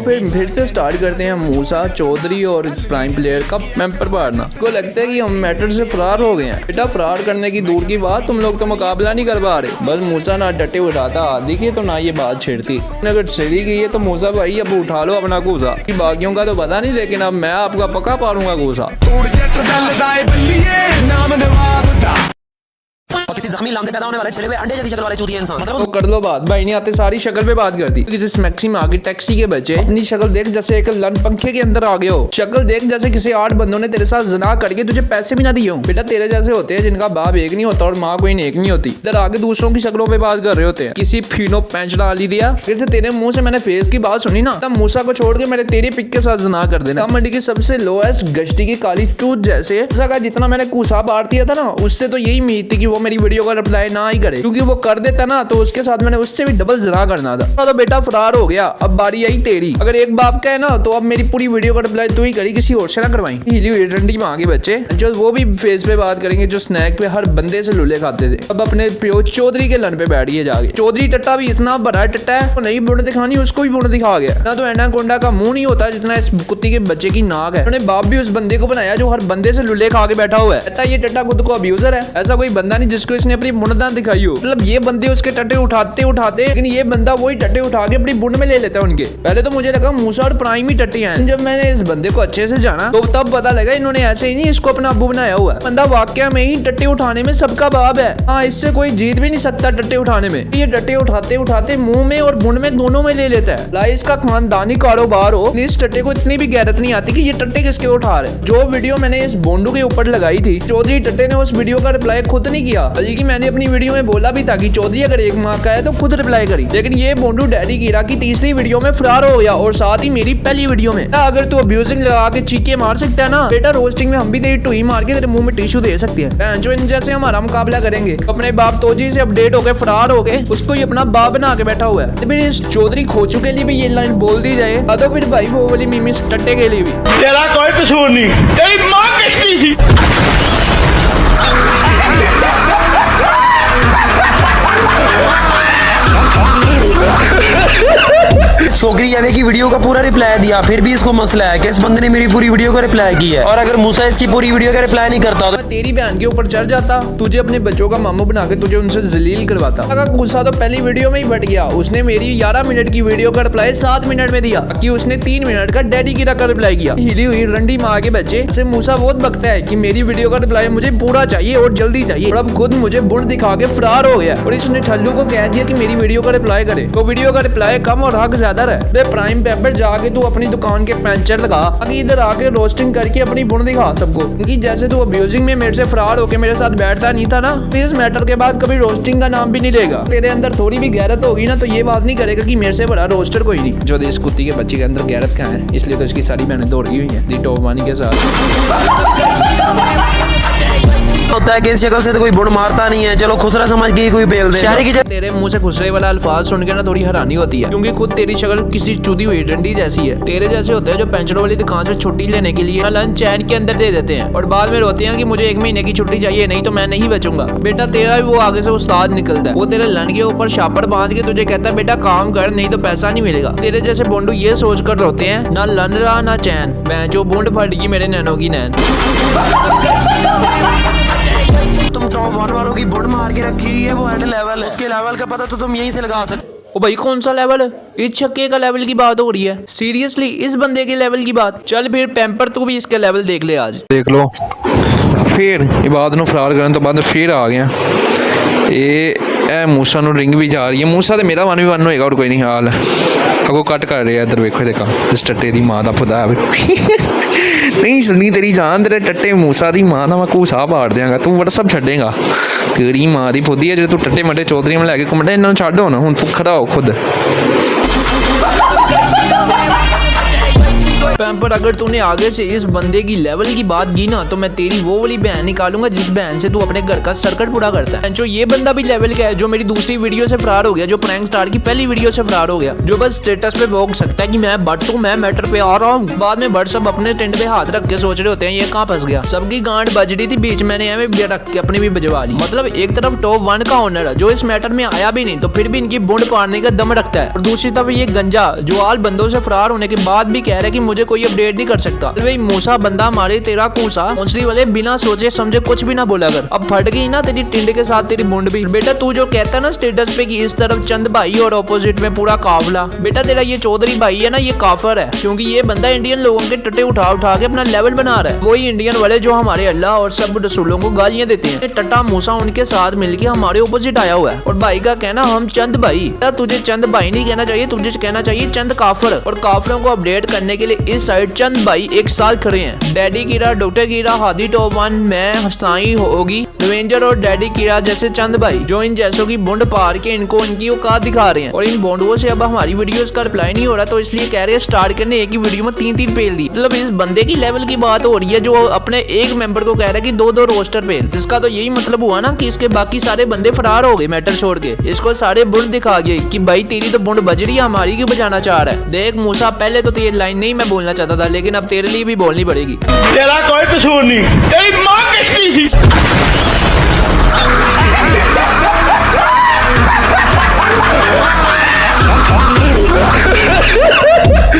फिर से स्टार्ट करते हैं मूसा चौधरी और प्राइम प्लेयर का मेंपर मारना। को लगता है कि हम मैटर से फरार हो गए हैं। बेटा फरार करने की दूर की बात, तुम लोग तो मुकाबला नहीं कर पा रहे। बस मूसा ना डटे उठाता आदि की तो ना ये बात छेड़ती। अगर चली गई है तो मूसा भाई अब उठा लो अपना गुस्सा। बाकियों का तो पता नहीं, लेकिन अब मैं आपका पक्का पालूंगा गुस्सा। किसी जख्मी लाम से पैदा होने वाले छिले हुए अंडे जैसी शक्ल वाले चूतिया इंसान। तो कर लो बात, भाई नहीं आते सारी शक्ल पे बात करती। किसी मैक्सी में आगे टैक्सी के बच्चे अपनी शक्ल देख जैसे एक लन पंखे के अंदर आ गए हो। शक्ल देख जैसे किसी 8 बंदों ने तेरे साथ जना करके तुझे पैसे भी ना दिए हो। बेटा तेरे जैसे होते हैं जिनका बाप एक नहीं होता और माँ कोई नेक नहीं होती। इधर आगे दूसरों की शक्लों पे बात कर रहे होते हैं। किसी फीनो पैंच डाली दिया जैसे तेरे मुंह से मैंने फेस की बात सुनी ना, तब मूसा को छोड़ के मैंने तेरे पिक के साथ जना कर देना। मंडी की सबसे लोएस्ट गश्ती की काली टूथ जैसे का जितना मैंने कुसा बांट दिया था ना, उससे तो यही उम्मीद थी कि वो मेरी वीडियो का रिप्लाई ना ही करे, क्योंकि वो कर देता ना तो उसके साथ मैंने उससे भी डबल जना करना था। तो बेटा फरार हो गया, अब बारी आई तेरी। अगर एक बाप का है ना तो अब मेरी पूरी वीडियो का रिप्लाई तू ही करी, किसी और से ना करवाई। हिली हुई डंडी में आगे बच्चे जो वो भी फेस पे बात करेंगे जो स्नैक पे हर बंदे से लुले खाते थे। अब अपने प्यो चौधरी के लन पे बैठ गए जाके। चौधरी टट्टा भी इतना बड़ा टट्टा है, तो नहीं बुढ़ दिखानी उसको भी बुढ़ दिखा गया ना। तो एनाकोंडा का मुंह नहीं होता जितना इस कुत्ती के बच्चे की नाक है। उन्होंने बाप भी उस बंदे को बनाया जो हर बंदे से लुले खा के बैठा हुआ है। ये टट्टा खुद को अब्यूजर है, ऐसा कोई बंदा नहीं जिसको इसने अपनी मुंडदां दिखाई हो। मतलब ये बंदे उसके टट्टे उठाते लेकिन ये बंदा वही टट्टे उठा के अपनी बुंड में ले लेता है उनके। पहले तो मुझे लगा मूसा और प्राइम ही टट्टे हैं। जब मैंने इस बंदे को अच्छे से जाना तो तब पता लगा इन्होंने ऐसे ही नहीं इसको अपना अब्बू बनाया हुआ है। बंदा वाकया में ही टट्टे उठाने में सबका बाप है। हाँ, इससे कोई जीत भी नहीं सकता टट्टे उठाने में। ये टट्टे उठाते मुंह में और बुंड में दोनों में ले लेता है। लाई इसका खानदानी कारोबार हो, इस टट्टे को इतनी भी गैरत नहीं आती कि ये टट्टे किसके उठा रहे। जो वीडियो मैंने इस बोंडू के ऊपर लगाई थी, चौधरी टट्टे ने उस वीडियो का रिप्लाई खुद नहीं किया, बल्कि मैंने अपनी वीडियो में बोला भी था कि चौधरी अगर एक माँ का है तो खुद रिप्लाई करी। लेकिन ये बोंडू डैडी कीरा की तीसरी वीडियो में फरार हो गया और साथ ही मेरी पहली वीडियो में। अगर तू अब्यूजिंग लगा के चीखे मार सकता है ना बेटा, रोस्टिंग में हम भी तेरी टुई मार के तेरे मुंह में टिश्यू दे सकते हैं। जो इन जैसे हमारा मुकाबला करेंगे तो अपने बाप तोजी से अपडेट होके फरार हो गए, उसको ही अपना बाप बना के बैठा हुआ है। तो फिर इस चौधरी खोचू के लिए भी ये लाइन बोल दी जाए तो फिर भाई वो वाली मीमी टट्टे के लिए भी तेरा कोई कसूर नहीं, तेरी माँ किसकी थी। छोकरी जावे की वीडियो का पूरा रिप्लाई दिया, फिर भी इसको मसला है कि इस बंदे ने मेरी पूरी वीडियो का रिप्लाई किया है। और अगर मूसा इसकी पूरी वीडियो का रिप्लाई नहीं करता तो तेरी बहन के ऊपर चढ़ जाता, तुझे अपने बच्चों का मामू बना के तुझे उनसे जलील करवाता। अगर गुस्सा तो पहली वीडियो में ही बढ़ गया। उसने मेरी 11 मिनट की वीडियो का रिप्लाई 7 मिनट में दिया, कि उसने 3 मिनट का डैडी कीरा का रिप्लाई किया। हिली हुई रंडी माँ के बच्चे से मूसा बहुत बकता है कि मेरी वीडियो का रिप्लाई मुझे पूरा चाहिए और जल्दी चाहिए, और अब खुद मुझे बुढ़ दिखा के फरार हो गया। और इसने ठल्लू को कह दिया कि मेरी वीडियो का रिप्लाई करे, तो वीडियो का रिप्लाई कम और हक ज्यादा रहे। प्राइम पेपर जाके तू अपनी दुकान के पैंचर लगा, आगे इधर आके रोस्टिंग करके अपनी बुन दिखा सबको, क्योंकि जैसे तू अब्यूजिंग में मेरे से फरार होके मेरे साथ बैठता नहीं था ना, तो इस मैटर के बाद कभी रोस्टिंग का नाम भी नहीं लेगा। तेरे अंदर थोड़ी भी गैरत होगी ना तो ये बात नहीं करेगा कि मेरे से बड़ा रोस्टर कोई नहीं। जो इस कुत्ती के बच्चे के अंदर गैरत कहाँ है, इसलिए तो इसकी सारी बहनें दौड़ी हुई है दी टोपवानी के साथ। होता है कि इस शक्ल से तो कोई बुढ़ मारता नहीं है, चलो खुसरा समझ के कोई बेल दे। शहरी की तेरे मुंह से खुसरे वाला अल्फाज सुन के ना थोड़ी हैरानी होती है, क्योंकि खुद तेरी शक्ल किसी चुदी हुई डंडी जैसी है। तेरे जैसे होते हैं जो पेंशनों वाली दुकान से छुट्टी लेने के लिए लंच चैन के अंदर दे देते हैं और बाद में रोते हैं कि मुझे 1 महीने की छुट्टी चाहिए, नहीं तो मैं नहीं बचूंगा। बेटा तेरा भी वो आगे से उस्ताद निकलता है, वो तेरे लन के ऊपर शापड़ बांध के तुझे कहता है बेटा काम कर, नहीं तो पैसा नहीं मिलेगा। तेरे जैसे बोंडू ये सोच कर रोते हैं ना लन रहा ना चैन, मैं जो बूंद फट गई मेरे नैनों की नैन। तुम टॉप 1 वालों की बुढ़ मार के रखी है, वो एट लेवल है, उसके लेवल का पता तो तुम यहीं से लगा सकते। ओ भाई कौन सा लेवल है? इस छक्के का लेवल की बात हो रही है? सीरियसली इस बंदे के लेवल की बात? चल फिर पैम्पर तू भी इसका लेवल देख ले आज। देख लो फिर इबादत ਨੂੰ ਫਰਾਰ ਕਰਨ ਤੋਂ ਬਾਅਦ ਫਿਰ ਆ ਗਿਆ ਇਹ मूसा ਨੂੰ रिंग भी जा रही है। मूसा तो मेरा 1v1 होएगा और कोई नहीं हाल अगो कट कर रहे इधर वेखो देखा इस टट्टे दी मां दा खुदा नहीं सुनी तेरी जान तेरे टट्टे मूसा दी मां ना मैं घूसा पाड़ देंगा तू व्हाट्सएप छड़ेगा तेरी मां दी फुदी है जो तू टट्टे मटे चौधरी में लैके घुमड़ा इन्होंने छड्ड होना हुण तू खड़ा हो खुद। टाइम पर अगर तूने आगे से इस बंदे की लेवल की बात की ना तो मैं तेरी वो वाली बहन निकालूंगा जिस बहन से तू अपने घर का सर्किट पूरा करता है। जो ये बंदा भी लेवल का है जो मेरी दूसरी वीडियो से फरार हो गया, जो प्रैंक स्टार की पहली वीडियो से फरार हो गया, जो बस स्टेटस पे भोग सकता है कि मैं बट हूँ, मैं मैटर पे आ रहा हूँ। बाद में बट सब अपने टेंट पे हाथ रख के सोच रहे होते हैं ये कहाँ फंस गया। सबकी गांड बज रही थी, बीच मैंने एम भी रख के अपनी भी बजवा ली। मतलब एक तरफ टॉप 1 का ऑनर है जो इस मैटर में आया भी नहीं तो फिर भी इनकी बुंड पाड़ने का दम रखता है, और दूसरी तरफ ये गंजा जो आल बंदों से फरार होने के बाद भी कह रहा है कि मुझे कोई अपडेट नहीं कर सकता। तो भाई मूसा बंदा मारे तेरा कूसा मुंसली वाले बिना सोचे समझे कुछ भी ना बोला कर। अब फट गई ना तेरी टिंड के साथ तेरी बुंड भी। बेटा तू जो कहता है ना स्टेटस पे कि इस तरफ चंद भाई और ऑपोजिट में पूरा काफिला, बेटा तेरा ये चौधरी भाई है ना ये काफर है, क्योंकि ये बंदा इंडियन लोगों के टट्टे उठा उठा के अपना लेवल बना रहा है। वही इंडियन वाले जो हमारे अल्लाह और सब रसूलों को गालियां देते हैं। टट्टा मूसा उनके साथ मिलके हमारे ऑपोजिट आया हुआ है, और भाई का कहना हम चंद भाई। तुझे चंद भाई नहीं कहना चाहिए, तुझे कहना चाहिए चंद काफर। और काफरों को अपडेट करने के लिए इस साइड चंद भाई एक साथ खड़े हैं। डैडी कीड़ा, डॉक्टर कीड़ा, हादी टॉप 1, मैं हसाई होगी, रेंजर और डैडी कीड़ा जैसे चंद भाई जो इन जैसों की बुंड पार के इनको इनकी औकात दिखा रहे हैं। और इन बोंडुओं से अब हमारी वीडियोस का रिप्लाई नहीं हो रहा तो इसलिए कह रहे हैं स्टार्ट करने एक ही वीडियो में 3-3 पेल दी। मतलब इस बंदे की लेवल की बात हो रही है जो अपने एक मेंबर को कह रहा है कि 2-2 रोस्टर पेल। इसका तो यही मतलब हुआ ना कि इसके बाकी सारे बंदे फरार हो गए मैटर छोड़ के, इसको सारे बुंड दिखा गए कि भाई तेरी तो बुंड बज रही है, हमारी क्यों बजाना चाह रहा है। देख मूसा पहले तो ये लाइन नहीं मैं बोलना चाहता था, लेकिन अब तेरे लिए भी बोलनी पड़ेगी। तेरा कोई कसूर नहीं, तेरी माँ किसकी थी।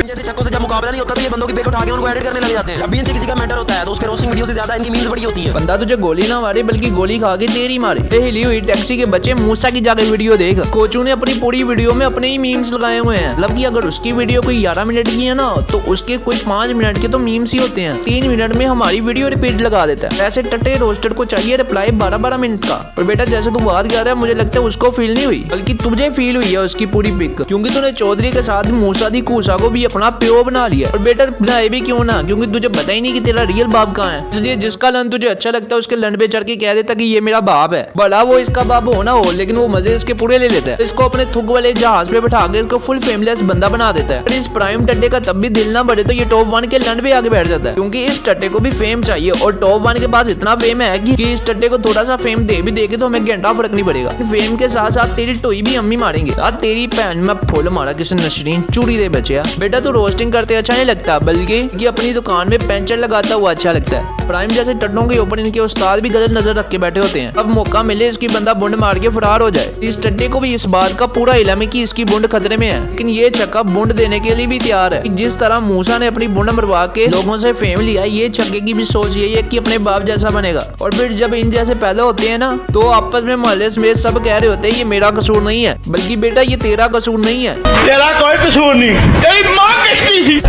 जैसे छक्कों से जब मुकाबला नहीं होता तो ये बंदों की बेक उठा के उनको एडिट करने लग जाते हैं। जब भी इनसे किसी का मैटर होता है तो उसके रोस्टिंग वीडियो से ज्यादा इनकी मीम्स बड़ी होती है। बंदा तुझे गोली ना मारे बल्कि गोली खा के तेरी मारे। हिली हुई टैक्सी के बच्चे मूसा की जाके वीडियो देख, कोचू ने अपनी पूरी वीडियो में अपने ही मीम्स लगाए हुए हैं। मतलब कि अगर उसकी वीडियो कोई 11 मिनट की है ना तो उसके कोई 5 मिनट के तो मीम्स ही होते हैं। 3 मिनट में हमारी वीडियो रिपीट लगा देता है। ऐसे टट्टे रोस्टर को चाहिए रिप्लाई 12-12 मिनट का। और बेटा जैसे तू बात कर रहा है मुझे लगता है उसको फील नहीं हुई बल्कि तुझे फील हुई है उसकी पूरी पिक, क्योंकि तूने चौधरी के साथ मूसा दी कूसा को भी अपना प्यो बना लिया। और बेटा बनाए भी क्यों ना, क्योंकि तुझे पता ही नहीं कि तेरा रियल बाप कहाँ है। इसलिए जिसका लन तुझे अच्छा लगता है उसके लन पे चढ़ के कह देता कि ये मेरा बाप है, भला वो इसका बाप हो ना हो, लेकिन वो मजे इसके पूरे ले लेता है। इसको अपने थुक वाले जहाज पे बैठा के इसको फुल फेमलेस बंदा बना देता है। और इस प्राइम टट्टे का तब भी दिल ना बढ़े तो ये टॉप 1 के लन पे आगे बैठ जाता है, क्योंकि इस टट्टे को भी फेम चाहिए। और टॉप 1 के पास इतना फेम है कि इस टट्टे को थोड़ा सा फेम दे भी देके तो हमें घंटा फर्क नहीं पड़ेगा। फेम के साथ साथ तेरी टोई भी हम ही मारेंगे। साथ तेरी पैन में फुल मारा किसी नशरीन चूड़ी दे बचे। बेटा तू रोस्टिंग करते अच्छा नहीं लगता बल्कि कि अपनी दुकान में पेंचर लगाता हुआ अच्छा लगता है। प्राइम जैसे टट्टों के ऊपर इनके उस्ताद भी गलत नजर रख के बैठे होते हैं। अब मौका मिले इसकी बंदा बुंड मार के फरार हो जाए। इस टट्टे को भी इस बात का पूरा इल्म है कि इसकी बुंड खतरे में है, लेकिन ये चक्का बुंड देने के लिए भी तैयार है। कि जिस तरह मूसा ने अपनी बुंड मरवा के लोगों से फेम लिया, ये चक्के की भी सोच यही है कि अपने बाप जैसा बनेगा। और फिर जब इन जैसे पैदा होते हैं ना तो आपस में मोहल्ले में सब कह रहे होते हैं ये मेरा कसूर नहीं है बल्कि बेटा ये तेरा कसूर नहीं है। तेरा कोई कसूर नहीं, तेरी माँ किसकी थी।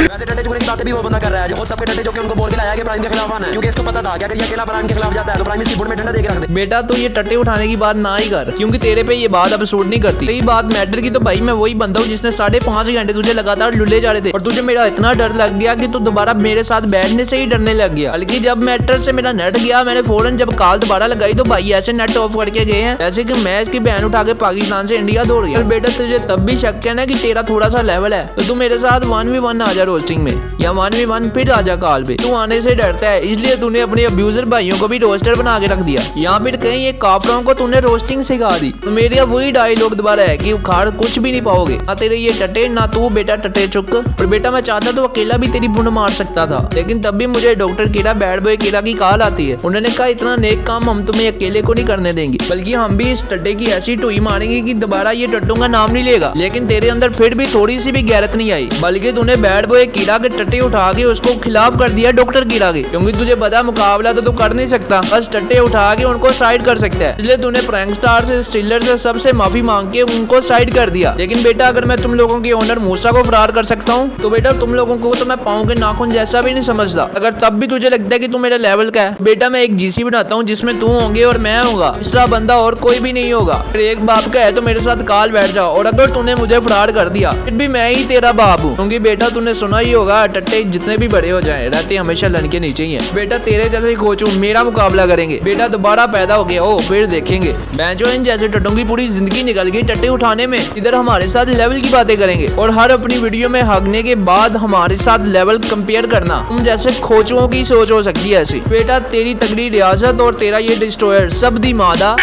वैसे टट्टे चुगने की बातें भी वो बंदा कर रहा है जो सबके टट्टे जो कि उनको बोल के लाया कि प्राइम के खिलाफ आना है, क्योंकि इसको पता था कि अगर ये अकेला प्राइम के खिलाफ जाता है तो प्राइम इसकी बुंड में डंडा देके रख दे। बेटा तू ये टट्टे उठाने की बात ना ही कर, क्योंकि तेरे पे ये बात अब सूट नहीं करती। यही बात मैटर की तो भाई मैं वही बंदा हूँ जिसने 5.5 घंटे तुझे लगातार लुल्ले जा रहे थे, और तुझे मेरा इतना डर लग गया कि तू दोबारा मेरे साथ बैठने से ही डरने लग गया। बल्कि जब मैटर से मेरा नेट गया मैंने फौरन जब कॉल दोबारा लगाई तो भाई ऐसे नेट ऑफ करके गए हैं जैसे कि मैं इसकी बहन उठा के पाकिस्तान से इंडिया दौड़ गया। बेटा तुझे तब भी शक है ना कि तेरा थोड़ा सा लेवल है तो तू मेरे साथ 1v1 आ जा रोस्टिंग में, या 1v1 फिर आ जा कॉल पे। तू आने से डरता है इसलिए तूने अपने अब्यूजर भाइयों को भी रोस्टर बना के रख दिया, या फिर कहीं ये काफरों को तूने रोस्टिंग सिखा दी। तो मेरे वही डायलॉग दोबारा है कि उखाड़ कुछ भी नहीं पाओगे, ना तेरे ये टट्टे ना तू बेटा टट्टे चुक। और बेटा मैं चाहता तो अकेला भी तेरी बुंड मार सकता था, लेकिन तब भी मुझे डॉक्टर कीड़ा बैड बॉय कीड़ा की कॉल आती है। उन्होंने कहा इतना नेक काम हम तुम्हें अकेले को नहीं करने देंगे, बल्कि हम भी इस टट्टे की ऐसी टोई मारेंगे कि दोबारा ये टट्टों का नाम नहीं लेगा। लेकिन तेरे अंदर फिर भी थोड़ी सी भी गैरत नहीं आई, बल्कि तूने बैड बॉय कीड़ा के टट्टे उठा के उसको खिलाफ कर दिया डॉक्टर कीड़ा के, क्योंकि तुझे पता मुकाबला तो तू कर नहीं सकता, बस टट्टे उठा के उनको साइड कर सकता है। इसलिए तूने प्रैंक स्टार से स्टिलर से सबसे माफी मांग के उनको साइड कर दिया। लेकिन बेटा अगर मैं तुम लोगों के ओनर मूसा को फरार कर सकता हूँ तो बेटा तुम लोगों को तो मैं पाँव के नाखून जैसा भी नहीं समझता। अगर तब भी तुझे लगता है कि तू मेरे लेवल का है, बेटा मैं एक जीसी बनाता हूँ जिसमें तू होंगे और मैं होगा, तीसरा बंदा और कोई भी नहीं होगा। फिर एक बाप का है तो मेरे साथ काल बैठ जाओ, और अगर तूने मुझे फरार कर दिया फिर भी मैं ही तेरा बाप हूँ, क्योंकि बेटा तूने सुना ही होगा टट्टे जितने भी बड़े हो जाए रहते हमेशा लन के नीचे ही है। बेटा तेरे जैसे कोच हूँ, मेरा मुकाबला करेंगे। बेटा दोबारा पैदा हो गया हो फिर देखेंगे। बेंचो इन जैसे टट्टों की पूरी जिंदगी निकल गई टट्टे उठाने में, इधर हमारे साथ लेवल की बातें करेंगे और हर अपनी वीडियो में हगने के बाद हमारे साथ लेवल कंपेयर करना। तुम जैसे कोचों की सोच हो सकती है ऐसी। बेटा तेरी तगड़ी रियासत और तेरा ये डिस्ट्रॉयर सब दी मादा।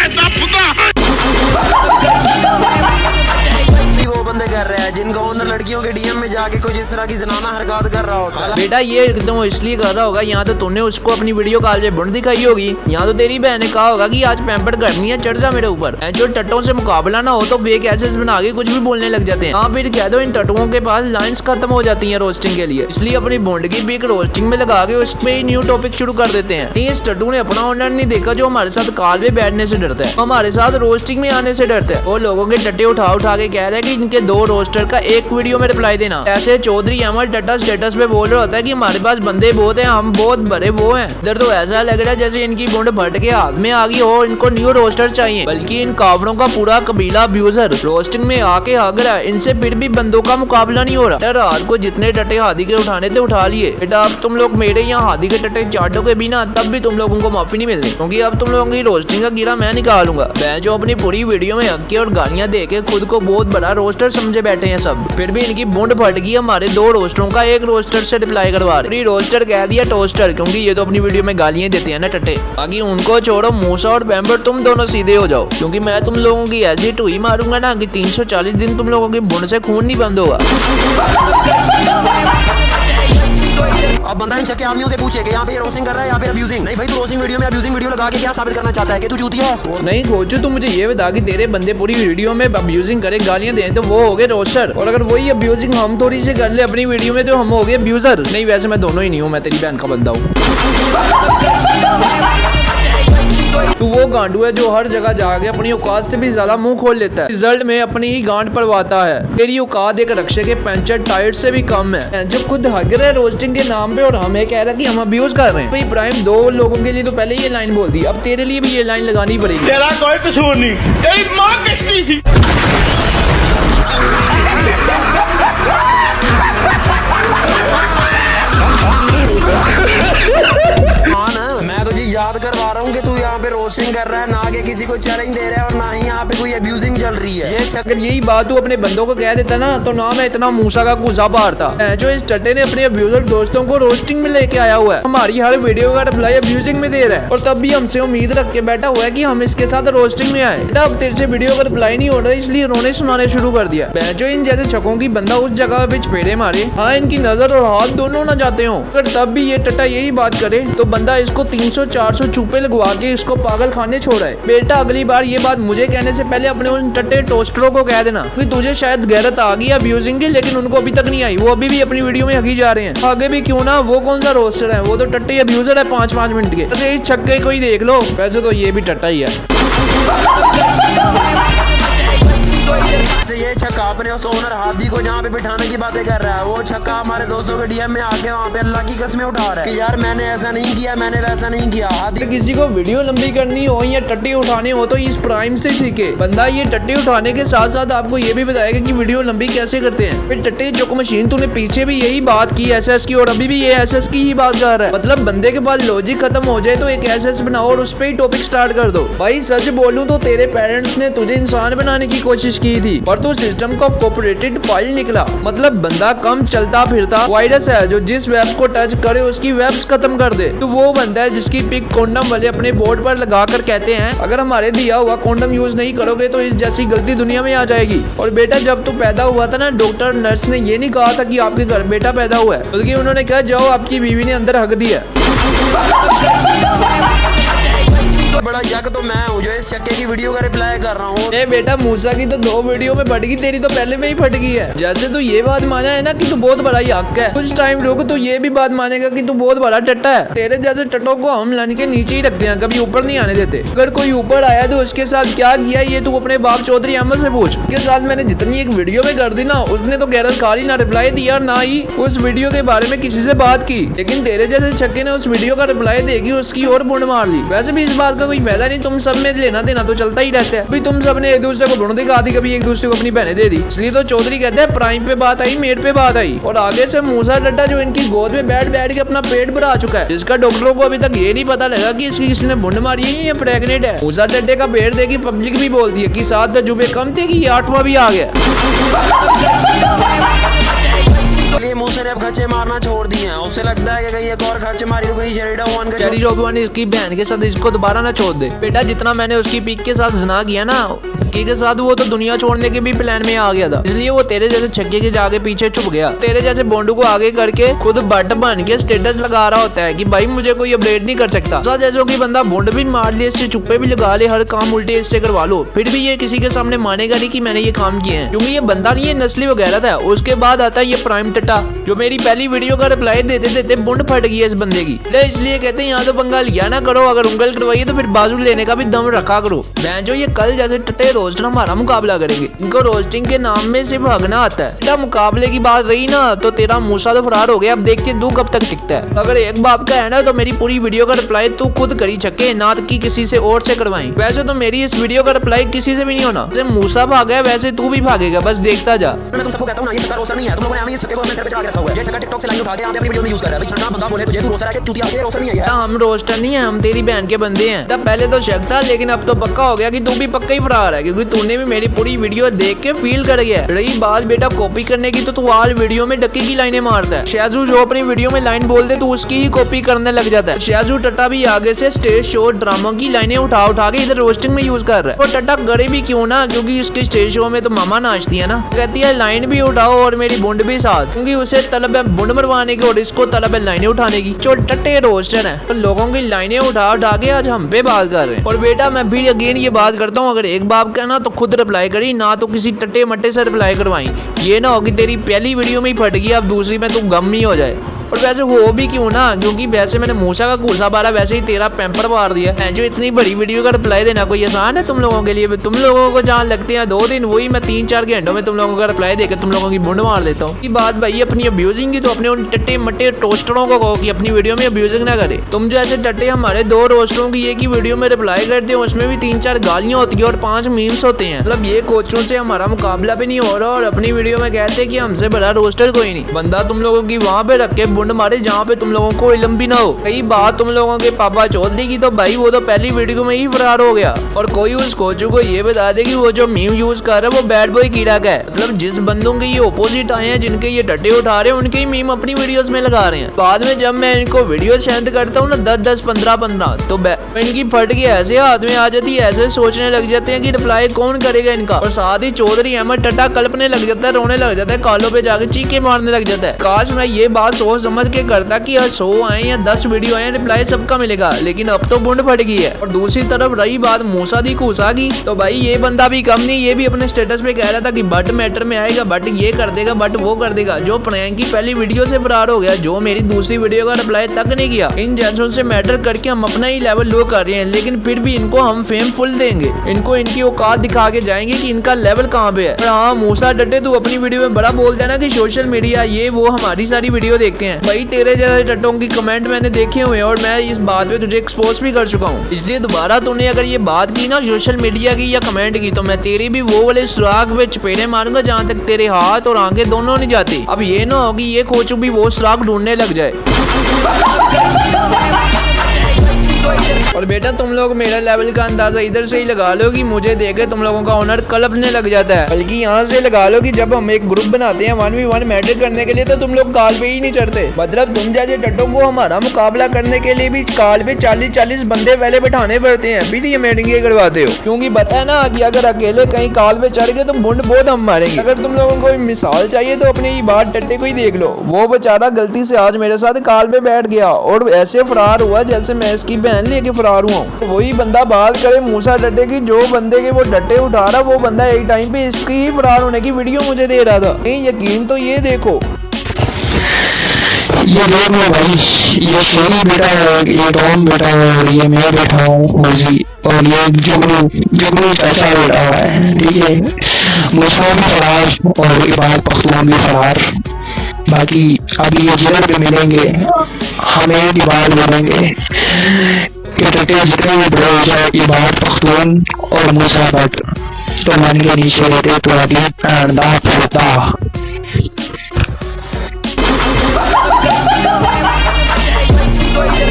वो बंदे कर रहे हैं जिनका ओनर लड़कियों के डीएम में जाके कुछ इस तरह की जनाना हरकत कर रहा होता है। बेटा ये एकदम इसलिए कर रहा होगा, यहाँ तो तूने उसको अपनी वीडियो कॉल पे बुंड दिखाई होगी, यहाँ तो तेरी बहन ने कहा होगा कि आज पैम्पर करनी है, चढ़ जा मेरे ऊपर। जो टट्टों से मुकाबला ना हो तो फेक एसेस बना के कुछ भी बोलने लग जाते हैं। हाँ फिर कह दो इन टट्टुओं के पास लाइंस खत्म हो जाती है रोस्टिंग के लिए, इसलिए अपनी बुंड की पिक रोस्टिंग में लगा के उस पे न्यू टॉपिक शुरू कर देते हैं। नहीं इस टट्टू ने अपना ओनर नहीं देखा जो हमारे साथ कॉल पे बैठने से डरता है, हमारे साथ रोस्टिंग में आने से डरता है। वो लोगों के टट्टे उठा उठा के कह रहे हैं कि इनके 2 रोस्टर का एक वीडियो में रिप्लाई देना। ऐसे चौधरी अहमद टट्टा स्टेटस पे बोल रहा होता है कि हमारे पास बंदे बहुत हैं, हम बहुत बड़े वो हैं। इधर तो ऐसा लग रहा है जैसे इनकी बुंड फट के हाथ में आ गई हो, इनको न्यू रोस्टर चाहिए, बल्कि इन कावड़ों का पूरा कबीला अब्यूजर रोस्टिंग में आके हग रहा है। इनसे फिर भी बंदों का मुकाबला नहीं हो रहा। रात को जितने टट्टे हाथी के उठाने थे उठा लिए। बेटा अब तुम लोग मेरे यहाँ हाथी के टट्टे चाटोगे भी ना तब भी तुम लोगों को माफी नहीं मिलनी, क्योंकि अब तुम लोगों की रोस्टिंग का कीड़ा मैं निकालूंगा। मैं जो अपनी पूरी वीडियो में हक के और गालियां दे के खुद को बहुत बड़ा रोस्टर समझे बैठे हैं सब, फिर भी इनकी बुंड फट गई हमारे 2 रोस्टरों का एक रोस्टर से रिप्लाई करवा रहे। रोस्टर कह दिया टोस्टर, क्योंकि ये तो अपनी वीडियो में गालियां देते हैं ना टट्टे। बाकी उनको छोड़ो, मूसा और पैम्पर तुम दोनों सीधे हो जाओ, क्योंकि मैं तुम लोगों की ऐसी टुई मारूंगा ना कि 340 दिन तुम लोगों की बुंड से खून नहीं बंद होगा। अब बंदा इन चक्के आदमियों से पूछे कि यहाँ पे रोस्टिंग कर रहा है यहाँ पे अब्यूजिंग। नहीं भाई तू रोस्टिंग वीडियो में अब्यूजिंग वीडियो लगा के क्या साबित करना चाहता है कि तू चूतिया है? नहीं कोचू तू मुझे ये बता कि तेरे बंदे पूरी वीडियो में अब्यूजिंग करे गालियां दें तो वो हो गए रोस्टर, और अगर वही अब्यूजिंग हम थोड़ी सी कर ले अपनी वीडियो में तो हम हो गए अब्यूजर। नहीं वैसे मैं दोनों ही नहीं हूँ, मैं तेरी बहन का बंदा हूँ। तू वो गांडू है जो हर जगह जाके अपनी औकात से भी ज्यादा मुंह खोल लेता है, रिजल्ट में अपनी ही गांड पड़वाता है। तेरी औकात एक रक्षे के पंचर टायर से भी कम है। जो खुद हग रहा है रोस्टिंग के नाम पे और हमें कह रहा है कि हम अब्यूज कर रहे हैं। भाई इब्राहिम 2 लोगों के लिए तो पहले ये लाइन बोल दी, अब तेरे लिए भी ये लाइन लगानी पड़ेगी। तेरा कोई कसूर नहीं, तेरी माँ किसकी थी? मैं तुझे याद करवा रहा हूँ कि तू यहाँ पे रोस्टिंग कर रहा है, ना कि किसी को चैलेंज दे रहा है और ना ही यहाँ पे कोई अब्यूजिंग चल रही है। अगर यही बात तू अपने बंदों को कह देता ना तो ना मैं इतना मूसा का गुस्सा पारता। जो इस टट्टे ने अपने अब्यूजर दोस्तों को रोस्टिंग में लेके आया हुआ है, हमारी हर वीडियो का रिप्लाई अब्यूजिंग में दे रहा है, और तब भी हमसे उम्मीद रख के बैठा हुआ है कि हम इसके साथ रोस्टिंग में आए। बेटा अब तेरे से वीडियो का रिप्लाई नहीं हो रहा, इसलिए रोने सुनाने शुरू कर दिया। जो इन जैसे छकों की बंदा उस जगह पे चपेड़े मारे, हाँ इनकी नजर और हाथ दोनों ना जाते हो, अगर तब भी ये टट्टा यही बात करे तो बंदा इसको 300-400 चूपे लगवा के इसको पागल खाने छोड़ा है। बेटा अगली बार ये बात मुझे कहने से पहले अपने उन टट्टे टोस्टरों को कह देना कि तुझे शायद गैरत आ गई अब्यूजिंग की, लेकिन उनको अभी तक नहीं आई, वो अभी भी अपनी वीडियो में हगी जा रहे हैं। आगे भी क्यों ना, वो कौन सा रोस्टर है, वो तो टट्टे अब्यूजर है 5-5 मिनट के। अरे इस छक्के को ही देख लो, वैसे तो ये भी टट्टा ही है। ये छक्का अपने उस ओनर हादी को जहाँ पे बिठाने की बातें कर रहा है, वो छक्का हमारे दोस्तों के डीएम में आके वहाँ पे अल्लाह की कसमें उठा रहा है कि यार मैंने ऐसा नहीं किया, मैंने वैसा नहीं किया। हादी किसी को वीडियो लंबी करनी हो या टट्टे उठाने हो तो इस प्राइम से सीखे। बंदा ये टट्टे उठाने के साथ साथ आपको ये भी बताएगा कि वीडियो लंबी कैसे करते हैं। फिर टट्टे चुक मशीन तूने पीछे भी यही बात की एसएस की, और अभी भी ये एसएस की ही बात कर रहा है। मतलब बंदे के पास लॉजिक खत्म हो जाए तो एक एसएस बनाओ और उस पर ही टॉपिक स्टार्ट कर दो। भाई सच बोलूं तो तेरे पेरेंट्स ने तुझे इंसान बनाने की कोशिश की थी और तू सिस्टम का कोऑपरेटेड फाइल निकला। मतलब बंदा कम चलता फिरता वायरस है जो जिस वेब को टच करे उसकी वेब्स खत्म कर दे। तो वो बंदा है जिसकी पिक कॉन्डम वाले अपने बोर्ड पर लगाकर कहते हैं अगर हमारे दिया हुआ कॉन्डम यूज नहीं करोगे तो इस जैसी गलती दुनिया में आ जाएगी। और बेटा जब तू पैदा हुआ था ना, डॉक्टर नर्स ने ये नहीं कहा था कि आपके घर बेटा पैदा हुआ है, बल्कि उन्होंने कहा जाओ आपकी बीवी ने अंदर हक दिया। बड़ा यक तो मैं हूँ जो इस छक्के की वीडियो का रिप्लाई कर रहा हूँ। ए बेटा मूसा की तो 2 वीडियो में फट गई, तेरी तो पहले में ही फट गई है। जैसे तू ये बात माना है ना कि तू बहुत बड़ा यक है, कुछ टाइम रुक तो ये भी बात मानेगा कि तू बहुत बड़ा टट्टा है। तेरे जैसे टट्टों को हम लन के नीचे ही रखते हैं, कभी ऊपर नहीं आने देते। अगर कोई ऊपर आया तो उसके साथ क्या किया ये तू अपने बाप चौधरी अहमद से पूछ। उसके साथ मैंने जितनी एक वीडियो में कर दी ना, उसने तो गैरत खाली ना रिप्लाई दिया ना ही उस वीडियो के बारे में किसी से बात की, लेकिन तेरे जैसे छक्के ने उस वीडियो का रिप्लाई देगी उसकी और बुंड मार दी। वैसे भी इस बात का कोई फायदा नहीं, तुम सब में लेना देना तो चलता ही रहता है। अभी तुम सब ने एक दूसरे को ढूंढ दिखा दी, कभी एक दूसरे को अपनी बहनें दे दी। इसलिए तो चौधरी कहते हैं प्राइम पे बात आई, मेट पे बात आई। और आगे से मूसा डड्डा जो इनकी गोद में बैठ बैठ के अपना पेट भरा चुका है, जिसका डॉक्टरों को अभी तक ये नहीं पता लगा कि इसकी किसी ने बुंड मारी है या प्रेग्नेंट है। मूसा डड्डे का पेट देखी पब्लिक भी बोलती है कि 7 तजुर्बे कम थे कि 8वां भी आ गया। इसलिए मूसा ने अब खच्चे मारना छोड़ दिए हैं। उसे लगता है कि कहीं एक और खच्चे मारी तो कहीं शेरी जोबवान इसकी बहन के साथ इसको दोबारा ना छोड़ दे। बेटा जितना मैंने उसकी पीक के साथ जना किया ना के साथ, वो तो दुनिया छोड़ने के भी प्लान में आ गया था। इसलिए वो तेरे जैसे छक्के के जाके पीछे छुप गया। तेरे जैसे बोंडू को आगे करके खुद बट बन के स्टेटस लगा रहा होता है कि भाई मुझे कोई अपडेट नहीं कर सकता। तो जैसे कि बंदा बोंड भी मार ले, इससे चुप्पे भी लगा ले, हर काम उल्टे इससे करवा लो, फिर भी ये किसी के सामने मानेगा नहीं कि मैंने ये काम किए हैं, क्योंकि ये बंदा नहीं है, नस्ली वगैरह था। उसके बाद आता है ये प्राइम टट्टा, जो मेरी पहली वीडियो का रिप्लाई देते देते बुंड फट गई है इस बंदे की। इसलिए कहते हैं यहाँ तो पंगा लिया ना करो, अगर उंगल करवाइए तो फिर बाजू लेने का भी दम रखा करो। जो ये कल जैसे टट्टे रोस्ट हमारा मुकाबला करेंगे, इनको रोस्टिंग के नाम में सिर्फ हगना आता है। जब मुकाबले की बात रही ना तो तेरा मूसा तो फरार हो गया। अब देखते तू कब तक टिकता है। अगर एक बाप का है ना तो मेरी पूरी वीडियो का रिप्लाई तू खुद करी छके, ना कि किसी से और से करवाई। वैसे तो मेरी इस वीडियो का रिप्लाई किसी से भी नहीं होना। जैसे मूसा भागा है वैसे तू भी भागेगा, बस देखता जा। मैं तुम सबको कहता हूं ना, ये छक्का रोस्टर नहीं है। तुम लोगों ने हमें इस छक्के को अपने सर पे चढ़ा के रखा हुआ है। ये छक्का टिकटॉक से लाइन उठा के यहां पे अपनी वीडियो में यूज कर रहा है। भाई छक्का बंदा बोले तुझे तू रोस्टर है कि चूतिया है, रोस्टर नहीं है। हम रोस्टर नहीं है, हम तेरी बहन के बंदे हैं। तब पहले तो शक था, लेकिन अब तो पक्का हो गया कि तू भी पक्का ही फरार है, क्योंकि तूने भी मेरी पूरी वीडियो देख के फील कर गया। रही बात बेटा कॉपी करने की, तो तू आज वीडियो में डक्की की लाइनें मारता है। शाजू जो अपनी वीडियो में लाइन बोल दे तू उसकी ही कॉपी करने लग जाता है। शाजू टट्टा भी आगे से स्टेज शो ड्रामा की लाइनें उठा उठा के इधर रोस्टिंग में यूज कर रहा है। और टट्टा गड़े भी क्यों ना, क्योंकि उसके स्टेज शो में तो मामा नाचती है ना, कहती है लाइन भी उठाओ और मेरी बुंड भी साथ, क्योंकि उसे तलब है बुंड मरवाने की और इसको तलब है लाइनें उठाने की। जो टट्टे रोस्टर है तो लोगों की लाइनें उठा उठा के आज हम पे बात कर रहे हैं। और बेटा मैं फिर अगेन ये बात करता हूँ, अगर एक बाप का ना तो खुद रिप्लाई करी, ना तो किसी टट्टे मट्टे से रिप्लाई करवाई। ये ना हो कि तेरी पहली वीडियो में ही फट गई, अब दूसरी में तू गम ही हो जाए। और वैसे वो भी क्यों ना, क्योंकि वैसे मैंने मूसा का घूसा मारा, वैसे ही तेरा पैम्पर मार दिया है। जो इतनी बड़ी वीडियो का रिप्लाई देना कोई आसान है तुम लोगों के लिए? तुम लोगों को जहाँ लगते हैं 2 दिन, वही मैं 3-4 घंटों में तुम लोगों का रिप्लाई देकर तुम लोगों की बुंड मार देता हूँ। बात भाई अपनी अब्यूजिंग की, तो अपने उन टट्टे मट्टे टोस्टरों को कहो कि अपनी वीडियो में अब्यूजिंग ना करे। तुम जैसे टट्टे हमारे 2 रोस्टरों की एक ही वीडियो में रिप्लाई करते हो, उसमें भी 3-4 गालियां होती है और 5 मीम्स होते हैं। मतलब ये कोचों से हमारा मुकाबला भी नहीं हो रहा, और अपनी वीडियो में कहते हैं कि हमसे बड़ा रोस्टर कोई नहीं। बंदा तुम लोगों की वहाँ पे रख के बुंड मारे जहाँ पे तुम लोगों को इल्म भी ना हो। कई बात तुम लोगों के पापा चौधरी की, तो भाई वो तो पहली वीडियो में ही फरार हो गया। और कोई उस कोचू को ये बता दे कि वो जो मीम यूज कर रहा है वो बैड बॉय कीड़ा का है। मतलब जिस बंदों के ये ऑपोजिट आए हैं, जिनके ये टट्टे उठा रहे हैं, उनके ही मीम अपनी वीडियोस में लगा रहे हैं। बाद में जब मैं इनको वीडियो सेंड करता हूँ ना 10-10, 15-15, तो इनकी फट के ऐसे हाथ में आ जाती है, ऐसे सोचने लग जाते हैं कि रिप्लाई कौन करेगा इनका। और साथ ही चौधरी अहमद टट्टा कल्पने लग जाता है, रोने लग जाता है, कालों पे जाके चीखे मारने लग जाता है। काश मैं ये बात सोच समझ के करता कि 100 आए या 10 वीडियो आए, रिप्लाई सबका मिलेगा, लेकिन अब तो बुंड फट गई है। और दूसरी तरफ रही बात मूसा दी घूसा की, तो भाई ये बंदा भी कम नहीं, ये भी अपने स्टेटस पे कह रहा था कि बट मैटर में आएगा, बट ये कर देगा, बट वो कर देगा। जो प्रैंक की पहली वीडियो से फरार हो गया, जो मेरी दूसरी वीडियो का रिप्लाई तक नहीं किया। इन जैसों से मैटर करके हम अपना ही लेवल लो कर रहे हैं, लेकिन फिर भी इनको हम फेम फुल देंगे, इनको इनकी औकात दिखा के जाएंगे कि इनका लेवल कहाँ पे है। हाँ मूसा डटे तू अपनी वीडियो में बड़ा बोलता है ना कि सोशल मीडिया ये वो हमारी सारी वीडियो देखते हैं। भाई तेरे जैसे टट्टों की कमेंट मैंने देखे हुए और मैं इस बात पे तुझे एक्सपोज भी कर चुका हूँ। इसलिए दोबारा तूने अगर ये बात की ना सोशल मीडिया की या कमेंट की, तो मैं तेरी भी वो वाले सुराख पे चपेड़े मारूंगा जहाँ तक तेरे हाथ और आंखें दोनों नहीं जाती। अब ये ना हो कि ये कोचू भी वो सुराख ढूंढने लग जाए। और बेटा तुम लोग मेरा लेवल का अंदाजा इधर से ही लगा लो कि मुझे देखे तुम लोगों का ऑनर कलपने लग जाता है, बल्कि यहाँ से लगा लो कि जब हम एक ग्रुप बनाते हैं 1v1 मैटर करने के लिए, तो तुम लोग काल पे ही नहीं चढ़ते। मतलब तुम जैसे टट्टों को हमारा मुकाबला करने के लिए भी काल पे 40-40 बंदे पहले बैठाने पड़ते हैं, फिर ये मीटिंग करवाते हो, क्योंकि पता है ना कि अगर अकेले कहीं काल पे चढ़ गए तो बुंड बहुत हम मारेंगे। अगर तुम लोगों को मिसाल चाहिए तो अपनी बात टट्टे को ही देख लो। वो बेचारा गलती से आज मेरे साथ काल पे बैठ गया और ऐसे फरार हुआ जैसे मैं इसकी बहन लेके फरार हुआ। तो वही बंदा बात करे मूसा डट्टे की, जो बंदे के वो डट्टे उठा रहा, वो बंदा एक टाइम पे इसकी ही फरार होने की वीडियो मुझे दे रहा था। नहीं यकीन तो ये देखो, ये देख लो भाई, ये शेरी बेटा है, ये डॉन बेटा है, और ये मैं बैठा हूँ मर्जी, और ये जुगनू पैसा बैठा हुआ है। ठीक है, मुसलमान भी फरार और इबाद पख्तून भी फरार। बाकी अभी ये जेल पे मिलेंगे, हमें भी बाहर मिलेंगे। कि टट्टे जितने भी बड़े हो जाए ये बाहर पख्तून और मूसा भट्ट तो मन के नीचे रहते तो अगली पैरदा फरदा।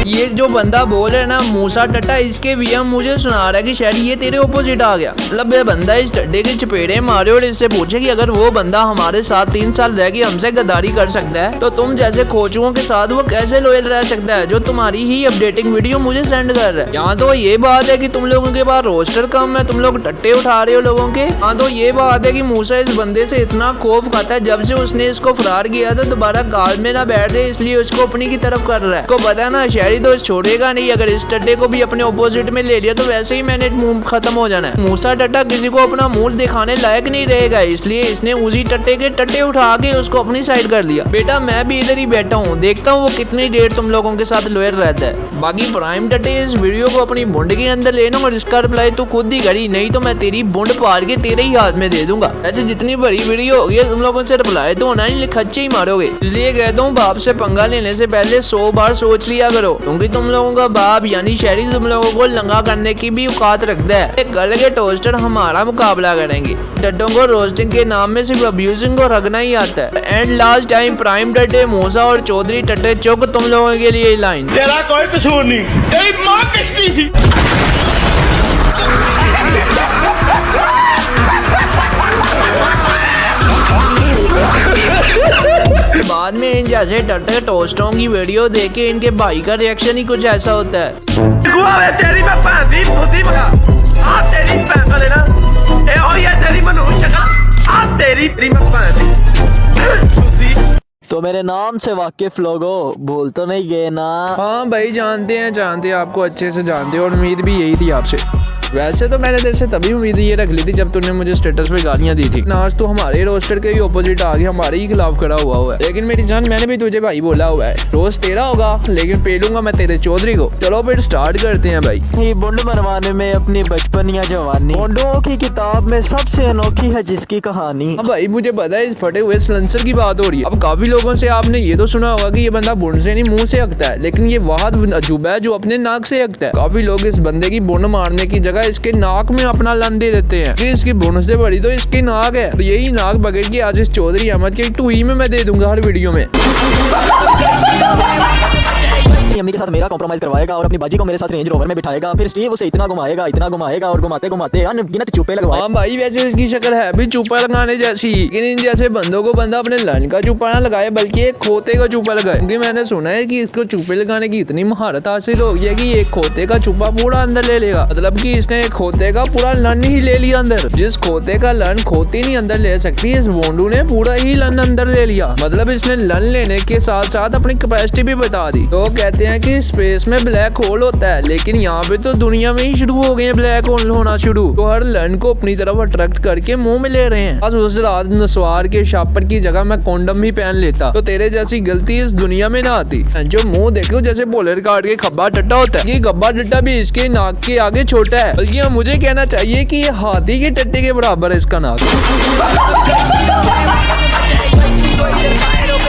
ये जो बंदा बोल रहा है ना मूसा टट्टा, इसके वीएम मुझे सुना रहा है कि शायद ये तेरे ओपोजिट आ गया। मतलब ये बंदा इस टड्डे के चपेड़े मारे और इससे पूछे कि अगर वो बंदा हमारे साथ 3 साल रह के हमसे गद्दारी कर सकता है तो तुम जैसे खोचुओं के साथ वो कैसे लॉयल रह सकता है जो तुम्हारी ही अपडेटिंग वीडियो मुझे सेंड कर रहा है। यहाँ तो ये बात है कि तुम लोगों के पास रोस्टर कम है, तुम लोग टट्टे उठा रहे हो लोगों के। हाँ तो ये बात है कि मूसा इस बंदे से इतना खौफ खाता है, जब से उसने इसको फरार किया था दोबारा गाल में ना बैठ जाए इसलिए उसको अपनी की तरफ कर रहा है। को पता है ना शहरी तो इस छोड़ेगा नहीं, अगर इस टट्टे को भी अपने ऑपोजिट में ले लिया तो वैसे ही मैंने मुंह खत्म हो जाना है। मूसा टट्टा किसी को अपना मुंह दिखाने लायक नहीं रहेगा, इसलिए इसने उसी टट्टे के टट्टे उठा के उसको अपनी साइड कर लिया। बेटा मैं भी इधर ही बैठा हूँ, देखता हूँ वो कितनी देर तुम लोगों के साथ लॉयल रहता है। बाकी प्राइम टट्टे इस वीडियो को अपनी बुंड के अंदर लेना और इसका रिप्लाई तू खुद ही करी, नहीं तो मैं तेरी बुंड पार के तेरे ही हाथ में दे दूंगा। ऐसे जितनी बड़ी वीडियो होगी तुम लोगों से रिप्लाई तो होना नहीं, खच्चे ही मारोगे। इसलिए कहता हूँ बाप से पंगा लेने से पहले 100 बार सोच लिया करो, क्योंकि तुम लोगों का बाप यानी शहरी तुम लोगों को लंगा करने की भी औकात रखता है। कल के टोस्टर हमारा मुकाबला करेंगे। टट्टों को रोस्टिंग के नाम में सिर्फ अब्यूजिंग को रखना ही आता है। एंड लास्ट टाइम प्राइम टट्टे मूसा और चौधरी टट्टे चुक तुम लोगों के लिए लाइन। तेरा कोई कसूर नहीं, तेरी माँ किसकी थी। बाद में इन जैसे टट्टे टोस्टों की वीडियो देख के इनके भाई का रिएक्शन ही कुछ ऐसा होता है। तेरी मैं भैन दी बुद्धि मगा आ तेरी भैन को लेना ए हो ये तेरी मनुष्य का आ तेरी मैं भैन दी। तो मेरे नाम से वाकिफ लोगो भूल तो नहीं गए ना। हाँ भाई जानते हैं आपको अच्छे से जानते हैं और उम्मीद भी यही थी आपसे। वैसे तो मैंने तेरे से तभी उम्मीद ये रख ली थी जब तूने मुझे स्टेटस पे गालियां दी थी। आज तो हमारे रोस्टर के ही ऑपोजिट आ गया, हमारे ही खिलाफ खड़ा हुआ है। लेकिन मेरी जान मैंने भी तुझे भाई बोला हुआ है, रोस्ट तेरा होगा लेकिन पेलूंगा मैं तेरे चौधरी को। चलो फिर स्टार्ट करते हैं भाई। ये बुंड बनवाने में अपनी बचपन या जवानी, बुंडों की किताब में सबसे अनोखी है जिसकी कहानी। अब भाई मुझे पता है इस फटे हुए सलेंसर की बात हो रही है। अब काफी लोगों से आपने ये तो सुना होगा कि ये बंदा बुंड से नहीं मुंह से हकता है, लेकिन ये वाहद अजूबा है जो अपने नाक से हकता है। काफी लोग इस बंदे की बुंड मारने की जगह इसके नाक में अपना लन दे देते हैं कि इसकी बुंड से बड़ी तो इसकी नाक है। और यही नाक पकड़ के आज इस चौधरी अहमद के टूई में मैं दे दूंगा हर वीडियो में। अम्मी के साथ मेरा कॉम्प्रोमाइज करवाएगा और अपनी बाजी को मेरे साथ रेंज रोवर में बिठाएगा, फिर स्टीव उसे इतना घुमाएगा और घुमाते घुमाते अनगिनत चुप्पे लगवाएगा। हाँ भाई वैसे इसकी शक्ल है भी चुप्पा लगाने जैसी, लेकिन इन जैसे बंदों को बंदा अपने लन का चुप्पा ना लगाए बल्कि एक खोते का चुप्पा लगाए, क्योंकि मैंने सुना है कि इसको चुप्पे लगाने की इतनी महारत हासिल हो गई है कि एक खोते का चुप्पा पूरा अंदर ले लेगा। मतलब कि इसने एक खोते का पूरा लन ही ले लिया अंदर। जिस खोते का लन खोती नहीं अंदर ले सकती, इस बोंडू ने पूरा ही लन अंदर ले लिया। मतलब इसने लन लेने के साथ साथ अपनी कैपेसिटी भी बता दी। तो कहते हैं कि स्पेस में ब्लैक होल होता है, लेकिन यहाँ पे तो दुनिया में ही शुरू हो गए हैं ब्लैक होल होना शुरू। तो हर लन को अपनी तरफ अट्रैक्ट करके मुंह में ले रहे हैं। आज उस रात नस्वार के शापर की जगह मैं कॉन्डम भी पहन लेता तो तेरे जैसी गलती इस दुनिया में ना आती। जो मुंह देखो जैसे पोलर कार्ड के खब्बा टट्टा होता है, ये गब्बा टट्टा भी इसके नाक के आगे छोटा है, बल्कि मुझे कहना चाहिए कि ये हाथी के टट्टे के बराबर है इसका नाक।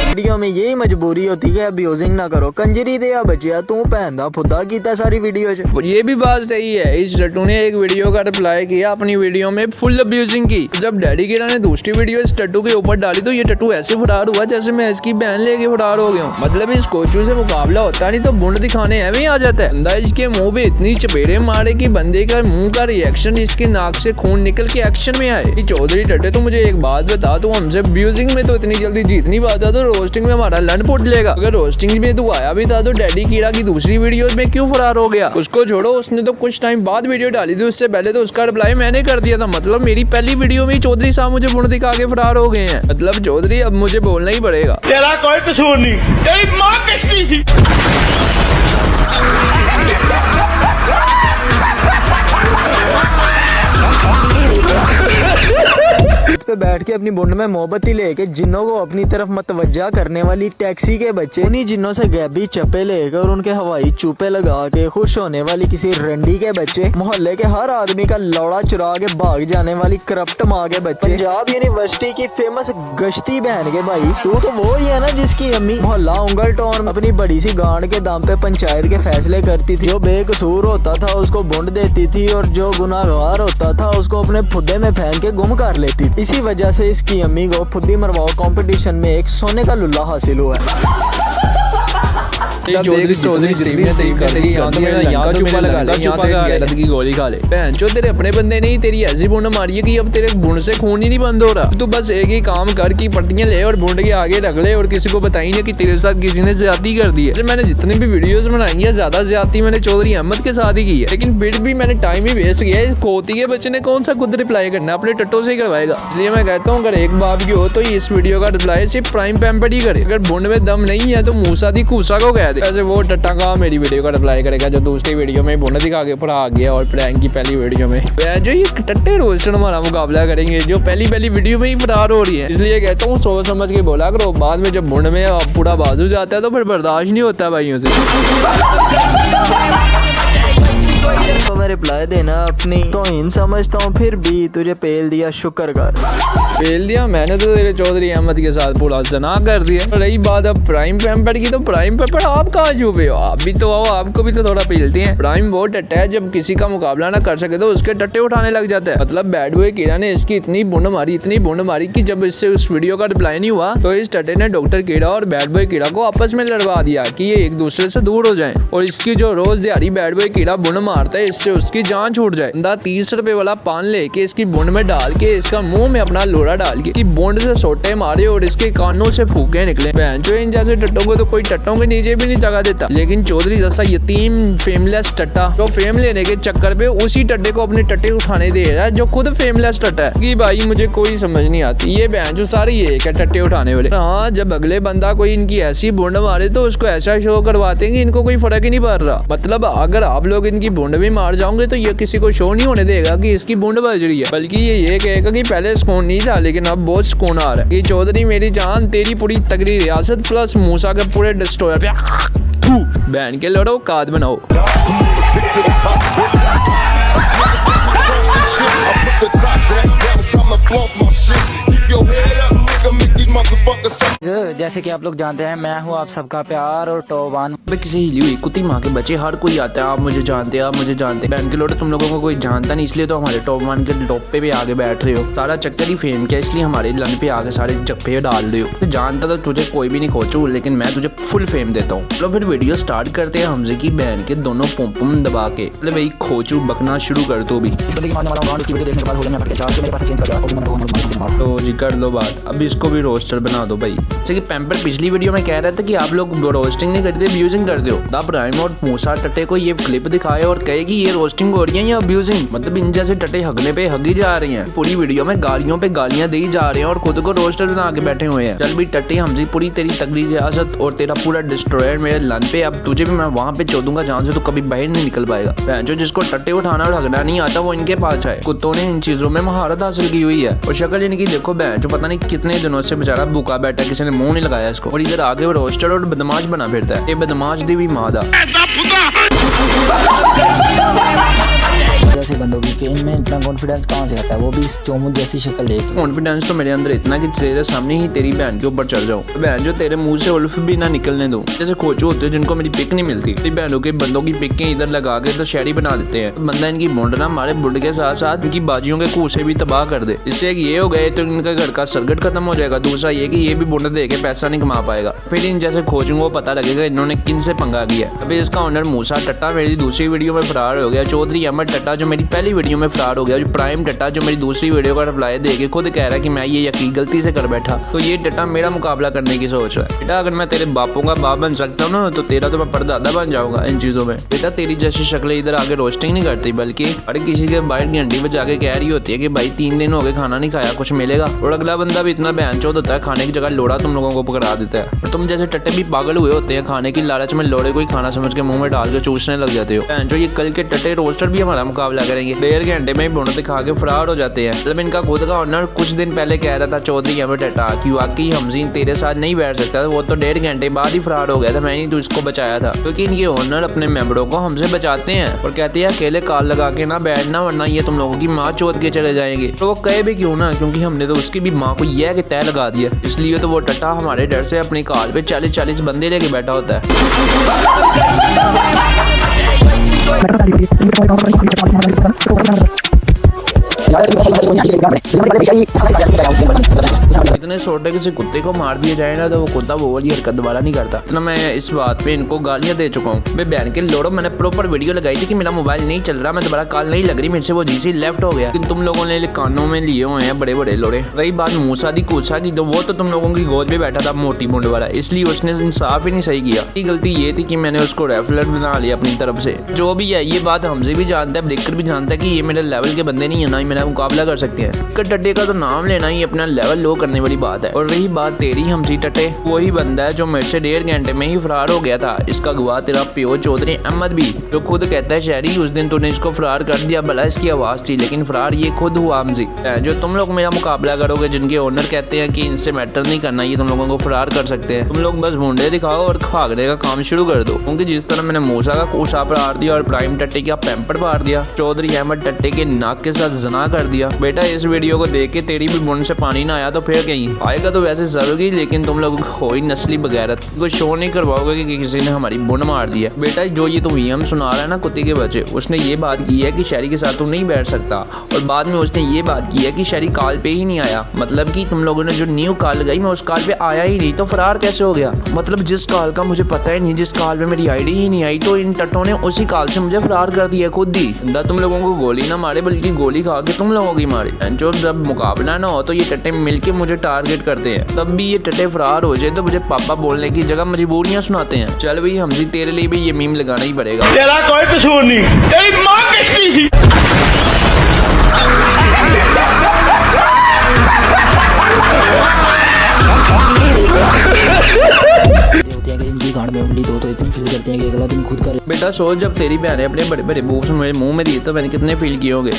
वीडियो में यही मजबूरी होती है अब्यूजिंग ना करो। कंजरी दे बचिया तू पहनदा फुद्दा कीता सारी वीडियो च। ये भी बात सही है, इस टट्टू ने एक वीडियो का रिप्लाई किया अपनी वीडियो में फुल अब्यूजिंग की। जब डैडी गिरा ने दूसरी वीडियो इस टट्टू के ऊपर डाली तो ये टट्टू ऐसे फरार हुआ जैसे मैं इसकी बहन लेके फरार हो गया हूँ। मतलब इस कोचू से मुकाबला होता नहीं तो बुंड दिखाने है आ जाता है। बंदा इसके मुंह पे इतनी चपेड़े मारे कि बंदे का मुंह का रिएक्शन इसके नाक से खून निकल के एक्शन में आए। चौधरी टट्टे तो मुझे एक बात बता, तू हमसे अब्यूजिंग में तो इतनी जल्दी जीत नहीं पाता तो रोस्टिंग में हमारा लन फुट लेगा। अगर रोस्टिंग में तू आया भी था तो डैडी कीड़ा की दूसरी वीडियो में क्यों फरार हो गया? उसको छोड़ो, उसने तो कुछ टाइम बाद वीडियो डाली थी, उससे पहले तो उसका रिप्लाई मैंने कर दिया था। मतलब मेरी पहली वीडियो में ही चौधरी साहब मुझे बुंड दिखा के फरार हो गए हैं। मतलब चौधरी अब मुझे बोलना ही पड़ेगा। तेरा कोई कसूर नहीं, तेरी माँ किसकी थी। पे बैठ के अपनी बुंड में मोमबत्ती लेके जिन्नों को अपनी तरफ मतवज्जा करने वाली टैक्सी के बच्चे उन्हीं जिन्नों से गैबी चप्पे लेकर उनके हवाई चूपे लगा के खुश होने वाली किसी रंडी के बच्चे, मोहल्ले के हर आदमी का लौड़ा चुरा के भाग जाने वाली करप्ट माँ के बच्चे, पंजाब यूनिवर्सिटी की फेमस गश्ती बहन के भाई। तू तो वो ही है ना जिसकी अम्मी मोहल्ला उंगल टोन अपनी बड़ी सी गांड के दाम पे पंचायत के फैसले करती थी। जो बेकसूर होता था उसको बुंड देती थी और जो गुनाहगार होता था उसको अपने फुद्दे में फेंक के गुम कर लेती थी। इसी वजह से इसकी अम्मी को फुद्दी मरवाओ कंपटीशन में एक सोने का लुल्ला हासिल हुआ है। चौधरी स्ट्रीम में तेरी कर दी यहाँ चुप्पा लगा ले, यहाँ तेरे गैरत की गोली खा ले। बहन जो तेरे अपने बंदे नहीं, तेरी ऐसी बुंड मारी है कि अब तेरे बुंड से खून ही नहीं बंद हो रहा। तू बस एक ही काम कर कि पट्टियां ले और बुंड के आगे रख ले और किसी को बताई नहीं कि तेरे साथ किसी ने ज्यादती कर दी है। मैंने जितनी भी वीडियोस बनाई है ज्यादा ज्यादती मैंने चौधरी अहमद के साथ ही की है, लेकिन फिर भी मैंने टाइम ही वेस्ट किया है। इस खोती के बच्चे ने कौन सा खुद रिप्लाई करना, अपने टट्टों से ही करवाएगा। इसलिए मैं कहता हूँ अगर एक बाप की हो तो इस वीडियो का रिप्लाई सिर्फ प्राइम पैम्पर ही करे। अगर बुंड में दम नहीं है तो मूसा दी खूसा को कह दे। ऐसे वो टट्टा का मेरी वीडियो का रिप्लाई करेगा जो दूसरी वीडियो में बुंड दिखा के ऊपर आ गया और प्रैंक की पहली वीडियो में जो ये टट्टे रोस्टर हमारा मुकाबला करेंगे जो पहली वीडियो में ही फरार हो रही है। इसलिए कहता हूँ सोच समझ के बोला करो, बाद में जब बुंड में पूरा बाजू जाता है तो फिर बर्दाश्त नहीं होता भाइयों से। तो मैं रिप्लाई देना अपनी तौहीन समझता हूँ, फिर भी तुझे पेल दिया शुक्र कर। पेल दिया मैंने तो तेरे चौधरी अहमद के साथ पूरा जना कर दिया। रही बात अब प्राइम पेम्पर की, तो प्राइम पेम्पर आप कहाँ छुपे हो? आप भी तो आओ, आपको भी तो थोड़ा पेलते हैं। प्राइम वो टट्टा है जब किसी का मुकाबला ना कर सके तो उसके टट्टे उठाने लग जाता है। मतलब बैड बॉय कीड़ा ने इसकी इतनी बुंड मारी कि जब इससे उस वीडियो का रिप्लाई नहीं हुआ तो इस टट्टे ने डॉक्टर कीड़ा और बैड बॉय कीड़ा को आपस में लड़वा दिया कि ये एक दूसरे से दूर हो जाएं। और इसकी जो रोज दिहाड़ी बैड बॉय कीड़ा बुंड मारता है इससे उसकी जान छूट जाए। 30 रुपए वाला पान लेके इसकी बुंड में डाल के इसका मुंह में अपना लोड़ा डाल के बुंड से सोटे मारे और इसके कानों से फूके निकले। जो इन जैसे टट्टों को तो कोई टट्टों के नीचे भी नहीं जगह देता, लेकिन चौधरी जैसा यतीम फेमलेस टट्टा जो फेम लेने के चक्कर पे उसी टट्टे को अपने टट्टे उठाने दे रहा है जो खुद फेमलेस टट्टा है। कि भाई मुझे कोई समझ नहीं आती, ये बहन जो सारे ये क्या टट्टे उठाने वाले। हाँ, जब अगले बंदा कोई इनकी ऐसी बुंड मारे तो उसको ऐसा शो करवाते हैं कि इनको कोई फर्क ही नहीं पड़ रहा। मतलब अगर आप लोग इनकी बुंड भी मार जाओगे तो ये किसी को शो नहीं होने देगा कि इसकी बुंड बज रही है, बल्कि ये कहेगा कि पहले सुकून नहीं था लेकिन अब बहुत सुकून आ रहा है। ये चौधरी मेरी जान तेरी पूरी तगड़ी रियासत प्लस मूसा के पूरे डिस्ट्रॉयर पे बहन के लड़ो काद बनाओ। जैसे कि आप लोग जानते हैं मैं हूँ आप सबका प्यार और टॉप 1। किसी हिली हुई कुत्ती माँ के बच्चे हर कोई आता है, आप मुझे जानते हैं, आप मुझे जानते हैं। बहन के लोटे तुम लोगों को कोई जानता नहीं, इसलिए तो हमारे टॉप 1 के टॉप पे भी आगे बैठ रहे हो। सारा चक्कर ही फेम का, इसलिए हमारे लन पे आगे सारे जप्पे डाल रहे हो। तो जानता तो तुझे कोई भी नहीं खोचू, लेकिन मैं तुझे फुल फेम देता हूँ। चलो फिर वीडियो स्टार्ट करते हैं हमजे की बहन के दोनों पुम दबा के। मतलब भाई खोचू बकना शुरू कर दो भी। तो जी कर लो बात, अब इसको भी रोस्टर बना दो भाई। जैसे कि पैम्पर पिछली वीडियो में कह रहा था कि आप लोग रोस्टिंग नहीं करते, अब्यूजिंग करते हो। द प्राइम और मूसा टट्टे को ये क्लिप दिखाए और कहे कि ये रोस्टिंग हो रही है या अब्यूजिंग। मतलब इन जैसे टट्टे हगने पे हगी जा रही हैं, पूरी वीडियो में गालियों पे गालियां दी जा रहे हैं और खुद को रोस्टर बना के बैठे हुए हैं। चल भी टट्टे हमसे पूरी तेरी तगड़ी रियासत और तेरा पूरा डिस्ट्रॉयर मेरे लन पे, अब तुझे भी मैं वहाँ पे चोदूंगा जहाँ से तू कभी बाहर नहीं निकल पाएगा। जो जिसको टट्टे उठाना और हगना नहीं आता वो इनके पास है। कुत्तों ने इन चीजों में महारत हासिल की हुई है। और शक्ल इनकी देखो बहन जो पता नहीं कितने दिनों से बेचारा भूखा बैठा, किसी ने मुंह नहीं लगाया इसको। और इधर आगे वो रोस्टर और बदमाश बना फिरता है। ये बदमाश दी भी मादा जैसे बंदों की कि इनमें इतना कॉन्फिडेंस कहाँ से आता है, वो भी इस चोमू जैसी शक्ल देख। कॉन्फिडेंस तो मेरे अंदर इतना कि तेरे सामने ही तेरी बहन के ऊपर चढ़ जाऊं। बहन जो तेरे मुंह से उल्फ भी ना निकलने दूं। जैसे खोचू होते हैं जिनको मेरी पिक नहीं मिलती, तेरी बहनों के बंदों की पिकें इधर लगा के तो शायरी बना देते हैं। बंदा इनकी बुंड ना हमारे बुंड के साथ साथ इनकी बाजियों के कूसे भी तबाह कर दे। इससे एक ये हो गए तो इनका घर का सरगट खत्म हो जाएगा। दूसरा ये कि ये भी बुंड दे के पैसा नहीं कमा पाएगा। फिर इन जैसे खोचूंगा को पता लगेगा इन्होंने किन से पंगा किया। अभी इसका ओनर मूसा टट्टा मेरी दूसरी वीडियो में फरार हो गया। चौधरी अहमद टट्टा जो मेरी पहली वीडियो में फरार हो गया। जो प्राइम टट्टा जो मेरी दूसरी वीडियो का रिप्लाई देके खुद कह रहा है कि मैं ये यकीन गलती से कर बैठा। तो ये टट्टा मेरा मुकाबला करने की सोच रहा है। बेटा अगर मैं तेरे बापों का बाप बन सकता हूँ ना तो तेरा तो मैं परदादा बन जाऊंगा इन चीजों में। बेटा तेरी जैसी शक्लें इधर आगे रोस्टिंग नहीं करती, बल्कि अरे किसी के बाहर घंटी बजा के कह रही होती है कि भाई 3 दिन हो गए खाना नहीं खाया, कुछ मिलेगा। और अगला बंदा भी इतना बहनचोद होता है खाने की जगह लोड़ा तुम लोगों को पकड़ा देता है। और तुम जैसे टट्टे भी पागल हुए होते हैं, खाने की लालच में लोड़े कोई खाना समझ के मुंह में डाल के चूसने लग जाते हो। जो ये कल के टट्टे रोस्टर भी हमारा मुकाबला करेंगे। 1.5 घंटे में बुन दिखा के फरार हो जाते हैं। मतलब इनका खुद का ऑनर कुछ दिन पहले कह रहा था चौधरी अहमद टट्टा कि वाकई हमजीन तेरे साथ नहीं बैठ सकता, वो तो 1.5 घंटे बाद ही फरार हो गया था, मैं ही तो इसको बचाया था। क्योंकि इनके ओनर अपने मेंबरों को हमसे बचाते हैं और कहते हैं अकेले कॉल लगा के ना बैठना वरना ये तुम लोगों की माँ चोद के चले जाएंगे। तो वो कहे भी क्यों ना, क्योंकि हमने तो उसकी भी माँ को यह कि तय लगा दिया, इसलिए तो वो टट्टा हमारे डर से अपनी कॉल पे 40-40 बंदे लेके बैठा होता है। इतने छोटे किसी कुत्ते को मार दिया जाए ना तो वो कुत्ता वो वाली हरकत दोबारा नहीं करता। इतना मैं इस बात पे इनको गालियां दे चुका हूँ। मैं बहन के लोड़ो, मैंने प्रॉपर वीडियो लगाई थी कि मेरा मोबाइल नहीं चल रहा, मैं दोबारा कॉल नहीं लग रही, मेरे से वो जीसी लेफ्ट हो गया। लेकिन तुम लोगों ने कानों में लिए हुए हैं बड़े बड़े लोड़े। रही बात मूसा दी कूसा की, तो वो तो तुम लोगों की गोद में बैठा था मोटी मुंड वाला, इसलिए उसने इंसाफ ही नहीं सही किया। गलती ये थी कि मैंने उसको रेफलर बना लिया अपनी तरफ से। जो भी है ये बात हमसे भी जानता है, ब्रेकर भी जानता है कि ये मेरे लेवल के बंदे नहीं है, ना ही मेरा मुकाबला कर सकते हैं। टट्टे का तो नाम लेना ही अपना लेवल लो करने वाली बात है। और रही बात तेरी हमजी टट्टे, वही बंदा है जो मेरे से 1.5 घंटे में ही फरार हो गया था। इसका गवाह तेरा प्यो चौधरी अहमद भी, जो खुद कहता है शहरी उस दिन तूने इसको फरार कर दिया, भला इसकी आवाज थी, लेकिन फरार ये खुद हुआ हमजी। जो तुम लोग मेरा मुकाबला करोगे, जिनके ओनर कहते हैं कि इनसे मैटर नहीं करना, ये तुम लोगों को फरार कर सकते हैं, तुम लोग बस मुंडे दिखाओ और भागने का काम शुरू कर दो। क्योंकि जिस तरह मैंने मूसा का कोसा फाड़ दिया और प्राइम टट्टे का पैम्पर फाड़ दिया, चौधरी अहमद टट्टे के नाक के साथ जना कर दिया। बेटा इस वीडियो को देख के तेरी भी बुन से पानी ना आया तो फिर कहीं आएगा तो वैसे जरूरी, लेकिन तुम लोग हो ही नस्ली बगैरत, कोई शो नहीं करवाओगे कि किसी ने हमारी बुन मार दिया। बेटा जो ये तुम वीएम सुना रहा है ना कुत्ते के बच्चे, उसने ये बात की है कि शहरी के साथ तुम नहीं बैठ सकता, और बाद में उसने ये बात की है कि शहरी कॉल पे ही नहीं आया। मतलब कि तुम लोगों ने जो न्यू कॉल लगाई मैं उस कॉल पे आया ही नहीं, तो फरार कैसे हो गया? मतलब जिस कॉल का मुझे पता ही नहीं, जिस कॉल पे मेरी आईडी ही नहीं आई, तो इन टट्टों ने उसी कॉल से मुझे फरार कर दिया खुद ही। तुम लोगों को गोली ना मारे बल्कि गोली खा के तुम लोगों की मारे। जो जब मुकाबला ना हो तो ये टट्टे मिलके मुझे टारगेट करते हैं, तब भी ये टट्टे फरार हो जाए तो मुझे पापा बोलने की जगह मजबूरियां सुनाते हैं। चल भाई हमजी तेरे लिए भी ये मीम लगाना ही पड़ेगा। तेरा कोई कसूर नहीं, तेरी माँ किसकी थी? होती है कि इनकी गांड में उंगली दो तो इतनी फील करते हैं कि अगला दिन खुद कर। बेटा सोच जब तेरी बहन ने अपने बड़े बड़े बूफ्स मेरे मुंह में दिए तो मैंने कितने फील किए होंगे।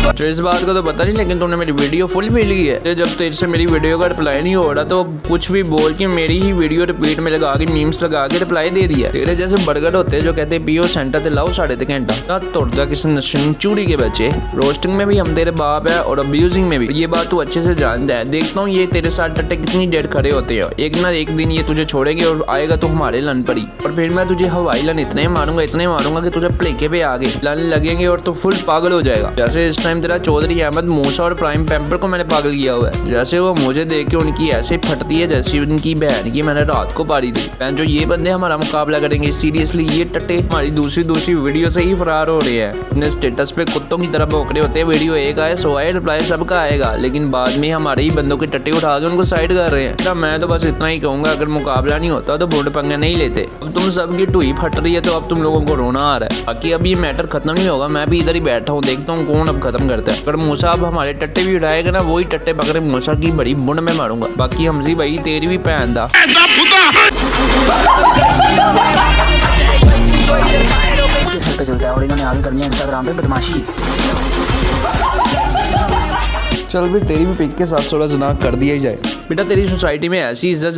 तो इस बात को तो पता नहीं, लेकिन तुमने मेरी वीडियो फुल फील की है। जब तेरे से मेरी वीडियो का रिप्लाई नहीं हो रहा तो कुछ भी बोल के मेरी ही वीडियो रिपीट में लगा के मीम्स लगा के रिप्लाई दे दिया। तेरे जैसे बर्गर होते हैं जो कहते पियो सेंटर ते लाओ 3.5 घंटा तोड़ता किसी नशन चूड़ी के बच्चे। रोस्टिंग में भी हम तेरे बाप है और अब्यूजिंग में भी, ये बात तू अच्छे से जानता है। देखता हूँ ये तेरे साथ टट्टे कितनी देर खड़े होते हैं, एक ना एक दिन ये तुझे छोड़ेंगे और आएगा तो हमारे लन पर ही, और फिर मैं तुझे हवाई लन इतने मारूंगा कि तुझे प्लेके पे आगे लन लगेंगे और तू फुल पागल हो जाएगा। जैसे इस टाइम तेरा चौधरी अहमद मूसा और प्राइम पैम्पर को मैंने पागल किया हुआ है। जैसे वो मुझे देख के उनकी ऐसे फटती है जैसी उनकी बहन की मैंने रात को पारी थी। जो ये बंदे हमारा मुकाबला करेंगे, सीरियसली ये टट्टे हमारी दूसरी वीडियो से ही फरार हो रहे हैं। अपने स्टेटस पे कुत्तों की तरह भौंक रहे होते हैं, वीडियो एक आए 100 आए रिप्लाई सबका आएगा, लेकिन बाद में हमारे ही बंदों के टट्टे उठा के उनको साइड कर रहे हैं। मैं तो बस इतना ही कहूंगा, अगर मुकाबला नहीं होता तो बुंड पंगे नहीं लेते। अब तुम सबकी टुई फट रही है तो अब तुम लोगों को रोना आ रहा है। बाकी अब ये मैटर खत्म नहीं होगा, मैं भी इधर ही बैठा हूँ, देखता हूँ कौन अब खत्म करता है। अगर मूसा अब हमारे टट्टे भी उठाएगा ना, वही टट्टे पकड़े मूसा की बड़ी बुंड में मारूंगा। बाकी हमजी भाई तेरी भी भैन दा सर पे चलता है और इन्होंने आगे करनी है इंस्टाग्राम पे बदमाशी। चल भी तेरी भी पिक के साथ 16 जना कर दिया ही जाए। बेटा तेरी सोसाइटी में ऐसी इज्जत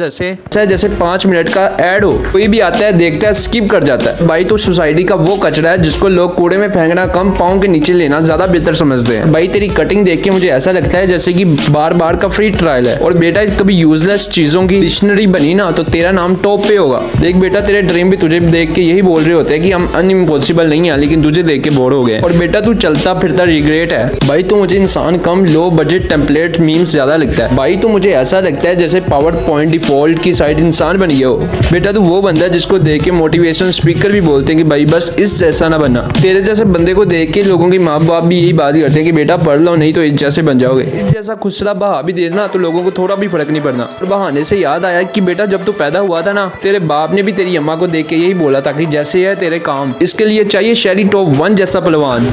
जैसे 5 मिनट का ऐड हो, कोई भी आता है देखता है स्किप कर जाता है। भाई तो सोसाइटी का वो कचरा है जिसको लोग कूड़े में फेंकना कम पाँव के नीचे लेना ज्यादा बेहतर समझते हैं। भाई तेरी कटिंग देख के मुझे ऐसा लगता है जैसे कि बार का फ्री ट्रायल है। और बेटा कभी यूजलेस चीजों की डिक्शनरी बनी ना तो तेरा नाम टॉप पे होगा। देख बेटा तेरे ड्रीम भी तुझे देख के यही बोल रहे होते हैं कि हम अनइम्पॉसिबल नहीं है, लेकिन तुझे देख के बोर हो गए। और बेटा तू चलता फिरता रिग्रेट है। भाई तो मुझे इंसान कम लो बजट टेम्पलेट मीम्स ज्यादा लगता है। भाई तो मुझे ऐसा लगता है जैसे पावर पॉइंट डिफॉल्ट की साइड इंसान बन गया हो। बेटा तू वो बंदा है जिसको देख के मोटिवेशन स्पीकर भी बोलते हैं कि भाई बस इस जैसा ना बनना। तेरे जैसे बंदे को देख के लोगों के माँ बाप भी यही बात करते हैं कि बेटा पढ़ लो नहीं तो इस जैसे बन जाओगे। इस जैसा खुसरा बहा भी देना तो लोगों को थोड़ा भी फर्क नहीं पड़ना। और बहाने से याद आया कि बेटा जब तू पैदा हुआ था ना, तेरे बाप ने भी तेरी अम्मा को देख के यही बोला था कि जैसे है तेरे काम, इसके लिए चाहिए शहरी टॉप 1 जैसा पहलवान।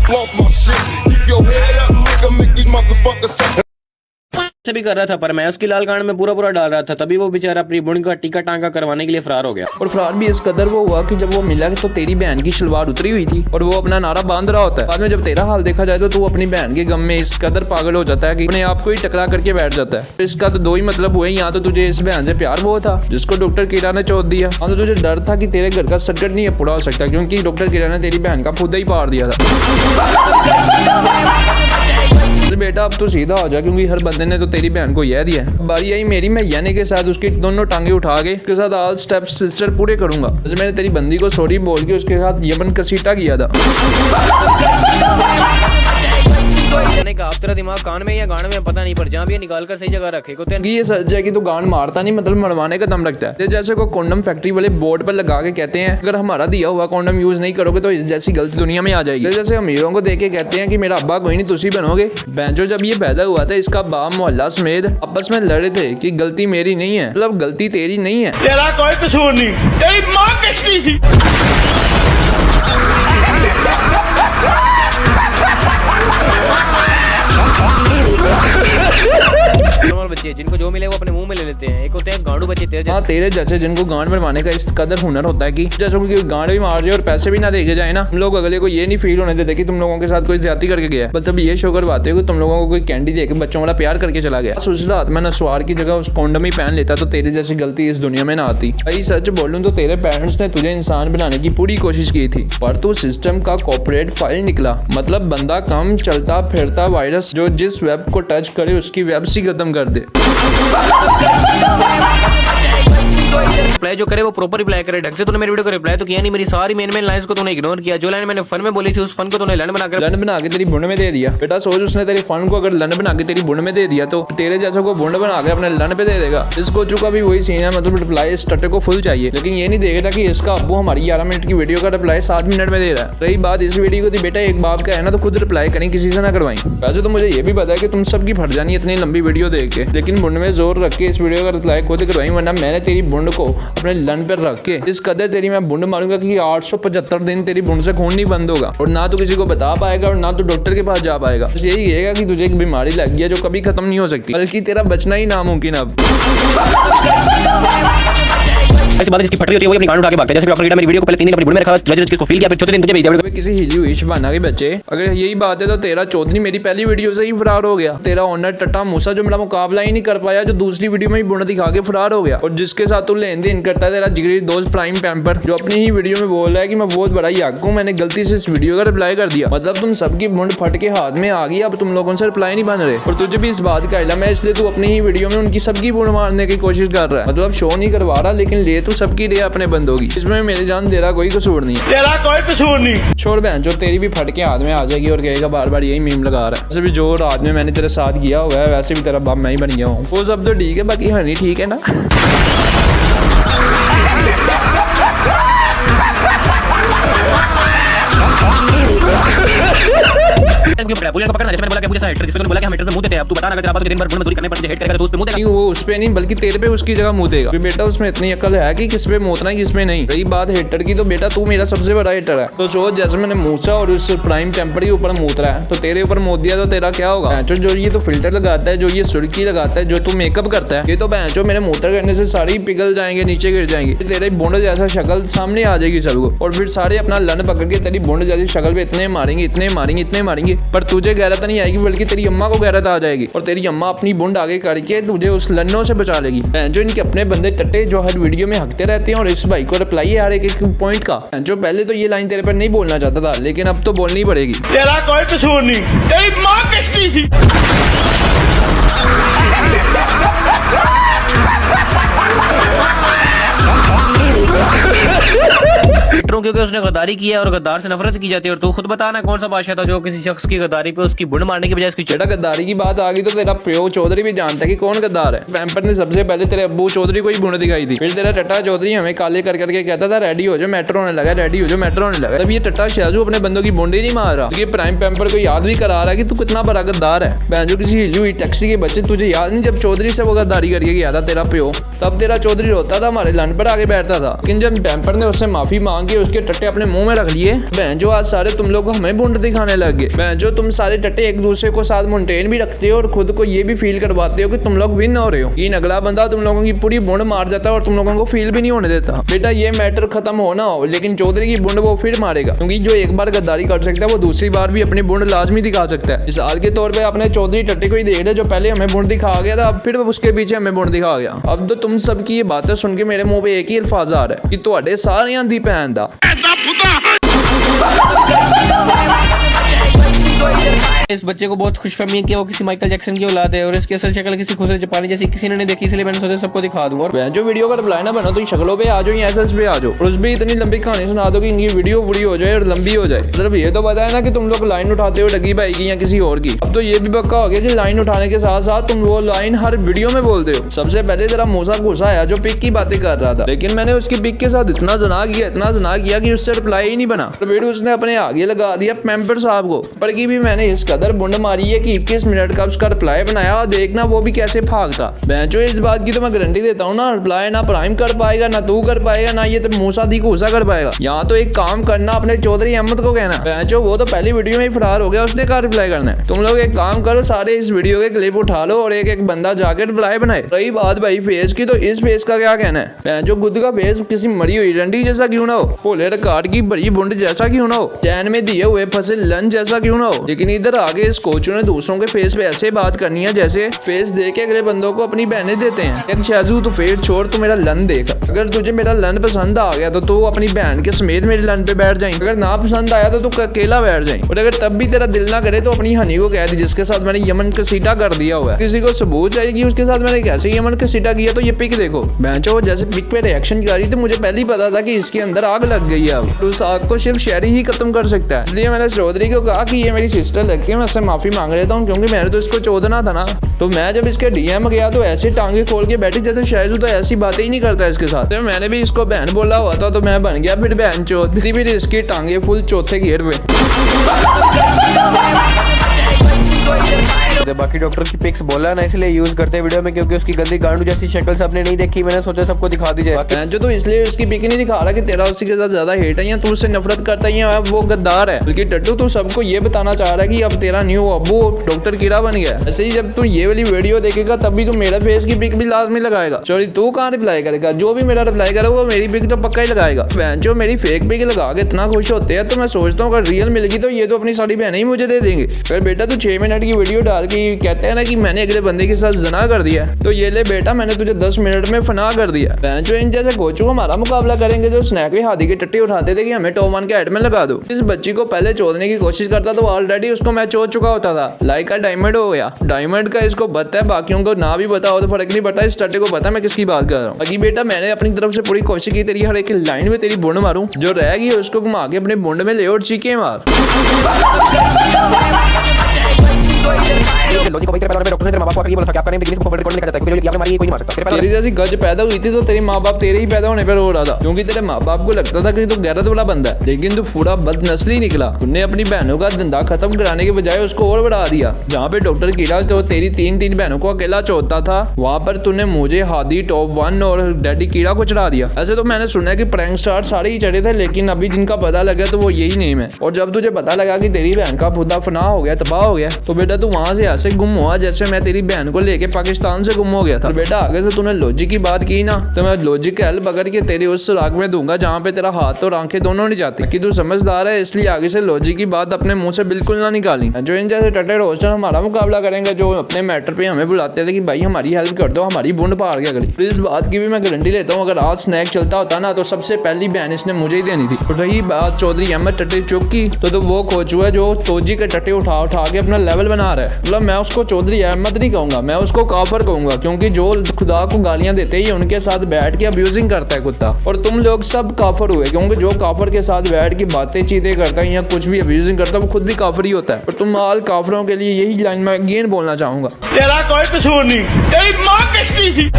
Lost my shit. Keep your head up, nigga. Make these motherfuckers. से भी कर रहा था, पर मैं उसकी लाल गांड में पूरा डाल रहा था, तभी वो बेचारा अपनी बुढ़ी का टीका टांका करवाने के लिए फरार हो गया। और फरार भी इस कदर वो हुआ कि जब वो मिला तो तेरी बहन की शलवार उतरी हुई थी और वो अपना नारा बांध रहा होता है। बाद में जब तेरा हाल देखा जाए तो तू अपनी बहन के गम में इस कदर पागल हो जाता है कि अपने आप को ही टकरा करके बैठ जाता है। इसका तो दो ही मतलब हुए, यहाँ तो तुझे इस बहन से प्यार वो था जिसको डॉक्टर कीड़ा ने चोट दिया, और तो तुझे डर था कि तेरे घर का सर्किट नहीं पूरा हो सकता क्योंकि डॉक्टर कीड़ा ने तेरी बहन का फुद्दा ही पाड़ दिया था। बेटा अब तो सीधा हो जा क्योंकि हर बंदे ने तो तेरी बहन को यह दिया है। बारी आई मेरी, मैं यानी के साथ उसकी दोनों टांगे उठा के उसके साथ ऑल स्टेप्स सिस्टर पूरे करूंगा। जैसे मैंने तेरी बंदी को सॉरी बोल के उसके साथ यमन कसीटा किया था। मैंने कहा अब तेरा दिमाग कान में या गांड में पता नहीं, पर जहाँ भी निकाल कर सही जगह रखे को ये सच है कि तू गांड मारता नहीं, मतलब मरवाने का दम रखता है। जैसे को कॉन्डम फैक्ट्री वाले बोर्ड पर लगा के कहते हैं अगर हमारा दिया हुआ कॉन्डम यूज नहीं करोगे तो इस जैसी गलती दुनिया में आ जाएगी। जैसे अमीरों को देख के कहते हैं कि मेरा अब्बा कोई नहीं तुसी बनोगे। बैंचो जब ये पैदा हुआ था इसका बाप मोहल्ला समेत आपस में लड़े थे कि गलती मेरी नहीं है, मतलब गलती तेरी नहीं है, तेरा कोई कसूर नहीं, तेरी माँ किसकी थी। बच्चे जिनको जो मिले वो अपने मुंह में ले लेते हैं। एक होते हैं गांडू बच्चे तेरे हाँ तेरे जैसे जिनको गांड मरवाने का इस कदर हुनर होता है कि जैसे उनकी गांड भी मार जाए और पैसे भी ना देके जाए ना, हम लोग अगले को ये नहीं फील होने देते कि तुम लोगों के साथ कोई ज्यादती करके गया। मतलब ये शो करवाते हो कि तुम लोगों को कोई कैंडी देके बच्चों वाला प्यार करके चला गया। उस रात में नस्वार की जगह उस कॉन्डम ही पहन लेता तो तेरी जैसी गलती इस दुनिया में ना आती। भाई सच बोलूं तो तेरे पेरेंट्स ने तुझे इंसान बनाने की पूरी कोशिश की थी, पर तू सिस्टम का कॉर्पोरेट फाइल निकला। मतलब बंदा कम चलता फिरता वायरस जो जिस वेब को टच करे उसकी वेब सी खत्म कर दे। रिप्लाई जो करे वो प्रॉपर रिप्लाई करे ढंग से। तूने मेरी वीडियो को रिप्लाई तो किया नहीं, मेरी सारी मेन लाइंस को तूने इग्नोर किया। जो लाइन मैंने फन में बोली थी उस फन को तूने लन बना के तेरी बुंड में दे दिया। बेटा सोच उसने तेरी फन को अगर लन बना के तेरी बुंड में दे दिया तो तेरे जैसे को बुंड बना के अपने लन पे दे देगा। इस कोचू का भी वही सीन है, मतलब रिप्लाई स्टटे को फुल चाहिए, लेकिन ये नहीं देखेगा कि इसका अब्बू हमारी 11 मिनट की वीडियो का रिप्लाई 7 मिनट में दे रहा है। रही बात इस वीडियो की, बेटा एक बाप का है ना तो खुद रिप्लाई करें, किसी से ना करवाएं। वैसे तो मुझे ये भी पता है कि तुम सबकी फट जानी इतनी लंबी वीडियो देख के, लेकिन बुंड में जोर रख के इस वीडियो का रिप्लाई खुद करवाई, वरना मैंने तेरी बुंड को अपने लन पर रख के इस कदर तेरी मैं बुंड मारूंगा कि 875 दिन तेरी बुंड से खून नहीं बंद होगा और ना तो किसी को बता पाएगा और ना तो डॉक्टर के पास जा पाएगा। बस यही कहेगा कि तुझे एक बीमारी लग गई है जो कभी खत्म नहीं हो सकती, बल्कि तेरा बचना ही नामुमकिन अब। ऐसी बात जिसकी फटरी होती है वो अपनी गांड उठा के भागता है। जैसे डॉक्टर कीड़ा मेरी वीडियो को पहले 3 दिन अपनी बुंड में रखा, जज इसको फील किया, फिर चौथे दिन तुझे भेज दिया। किसी हिली हुई शबाना के बच्चे, अगर यही बात है तो तेरा चौधरी मेरी पहली वीडियो से ही फरार हो गया। तेरा ओनर टट्टा मूसा जो मेरा मुकाबला ही नहीं कर पाया, जो दूसरी वीडियो में ही बुंड दिखा के फरार हो गया। और जिसके साथ तू लेन देन करता है तेरा जिगरी दोस्त प्राइम पैम्पर, जो अपनी ही वीडियो में बोल रहा है कि मैं बहुत बड़ा याक हूँ, मैंने गलती से इस वीडियो का रिप्लाई कर दिया। मतलब तुम सबकी बुंड फट के हाथ में आ गई, अब तुम लोगों से रिप्लाई नहीं बन रहे। और तुझे भी इस बात का इल्म है, इसलिए तू अपनी ही वीडियो में उनकी सबकी बुंड मारने की कोशिश कर रहा है। मतलब शो नहीं करवा रहा, लेकिन ले तू सबकी ले अपने बंदों की। इसमें मेरी जान तेरा कोई कसूर नहीं है, तेरा कोई कसूर नहीं। छोड़ बहन जो तेरी भी फट के हाथ में आ जाएगी और कहेगा बार बार यही मीम लगा रहा है। वैसे भी जो रात में मैंने तेरे साथ किया हुआ है वैसे भी तेरा बाप मैं ही बन गया हूँ। वो सब तो ठीक है, बाकी हनी ठीक है ना। वो उस पे नहीं बल्कि तेरे पे उसकी जगह मुँह देगा। बेटा उसमें इतनी अकल है कि किस पे मुँहना है किस पे नहीं। रही बात हेटर की तो बेटा तू मेरा सबसे बड़ा हेटर है। तो सोच जैसे मैंने मूसा और उस प्राइम टेम्पर के ऊपर मुँह रहा है तो तेरे ऊपर मुँह दिया तो तेरा क्या होगा। जो ये तो फिल्टर लगाता है, जो ये सुर्खी लगाता है, जो तू मेकअप करता है, ये तो भैंचो मेरे मूत्र करने से सारी पिघल जाएंगे, नीचे गिर जाएंगे। तेरे बुंड जैसा शक्ल सामने आ जाएगी सबको और फिर सारे अपना लन पकड़ के तेरी बुंड जैसी शक्ल पे इतने मारेंगे इतने मारेंगे इतने मारेंगे, पर तुझे गैरत नहीं आएगी बल्कि तेरी अम्मा को गैरत आ जाएगी और तेरी अम्मा अपनी बुंड आगे करके तुझे उस लन्नों से बचा लेगी। जो इनके अपने बंदे टट्टे जो हर वीडियो में हकते रहते हैं और इस भाई को रिप्लाई है यार एक पॉइंट का। जो पहले तो ये लाइन तेरे पर नहीं बोलना चाहता था, लेकिन अब तो बोलनी पड़ेगी। तेरा कोई कसूर नहीं, तेरी माँ किसकी थी। क्योंकि उसने गद्दारी किया और गद्दार से नफरत की जाती है। और तू खुद बताना कौन सा बादशाह था जो किसी शख्स की गद्दारी पे उसकी बुंड मारने की बजाय उसकी बेटा गद्दारी की बात आ गई तो तेरा प्यो चौधरी भी जानता है कि कौन गद्दार है। पैम्पर ने सबसे पहले तेरे अब्बू चौधरी को ही बुंड दिखाई थी, फिर तेरा टट्टा चौधरी हमें काले कर करके कहता था रेडी हो जाओ मेट्रो होने लगा, रेडी हो जाओ मेट्रो होने लगा। तब ये टट्टा शाजू अपने बंदों की बुंड ही नहीं मार रहा, ये प्राइम पैम्पर को याद भी करा रहा है कि तू कितना बड़ा गद्दार है। बहन जो किसी हिली हुई टैक्सी के बच्चे, तुझे याद नहीं जब चौधरी से वो गद्दारी करके गया था तेरा प्यो, तब तेरा चौधरी रोता था हमारे लन पर आगे बैठता था। लेकिन जब पैम्पर ने उससे माफी मांग के उसके टट्टे अपने मुंह में रख लिए। बहन जो आज सारे तुम लोग हमें बुंड दिखाने लग गए। बहन जो तुम सारे टट्टे एक दूसरे को साथ मेंटेन भी रखते हो और खुद को ये भी फील करवाते हो कि तुम लोग विन हो रहे हो। इन अगला बंदा तुम लोगों की पूरी बुंड मार जाता है और तुम लोगों को फील भी नहीं होने देता। बेटा ये मैटर खत्म होना हो, लेकिन चौधरी की बुंड वो फिर मारेगा, क्योंकि जो एक बार गद्दारी कर सकता है वो दूसरी बार भी अपनी बुंड लाजमी दिखा सकता है। मिसाल के तौर पे अपने चौधरी टट्टे को ही देख रहे जो पहले हमें बुंड दिखा गया था, अब फिर उसके पीछे हमें बुंड दिखा गया। अब तो तुम सबकी ये बातें सुन के मेरे मुंह पे एक ही अल्फाज आ रहा है कि ਤੁਹਾਡੇ ਸਾਰਿਆਂ ਦੀ ਭੈਣ ਦਾ। इस बच्चे को बहुत खुशफहमी है कि वो किसी माइकल जैक्सन की औलाद है और इसकी असल शक्ल किसी खुसरे जापानी जैसी किसी ने नहीं देखी, इसलिए मैंने सोचा सबको दिखा दूं। और जो वीडियो का रिप्लाई ना बना तो शक्लों पे आ जाओ या एसएस पे आ जाओ और उस भी इतनी लंबी कहानी सुना दो कि इनकी वीडियो बुरी हो जाए और लंबी हो जाए। मतलब ये तो पता है ना कि तुम लोग लाइन उठाते हो डगी भाई की या किसी और की। अब तो ये भी पक्का हो गया कि लाइन उठाने के साथ साथ तुम वो लाइन हर वीडियो में बोलते हो। सबसे पहले तेरा मूसा घुसा आया जो पिक की बातें कर रहा था, लेकिन मैंने उसकी पिक के साथ इतना जना किया कि उससे रिप्लाई ही नहीं बना। तो वीडियो उसने अपने आगे लगा दिया पैम्पर साहब को, पर की भी मैंने इस कदर बुंड मारी है कि 21 मिनट का उसका रिप्लाई बनाया और देखना वो भी कैसे भागता। बेंचो इस बात की तो मैं गारंटी देता हूँ ना, रिप्लाई ना प्राइम कर पाएगा, ना तू कर पाएगा, ना ये तो मूसा दी घूसा कर पाएगा। यहाँ तो एक काम करना, अपने चौधरी अहमद को कहना बेंचो वो तो पहली वीडियो में ही फरार हो गया, उसने कहा रिप्लाई करना है। तुम लोग एक काम करो, सारे इस वीडियो के क्लिप उठा लो और एक एक बंदा जाकर रिप्लाई बनाए। रही बात भाई फेस की, तो इस फेस का क्या कहना है? बेंचो गुद का फेस किसी मरी हुई रंडी जैसा क्यों ना हो, भोले रिकॉर्ड की बड़ी बुंड जैसा क्यों ना हो, चैन में दिए हुए फंसे लन जैसा क्यों ना हो, लेकिन इधर आगे इस कोचों ने दूसरों के फेस पे ऐसे बात करनी है जैसे फेस देख के अगले बंदों को अपनी बहनें देते हैं। एक शाजू तो फेर छोड़, तू मेरा लन देख, अगर तुझे मेरा लन पसंद आ गया तो तू अपनी बहन के समेत मेरे लन पे बैठ जाए, अगर ना पसंद आया तो तू अकेला बैठ जाए, और अगर तब भी तेरा दिल ना करे तो अपनी हनी को कह दी जिसके साथ मैंने यमन का सीटा कर दिया हुआ है। किसी को सबूत चाहिए उसके साथ मैंने कैसे यमन का सीटा किया, तो ये पिक देखो। बहनचो जैसे पिक पे रिएक्शन कर रही थी, मुझे पहले ही पता था कि इसके अंदर आग लग गई है। अब उस आग को सिर्फ शहरी ही खत्म कर सकता है, इसलिए मैंने चौधरी को कहा कि ये मेरी सिस्टर लगती है, मैं उससे माफी मांग लेता हूँ, क्योंकि मैंने तो इसको चोदना था ना। तो मैं जब इसके डीएम गया तो ऐसे टांगे खोल के बैठी जैसे शायद तो ऐसी बातें ही नहीं करता इसके साथ। तो मैंने भी इसको बहन बोला हुआ था, तो मैं बन गया फिर बहन चौथ, फिर इसकी टांगे फुल चौथे गियर पे। बाकी डॉक्टर की पिक्स बोला ना, इसलिए यूज करते हैं वीडियो में, क्योंकि उसकी गंदी गांडू जैसी शक्ल सबने नहीं देखी, मैंने सोचा सबको दिखा दी जाए। जो तो इसलिए उसकी पिक नहीं दिखा रहा कि तेरा उसी के साथ ज्यादा हेट है या तू उससे नफरत करता है या वो गद्दार है, बल्कि टट्टू तू सबको ये बताना चाह रहा है कि अब तेरा न्यू अब्बू डॉक्टर कीड़ा बन गया। ऐसे ही जब तू ये वाली वीडियो देखेगा तब भी तू मेरा फेस की पिक भी लाजमी लगाएगा। सॉरी तू कहाँ रिप्लाई करेगा, जो भी मेरा रिप्लाई करेगा वो मेरी पिक तो पक्का ही लगाएगा। जो मेरी फेक पिक लगा के इतना खुश होते हैं, तो मैं सोचता हूँ अगर रियल मिल गई तो ये तो अपनी सारी बहनें ही मुझे दे देंगे। फिर बेटा तू 6 मिनट की वीडियो डाल के कहते हैं ना कि मैंने अगले बंदे के साथ जना कर दिया, तो ये ले बेटा मैंने तुझे 10 मिनट में फना कर दिया। जो इन जैसे कोचों हमारा मुकाबला करेंगे जो स्नैक भी हाथी के टट्टी उठाते थे कि हमें टॉप 1 के हेड में लगा दो। इस बच्ची को पहले चोदने की कोशिश करता तो ऑलरेडी उसको मैं चोद चुका होता था। लाइक का डायमंड हो गया, डायमंड का इसको पता है, बाकियों को ना भी पता हो तो फर्क नहीं पड़ता, इस टट्टे को पता मैं किसकी बात कर रहा हूँ। बाकी बेटा मैंने अपनी तरफ से पूरी कोशिश की तेरी हर एक लाइन में तेरी बुंड मारूं, जो रह गई उसको घुमा के अपने बुंड में ले और चीखे मार। तेरी जैसी गज पैदा हुई थी तो तेरे माँ बाप तेरे ही पैदा होने पर रो रहा था, क्योंकि तेरे माँ बाप को लगता था कि तू गैरत वाला बंदा है, लेकिन तू पूरा बदनस्ली निकला। तूने अपनी बहनों का धंधा खत्म कराने के बजाय उसको और बढ़ा दिया। जहाँ पे डॉक्टर कीड़ा तो तेरी 3 बहनों को अकेला चोदता था, वहाँ पर तूने मुझे हादी टॉप 1 और डैडी कीड़ा को चढ़ा दिया। ऐसे तो मैंने सुना है कि प्रैंक स्टार सारे ही चढ़े थे, लेकिन अभी जिनका पता लगा तो वो यही नेम है। और जब तुझे पता लगा कि तेरी बहन का खुदा फना हो गया, तबाह हो गया, तो बेटा तू वहां से ऐसे गुम हुआ जैसे मैं तेरी बहन को लेके पाकिस्तान से गुम हो गया था। और बेटा आगे से तूने लॉजिक की बात की ना, तो मैं लॉजिक का हेल्प पकड़ के तेरी उस राग में दूंगा जहाँ पे तेरा हाथ और आंखें दोनों नहीं जाती। कि तू समझदार है, इसलिए आगे से लॉजिक की बात अपने मुंह से बिल्कुल ना निकाली। जो इन जैसे टट्टे रोस्टर हमारा मुकाबला करेंगे, जो अपने मैटर पे हमें बुलाते थे कि भाई हमारी हेल्प कर दो, हमारी बुंड पार गया गली। इस बात की भी मैं गारंटी लेता हूँ, अगर आज स्नैक चलता होता ना तो सबसे पहली बहन इसने मुझे ही देनी थी। और रही बात चौधरी अहमद टट्टे चुप की, तो वो कोच हुआ जो तोजी के टट्टे उठा के अपना लेवल बना रहा है। मतलब मैं उसको चौधरी अहमद नहीं कहूंगा, मैं उसको काफर कहूंगा, क्योंकि जो खुदा को गालियां देते ही उनके साथ बैठ के अब्यूजिंग करता है कुत्ता। और तुम लोग सब काफर हुए, क्योंकि जो काफर के साथ बैठ के बातें चीतें करता है या कुछ भी अब्यूजिंग करता है वो खुद भी काफर ही होता है। और तुम आल काफरों के लिए यही लाइन मैं अगेन बोलना चाहूंगा, तेरा कोई कसूर नहीं, तेरी माँ किसकी थी।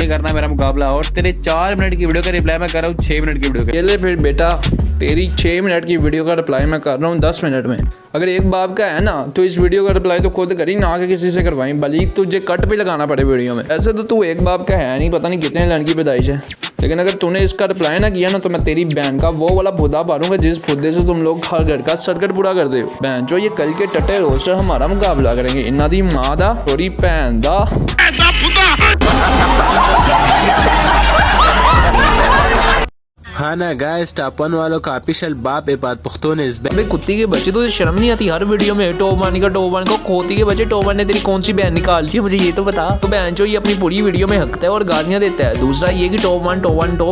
करना मेरा मुकाबला, और तेरे 4 मिनट की वीडियो का रिप्लाई मैं कर रहा हूँ 6 मिनट की वीडियो का। ये ले फिर बेटा तेरी 6 मिनट की वीडियो का रिप्लाई मैं कर रहा हूँ 10 मिनट में। अगर एक बाप का है ना तो इस वीडियो का रिप्लाई तो खुद करी, ना कि किसी से करवाई, भली तुझे कट भी लगाना पड़े वीडियो में। ऐसे तो तू एक बाप का है नहीं, पता नहीं कितने लड़की पैदाइश है, लेकिन अगर तूने इसका रिप्लाई ना किया ना तो मैं तेरी बहन का वो वाला फुदा पारूंगा जिस फुदे से तुम लोग हर घर का सर्किट पूरा कर दे हो। बहन जो ये कल के टट्टे रोस्टर हमारा मुकाबला करेंगे, इन्ना दी माँ दा थोड़ी भैन दा। हाँ ना गाइस, टापन वालों का ऑफिशियल बाप ए बात पुख्तों ने इस अबे कुत्ती के बच्चे, तो शर्म नहीं आती हर वीडियो में टॉप वन का टॉप वन को। खोती के बच्चे, टॉप वन ने तेरी कौन सी बहन निकाल दी है मुझे ये तो बता। तो बहन जो ये अपनी पूरी वीडियो में हकता है और गालियां देता है। दूसरा ये कि टॉप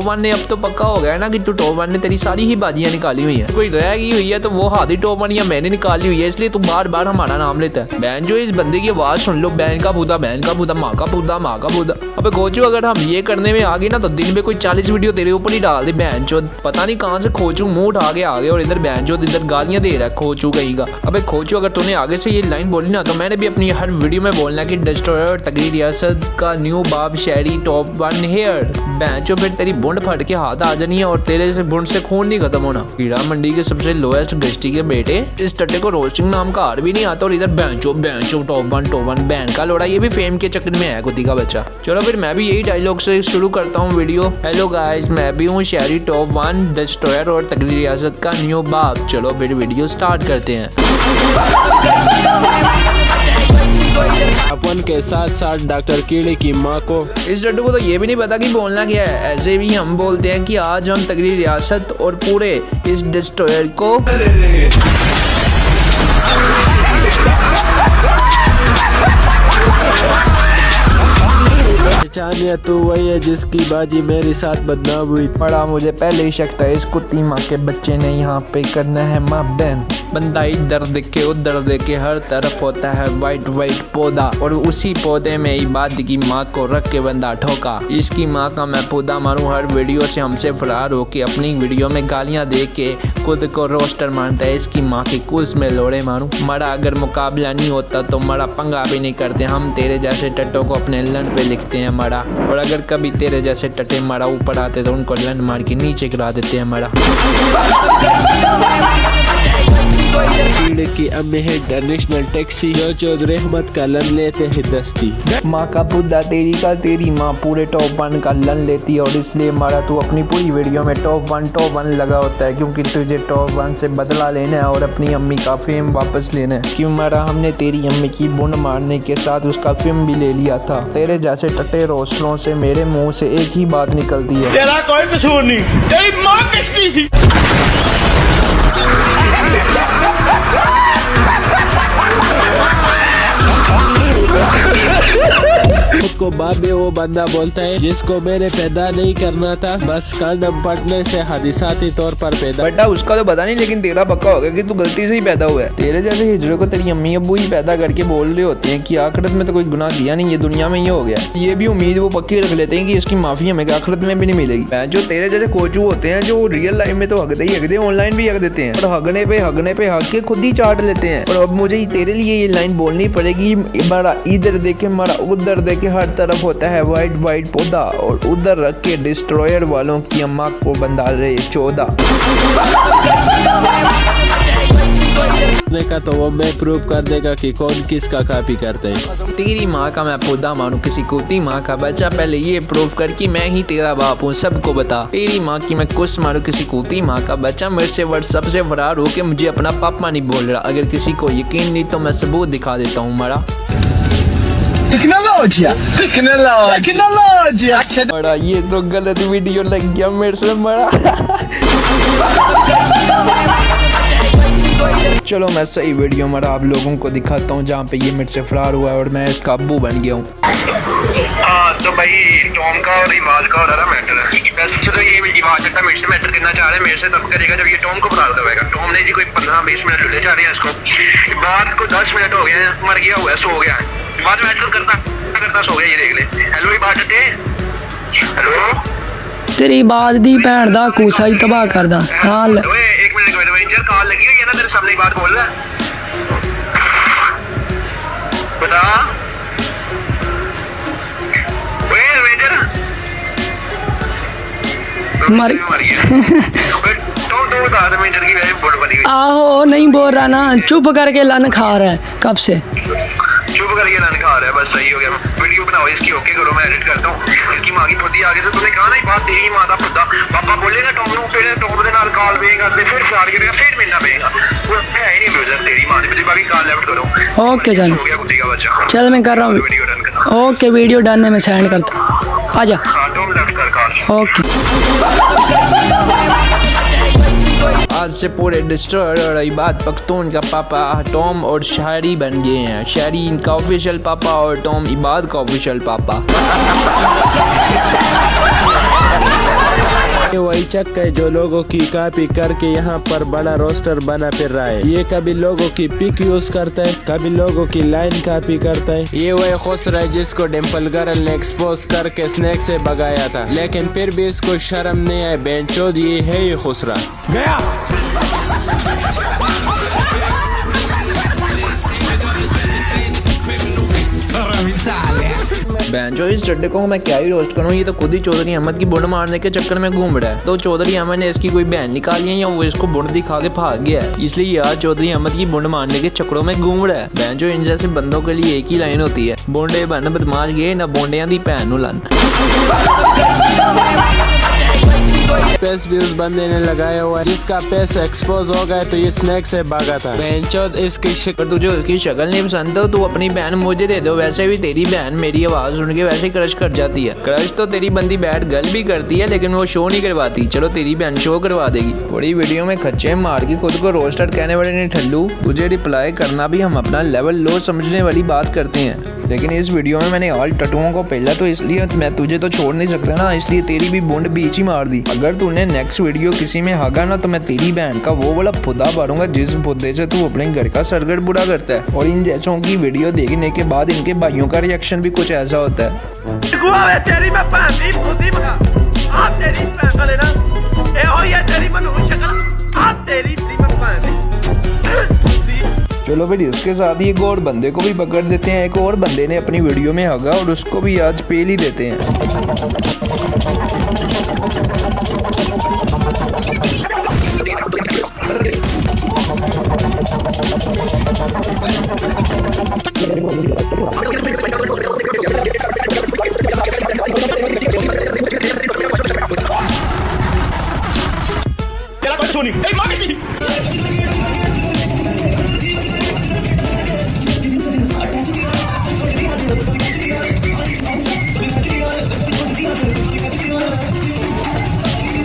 वन ने अब तो पक्का हो गया है ना कि तू टॉप वन ने तेरी सारी ही बाजियां निकाली हुई है, कोई रह गई हुई है तो वो हादी टॉप वन या मैंने निकाली हुई है, इसलिए तू बार बार हमारा नाम लेता है। बहन जो इस बंदे की आवाज सुन लो, बहन का भूदा, बहन का भूदा, माँ का भूदा, माँ का भूदा। अबे खोचू अगर हम ये करने में आगे ना तो दिन में कोई 40 वीडियो तेरे ऊपर ही डाल दे। बहन चो पता नहीं कहाँ से खोचू मुंह उठा के आगे और इधर बहन चो इधर गालियां दे रहा है खोचू कहीं का। अबे खोचू अगर तूने आगे से ये लाइन बोली ना तो मैंने भी अपनी हर वीडियो में बोलना कि डिस्ट्रॉयर तकरीर रियासत का न्यू बाब शायरी टॉप वन हेयर। बहन चो फिर तेरी बुंड फट के हाथ आ जानी है और तेरे से बुंड से खून नहीं खत्म होना। कीड़ा मंडी के सबसे लोएस्ट गश्ती के बेटे, इस टट्टे को रोस्टिंग नाम का हार भी नहीं आता और इधर बहन चो टॉप वन बहन का लोड़ा, ये भी फेम के चक्कर में है कुत्ती का बच्चा। चलो फिर मैं भी यही डायलॉग से शुरू करता हूँ वीडियो। हेलो गाइस, मैं भी हूँ शायरी टॉप वन, डिस्ट्रॉयर और तकरीर रियासत का न्यू बाप। चलो फिर वीडियो स्टार्ट करते हैं। अपन के साथ साथ डॉक्टर कीड़े की माँ को। इस डड्डू को तो ये भी नहीं पता कि बोलना क्या है। ऐसे भी हम बोलते हैं कि आज हम तकरीर रियासत और पूरे इस डिस्ट्रॉयर को पहचानिया तू वही है जिसकी बाजी मेरे साथ बदनाम हुई। पड़ा मुझे पहले ही शक था इस कुत्ती माँ के बच्चे ने यहाँ पे करना है माँ बहन। बंदा इधर देखे उधर देखे, हर तरफ होता है वाइट वाइट पौधा और उसी पौधे में इबादी की माँ को रख के बंदा ठोका। इसकी माँ का मैं पौधा मारूं, हर वीडियो से हमसे फरार होके अपनी वीडियो में गालियां दे के खुद को रोस्टर मानता है। इसकी माँ की कुछ में लोड़े मारूं। मरा अगर मुकाबला नहीं होता तो मरा पंगा भी नहीं करते हम, तेरे जैसे टट्टों को अपने लन पे लिखते हैं मरा। और अगर कभी तेरे जैसे टट्टे मरा ऊपर आते तो उनको लन मार के नीचे गिरा देते हैं मरा। कीड़े की अम्मी है इंटरनेशनल टैक्सी, जो चौधरी अहमद का लन लेते हैं दस्ती। माँ का बुद्धा तेरी का तेरी माँ पूरे टॉप वन का लन लेती है और इसलिए मारा तू अपनी पूरी वीडियो में टॉप वन लगा होता है, क्योंकि तुझे टॉप वन से बदला लेना है और अपनी अम्मी का फेम वापस लेना है। क्यों मारा, हमने तेरी अम्मी की बुंड मारने के साथ उसका फेम भी ले लिया था। तेरे जैसे टट्टे रोस्टरों से मेरे मुँह से एक ही बात निकलती है, तेरा कोई कसूर नहीं, तेरी माँ किसकी थी। खुद को बाबे वो बंदा बोलता है जिसको मैंने पैदा नहीं करना था, बस कंडम पड़ने से हादिसाती तौर पर पैदा। बेटा उसका तो पता नहीं, लेकिन तेरा पक्का हो गया कि तू गलती से ही पैदा हुआ है। तेरे जैसे हिजड़े को तेरी अम्मी अब्बू ही पैदा करके बोल रहे होते हैं कि आखिरत में तो कोई गुनाह किया नहीं, ये दुनिया में ही हो गया। ये भी उम्मीद वो पक्की रख लेते हैं कि इसकी माफी हमें आखिरत में भी नहीं मिलेगी। जो तेरे जैसे कोचू होते हैं जो रियल लाइफ में तो हकते ही हकते, ऑनलाइन भी हक देते हैं और हगने पे हक के खुद ही चाट लेते हैं। और अब मुझे तेरे लिए ये लाइन बोलनी पड़ेगी, मरा इधर देखे मरा उधर देखे, हर तरफ होता है वाइट वाइट पौधा और उधर रख के डिस्ट्रॉयर वालों की अम्मा को बंदा रहे 14 का तो वो मैं प्रूव कर देगा कि कौन किसका कॉपी करते हैं। तेरी माँ का मैं पौधा मानू किसी कुत्ती माँ का बच्चा, पहले ये प्रूव कर कि मैं ही तेरा बाप हूँ, सबको बता। तेरी माँ की मैं कुछ मारू किसी कुत्ती माँ का बच्चा, मेरे से व्हाट्सएप से फरार होके मुझे अपना पापा नहीं बोल रहा। अगर किसी को यकीन नहीं तो मैं सबूत दिखा देता हूँ मरा। बड़ा ये तो गलत वीडियो लग गया मेरे से मरा। चलो मैं सही वीडियो मरा आप लोगों को दिखाता हूँ जहाँ पे ये मेरे से फरार हुआ है और मैं इसका अब्बू बन गया हूँ। हाँ तो भाई टॉम का और इमाद का हो रहा मैटर है। वैसे तो ये इमाद चट्टा मेरे से मैटर करना चाह रहे हैं, मेरे से तब करेगा जब ये टॉम को फरार करवाएगा। टॉम ने जी कोई 15-20 मिनट ले जा रहे हैं इसको, इमाद को 10 मिनट हो गए हैं, मर गया हुआ है, सो गया है। इमाद मैटर करता सो गया, ये देख ले। हेलो इमाद चट्टे, हेलो तेरी बात दी भैन दा कूसा ही तबाह करदा हाल। एक मिनट रेंजर कॉल लगी हुई है ना तेरे सामने, बात बोल रहा है बता। ओए रेंजर मर गया। टॉम तो बता दे मेजर की वैसे बोल बनी हुई आहो नहीं बोल रहा ना, चुप करके लन खा रहा है कब से। चुप करके लन खा रहा है, बस सही हो गया। वीडियो बनाओ इसकी, ओके करो, मैं एडिट करता हूँ। इसकी माँ की खुदी आगे से तूने कहा ना बात तेरी माँ का खुदा पापा बोलेगा टॉम नु, फिर टॉम के नाल कॉल पेगा, फिर फ्रॉड करेगा, फिर मिलना पेगा। वो है ही नहीं म्यूजिक तेरी माँ ने, बाकी कॉल लेफ्ट करो। ओके जान, हो गया खुदी का बच्चा। चल मैं कर रहा हूँ वीडियो डन करना। ओके, वीडियो डन है, मैं सेंड करता हूँ, आजा। हाँ टॉम लेफ्ट कर कॉल। ओके आज से पूरे डिस्ट्रॉयर और इबाद पख्तून का पापा टॉम और शायरी बन गए हैं। शायरी इनका ऑफिशियल पापा और टॉम इबाद का ऑफिशियल पापा। ये वही चक है जो लोगों की कॉपी करके यहाँ पर बड़ा रोस्टर बना फिर रहा है। ये कभी लोगों की पिक यूज करता है, कभी लोगों की लाइन कॉपी करता है। ये वही खुसरा है जिसको डिम्पल गर्ल ने एक्सपोज करके स्नैक से भगाया था, लेकिन फिर भी इसको शर्म नहीं आए। बेंचोद ये है ये खुसरा गया। जो इस चड्डे को मैं क्या ही रोस्ट करूँ, ये तो खुद ही चौधरी अहमद की बुंड मारने के चक्कर में घूम रहा है। तो चौधरी अहमद ने इसकी कोई बहन निकाली है या वो इसको बुंड दिखा के भाग गया है, इसलिए यार चौधरी अहमद की बुंड मारने के चक्करों में घूम रहा है। बहन जो इन जैसे बंदों के लिए एक ही लाइन होती है, बोंडे बन बदमाश गए ना बोंडियां दी भैन नु लन। पेस भी उस बंदे ने लगाया हुआ है जिसका पेस एक्सपोज हो गया, तो ये स्नैक से भागा था। बेंचोद इसकी शक्ल, तुझे उसकी शक्ल नहीं पसंद हो तू अपनी बहन मुझे दे दो। वैसे भी तेरी बहन मेरी आवाज सुन के वैसे ही क्रश कर जाती है। क्रश तो तेरी बंदी बैठ गल भी करती है, लेकिन वो शो नहीं करवाती। चलो तेरी बहन शो करवा देगी। बड़ी वीडियो में खच्चे मार के खुद को रोस्टर कहने वाले ने ठल्लू, तुझे रिप्लाई करना भी हम अपना लेवल लो समझने वाली बात करते हैं। लेकिन इस वीडियो में मैंने ऑल टटुओं को पहला तो इसलिए मैं तुझे तो छोड़ नहीं सकता ना, इसलिए तेरी भी बुंड बीच ही मार दी। अगर तूने नेक्स्ट वीडियो किसी में हागा ना तो मैं तेरी बहन का वो वाला फुदा मारूंगा जिस फुदे से तू अपने घर का सरगट बुरा करता है। और इन जैसों की वीडियो देखने के बाद इनके भाइयों का रिएक्शन भी कुछ ऐसा होता है। चलो फिर इसके साथ ही एक और बंदे को भी पकड़ देते हैं। एक और बंदे ने अपनी वीडियो में हगा और उसको भी आज पेल ही देते हैं।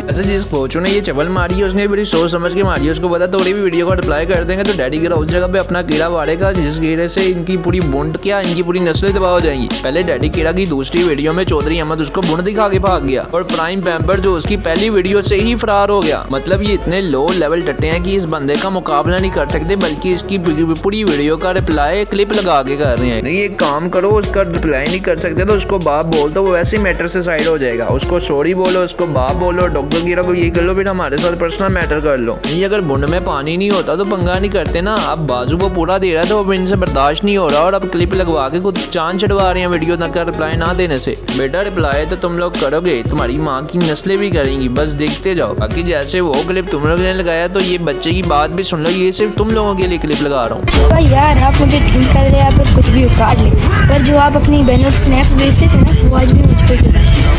ऐसे जिस कोचों ने ये चवल मारी है उसने बड़ी सोच समझ के मारी है। उसको पता थोड़ी भी वीडियो को रिप्लाई कर देंगे तो डैडी गिरा उस जगह पे अपना कीड़ा मारेगा, जिस कीड़े से इनकी पूरी बुंड क्या इनकी पूरी नस्लें तबाह हो जाएंगी। पहले डैडी कीड़ा की दूसरी वीडियो में चौधरी अहमद उसको बुंड दिखा के भाग गया और प्राइम पैम्पर जो उसकी पहली वीडियो से ही फरार हो गया। मतलब ये इतने लो लेवल टट्टे हैं कि इस बंदे का मुकाबला नहीं कर सकते, बल्कि इसकी पूरी वीडियो का रिप्लाई क्लिप लगा के कर रहे हैं। नहीं एक काम करो, उसका रिप्लाई नहीं कर सकते तो उसको बाप बोल दो, वो वैसे ही मैटर से साइड हो जाएगा। उसको सॉरी बोलो, उसको बाप बोलो, डॉक्टर कीड़ा को ये कर लो, फिर हमारे साथ पर्सनल मैटर कर लो। नहीं अगर बुंड में पानी नहीं होता तो पंगा नहीं करते ना। अब बाजू वो पूरा दे रहा था, अब इनसे बर्दाश्त नहीं हो रहा और अब क्लिप लगवा के खुद चांद चढ़वा रहे हैं वीडियो तक का रिप्लाई ना देने से। बेटा रिप्लाई तो तुम लोग करोगे, तुम्हारी माँ की नस्लें भी करेंगी, बस देखते जाओ। बाकी जैसे वो क्लिप तुम लोगों ने लगाया तो ये बच्चे की बात भी सुन लो, ये सिर्फ तुम लोगों के लिए क्लिप लगा रहा हूँ। यार आप मुझे ठीक कर ले या फिर कुछ भी उखाड़ ले, पर जो आप अपनी बहनों के स्नैप्स भेजते थे ना वो आज भी मुझ पे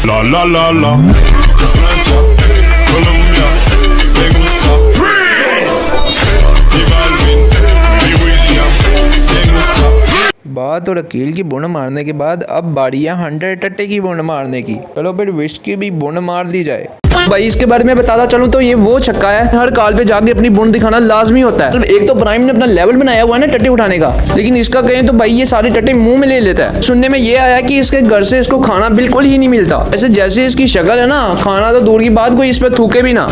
La la la la. Colombia, me gusta. Balvin, William, me gusta. बात और अकील की बुंड मारने के बाद अब बारी है 100 टट्टे की बुंड मारने की। चलो फिर विश की भी बुंड मार दी जाए। भाई इसके बारे में बताता चलूं तो ये वो छक्का है, हर कॉल पे जाके अपनी बुंड दिखाना लाजमी होता है। एक तो प्राइम ने अपना लेवल बनाया हुआ है ना टट्टे उठाने का, लेकिन इसका कहें तो भाई ये सारे टट्टे मुंह में ले लेता है। सुनने में ये आया कि इसके घर से इसको खाना बिल्कुल ही नहीं मिलता। ऐसे जैसे इसकी शक्ल है ना, खाना तो दूर की बात, कोई इस पे थूके भी ना।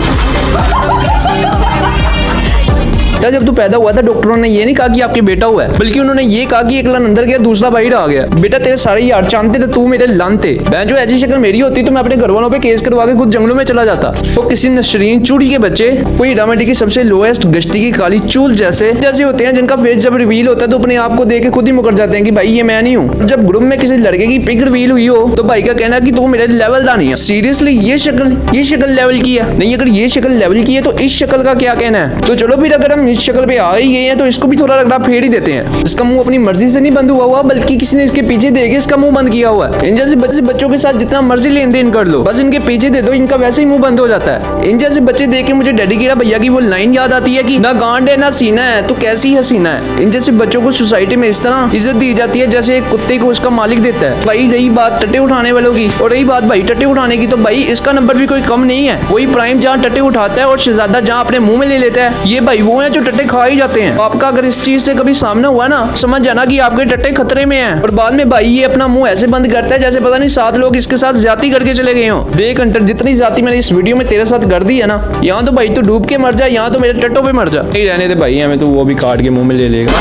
बेटा जब तू पैदा हुआ था डॉक्टरों ने ये नहीं कहा कि आपके बेटा हुआ है, बल्कि उन्होंने ये कहा कि एक लन अंदर गया दूसरा बाहर आ गया। बेटा तेरे सारे यार जानते थे तू मेरे लन थे। मैं जो ऐसी शक्ल मेरी होती तो मैं अपने घर वालों पे केस करवा के खुद जंगलों में चला जाता। तो किसी नशरीन चूड़ी के बच्चे कोई हीरामंडी की सबसे लोएस्ट गश्ती की काली चूल जैसे होते हैं जिनका फेस जब रिवील होता है तो अपने आप को देख के खुद ही मुकर जाते हैं कि भाई ये मैं नहीं हूँ। जब ग्रुप में किसी लड़के की पिक रिवील हुई हो तो भाई का कहना कि तू मेरे लेवल का नहीं है। सीरियसली ये शक्ल लेवल की है नहीं? अगर ये शक्ल लेवल की है तो इस शक्ल का क्या कहना है? तो चलो फिर अगर हम इस शक्ल पे आ ही गए हैं तो इसको भी थोड़ा रगड़ा फेर ही देते हैं। इसका मुंह अपनी मर्जी से नहीं बंद हुआ बल्कि किसी ने इसके पीछे दे के इसका मुंह बंद किया हुआ है। इन जैसे बच्चों के साथ जितना मर्जी लेन देन कर लो, बस इनके पीछे दे दो, इनका वैसे ही मुंह बंद हो जाता है। इन जैसे बच्चे देख के मुझे डैडी कीड़ा भैया की वो लाइन याद आती है कि ना गांड है ना सीना है तो कैसी हसीना है। इन जैसे बच्चों को सोसाइटी में इस तरह इज्जत दी जाती है जैसे एक कुत्ते को उसका मालिक देता है। भाई रही बात टट्टे उठाने वालों की और रही बात भाई टट्टे उठाने की, तो भाई इसका नंबर भी कोई कम नहीं है। वही प्राइम जहाँ टट्टे उठाता है और शहजादा जहाँ अपने मुंह में ले लेता है, ये भाई वो है जो टट्टे खा ही जाते हैं। आपका अगर इस चीज से कभी सामना हुआ ना, समझ जाना कि आपके टट्टे खतरे में हैं। और बाद में भाई ये अपना मुंह ऐसे बंद करता है जैसे पता नहीं 7 लोग इसके साथ ज्यादती करके चले गए हों। देख अंटर जितनी ज्यादती मैंने इस वीडियो में तेरे साथ कर दी है ना, यहाँ तो भाई तू डूब के मर जा, यहाँ तो मेरे टट्टों पे मर जा। नहीं रहने दे भाई, हमें तो वो भी काट के मुंह में ले लेगा।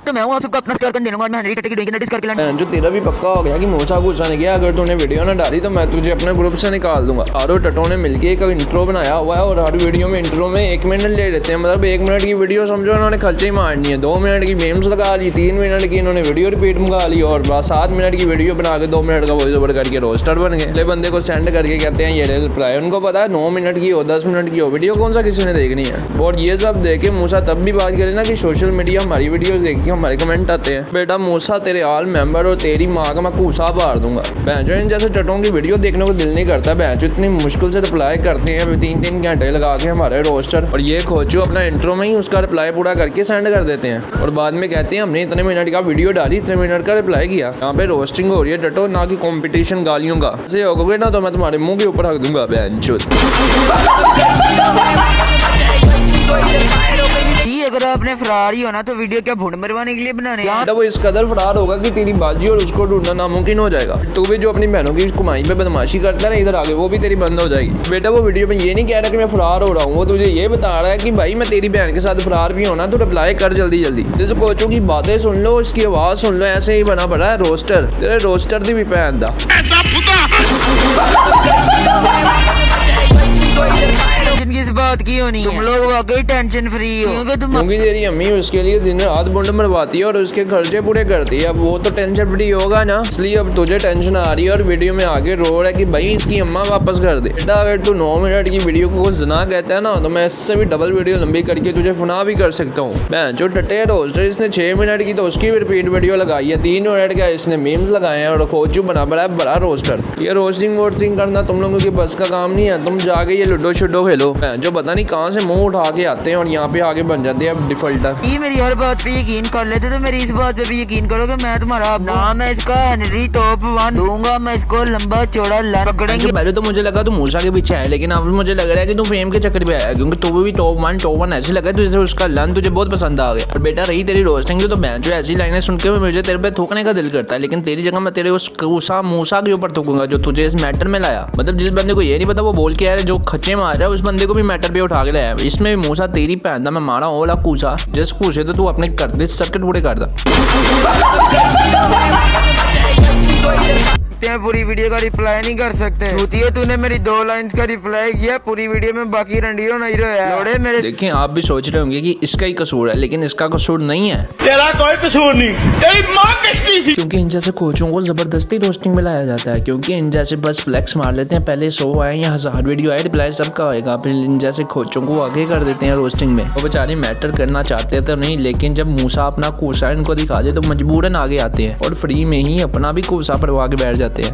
तो मैं हूं आप सबको अपना शेयर करने दूंगा। मैं हनरी टट्टे की ड्रिंक नोटिस करके लाना जो तेरा भी पक्का हो गया कि मूसा गुस्सा ने किया, अगर तूने वीडियो ना डाली तो मैं तुझे अपने ग्रुप से निकाल दूंगा। और टट्टों ने मिलके एक इंट्रो बनाया हुआ है और हर वीडियो में इंट्रो में 1 मिनट ले लेते हैं। मतलब 1 मिनट की वीडियो समझो इन्होंने खर्चे ही मारनी है। 2 मिनट की मेम्स लगा ली, 3 मिनट की इन्होंने वीडियो रिपीट मंगा ली और 7 मिनट की वीडियो बना के 2 मिनट का वॉइस ओवर करके रोस्टर बन गए। ले बंदे को सेंड करके कहते हैं ये ले रिप्लाई। उनको पता है 9 मिनट की हो 10 मिनट की हो वीडियो कौन सा किसी ने देखनी है। और ये सब देखे मूसा तब भी बात करे ना कि सोशल मीडिया हमारी वीडियो देख के हमारे कमेंट आते हैं, बेटा मूसा तेरे ऑल मेंबर और तेरी माँ का मैं कूसा मार दूंगा। भैंजो इन जैसे टट्टों की वीडियो देखने को दिल नहीं करता। भैंजो इतनी मुश्किल से रिप्लाई करते हैं 3-3 घंटे लगा के हमारे रोस्टर, और ये खोचू अपना इंट्रो में ही उसका रिप्लाई पूरा करके सेंड कर देते हैं और बाद में कहते हैं हमने इतने मिनट का वीडियो डाली, इतने मिनट का रिप्लाई किया। यहाँ पे रोस्टिंग हो रही है टट्टो, ना कि कॉम्पिटिशन गालियों का। ऐसे होगे ना तो मैं तुम्हारे मुंह के ऊपर रख दूंगा भैंजो। अगर आपने फरार ही होना तो वीडियो क्या भूड मरवाने के लिए बनाने हैं? वो इस कदर फरार होगा कि तेरी बाजी और उसको ढूंढना नामुमकिन हो जाएगा। तू भी जो अपनी बहनों की कुमाई पे बदमाशी करता है ना इधर आगे, वो भी तेरी बंद हो जाएगी। बेटा वो वीडियो में ये नहीं कह रहा कि मैं फरार हो रहा हूँ, वो तुझे ये बता रहा है कि भाई मैं तेरी बहन के साथ फरार भी होना तो रिप्लाई कर जल्दी जल्दी। जैसे कोचों की बातें सुन लो, इसकी आवाज सुन लो, ऐसे ही बना पड़ा है रोस्टर। तेरे रोस्टर दी भी पहन दा इस बात की होनी तुम लोग वाकई टेंशन फ्री हो क्योंकि तेरी अम्मी उसके लिए दिन रात बुंड मरवाती है और उसके खर्चे पूरे करती है। अब वो तो टेंशन फ्री होगा ना, इसलिए अब तुझे टेंशन आ रही है और वीडियो में आगे रो रहा है कि भाई इसकी अम्मा वापस कर दे। बेटा अगर तू 9 मिनट की वीडियो को जना कहता है ना तो मैं इससे भी डबल वीडियो लंबी करके तुझे फना भी कर सकता हूँ। मैं जो टट्टे रोस्टर इसने 6 मिनट की तो उसकी भी रिपीट वीडियो लगाई है, 3 मिनट का इसने मीम्स लगाए हैं और खोचू बना पड़ा है बड़ा रोस्टर। ये रोस्टिंग वोस्टिंग करना तुम लोगों के बस का काम नहीं है। तुम जाके ये लूडो शुडो खेलो, जो पता नहीं कहाँ से मुंह उठा के आते हैं और यहाँ पे आगे बन जाते हैं डिफॉल्टर। ये मेरी हर बात पे यकीन कर लेते तो मेरी इस बात पे भी यकीन करो कि मैं तुम्हारा नाम है इसका हेनरी टॉप 1 दूंगा मैं इसको लंबा चौड़ा पकड़ेंगे। पहले तो मुझे लगा तू मूसा के पीछे है, लेकिन अब मुझे लग रहा है कि तू फेम के चक्कर पे आया, क्योंकि तू भी टॉप 1 ऐसे लगा तो जैसे उसका लन तुझे बहुत पसंद आ गया। और बेटा रही तेरी रोस्टिंग तो मैं जो ऐसी लाइनें सुन के मुझे तेरे पे थूकने का दिल करता है, लेकिन तेरी जगह मैं तेरे उस मूसा के ऊपर थूकूंगा जो तुझे इस मैटर में लाया। मतलब जिस बंदे को ये नहीं पता वो बोल के आ रहा है, जो खच्चे मार रहा है उस बंदे को भी मैटर पे उठा के लाया। इसमें मूसा तेरी पहन दा मैं मारा ओला कूसा, जिस कूसे तो तू अपने कर दे सर्किट पूरे कर दा। पूरी वीडियो का रिप्लाई नहीं कर सकते। है तूने मेरी 2 लाइंस का रिप्लाई किया पूरी वीडियो में, बाकी रंडियो नहीं रहा मेरे। देखिए आप भी सोच रहे होंगे कि इसका ही कसूर है, लेकिन इसका कसूर नहीं है। तेरा कोई कसूर नहीं, तेरी माँ किसकी थी? क्योंकि इन जैसे कोचों को जबरदस्ती रोस्टिंग में लाया जाता है, क्योंकि इन जैसे बस फ्लेक्स मार लेते हैं, पहले 100 आए या 1000 वीडियो आए रिप्लाई सबका होएगा, फिर इन जैसे कोचों को आगे कर देते हैं रोस्टिंग में। वो बेचारे मैटर करना चाहते तो नहीं, लेकिन जब मूसा अपना कूसा इनको दिखा दे तो मजबूरन आगे आते हैं और फ्री में ही अपना भी कूसा परवा के बैठ जाते हैं।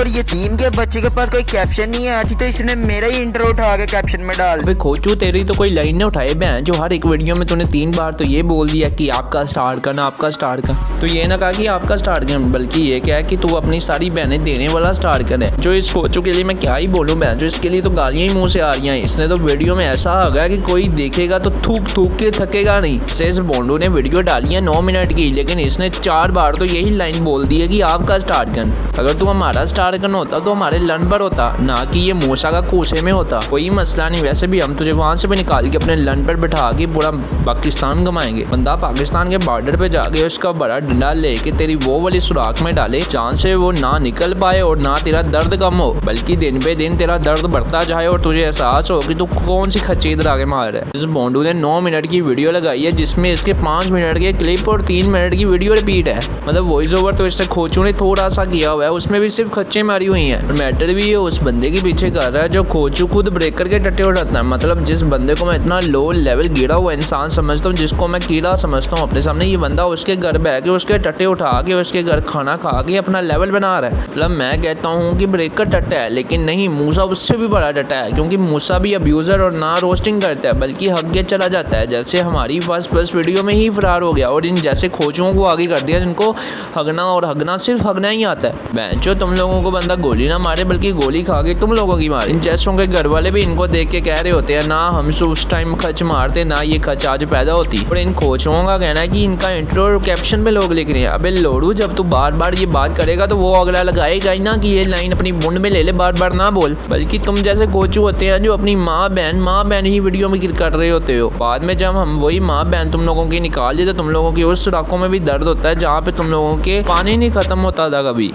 ये टीम के बच्चे के पास कोई कैप्शन नहीं है तो इसने मेरा ही इंट्रो उठा के कैप्शन में डाल। अबे खोचू तेरी तो कोई लाइन ने उठाए बहन, जो हर एक वीडियो में तूने 3 बार तो ये बोल दिया कि आपका स्टार्ट करना, आपका स्टार्ट कर। तो ये ना कहा कि आपका स्टार्ट कर, बल्कि ये क्या है कि तू अपनी सारी बहनें देने वाला स्टार्ट करे। जो इस खोचू के लिए मैं क्या ही बोलूँ बहन, जो इसके लिए तो गालियां ही मुंह से आ रही हैं। इसने तो वीडियो में ऐसा आ गया कि कोई देखेगा तो थूक थूक के थकेगा नहीं। सेस बोंडू ने वीडियो डाली है 9 मिनट की, लेकिन इसने 4 बार तो यही लाइन बोल दी है कि आपका स्टार्ट कर। अगर तू हमारा स्टारगन होता तो हमारे लन पर होता, ना कि ये मूसा का कूसे में होता। कोई मसला नहीं, वैसे भी हम तुझे वहाँ से भी निकाल के अपने लन पर बिठा के पूरा पाकिस्तान घुमाएंगे। बंदा पाकिस्तान के बॉर्डर पे जाके उसका बड़ा डंडा लेके तेरी वो वाली सुराख में डाले जहाँ से वो ना निकल पाए और ना तेरा दर्द कम हो, बल्कि दिन पे दिन तेरा दर्द बढ़ता जाए और तुझे एहसास हो कि तू कौन सी खच्ची इधर आगे मार रहा है। इस बोंडू ने 9 मिनट की वीडियो लगाई है जिसमें इसके 5 मिनट के क्लिप और 3 मिनट की वीडियो रिपीट है। मतलब वॉइस ओवर तो इससे खोचू ने थोड़ा सा किया हुआ है, उसमें भी सिर्फ खच्चे मारी हुई है। मैटर भी ये उस बंदे के पीछे कर रहा है जो खोचू खुद ब्रेक करके टट्टे उठाता है। मतलब जिस बंदे को मैं इतना लो लेवल गिरा हुआ इंसान समझता हूँ, जिसको मैं कीड़ा समझता हूँ अपने सामने, ये बंदा उसके घर बह के उसके टट्टे उठा के उसके घर खाना खा के अपना लेवल बना रहा है। मतलब मैं कहता हूँ कि ब्रेकर टट्टा है, लेकिन नहीं, मूसा उससे भी बड़ा टट्टा है, क्योंकि मूसा भी अब्यूज़र और ना रोस्टिंग करता है बल्कि हक के चला जाता है। जैसे हमारी फर्स्ट प्लस वीडियो में ही फरार हो गया और इन जैसे खोचुओं को आगे कर दिया जिनको हगना और हगना सिर्फ हगना ही आता है। बेंचो तुम लोगों को बंदा गोली ना मारे बल्कि गोली खा के तुम लोगों की मारे। इन जैसों के घर वाले भी इनको देख के कह रहे होते हैं ना हम उस टाइम खच मारते ना ये खच आज पैदा होती। और इन खोचुओं का कहना है कि इनका इंट्रो और कैप्शन पे लोग लिख रहे हैं। अबे लोड़ू, जब तू बार बार ये बात करेगा तो वो अगला लगाएगा ही ना कि ये लाइन अपनी बुंड में ले ले, बार बार ना बोल। बल्कि तुम जैसे कोचू होते हैं जो अपनी माँ बहन ही वीडियो में कर रहे होते हो। बाद में जब हम वही माँ बहन तुम लोगों की निकाल दिए तो तुम लोगों की उस सुराखों में भी दर्द होता है जहाँ पे तुम लोगों के पानी नहीं खत्म होता था कभी।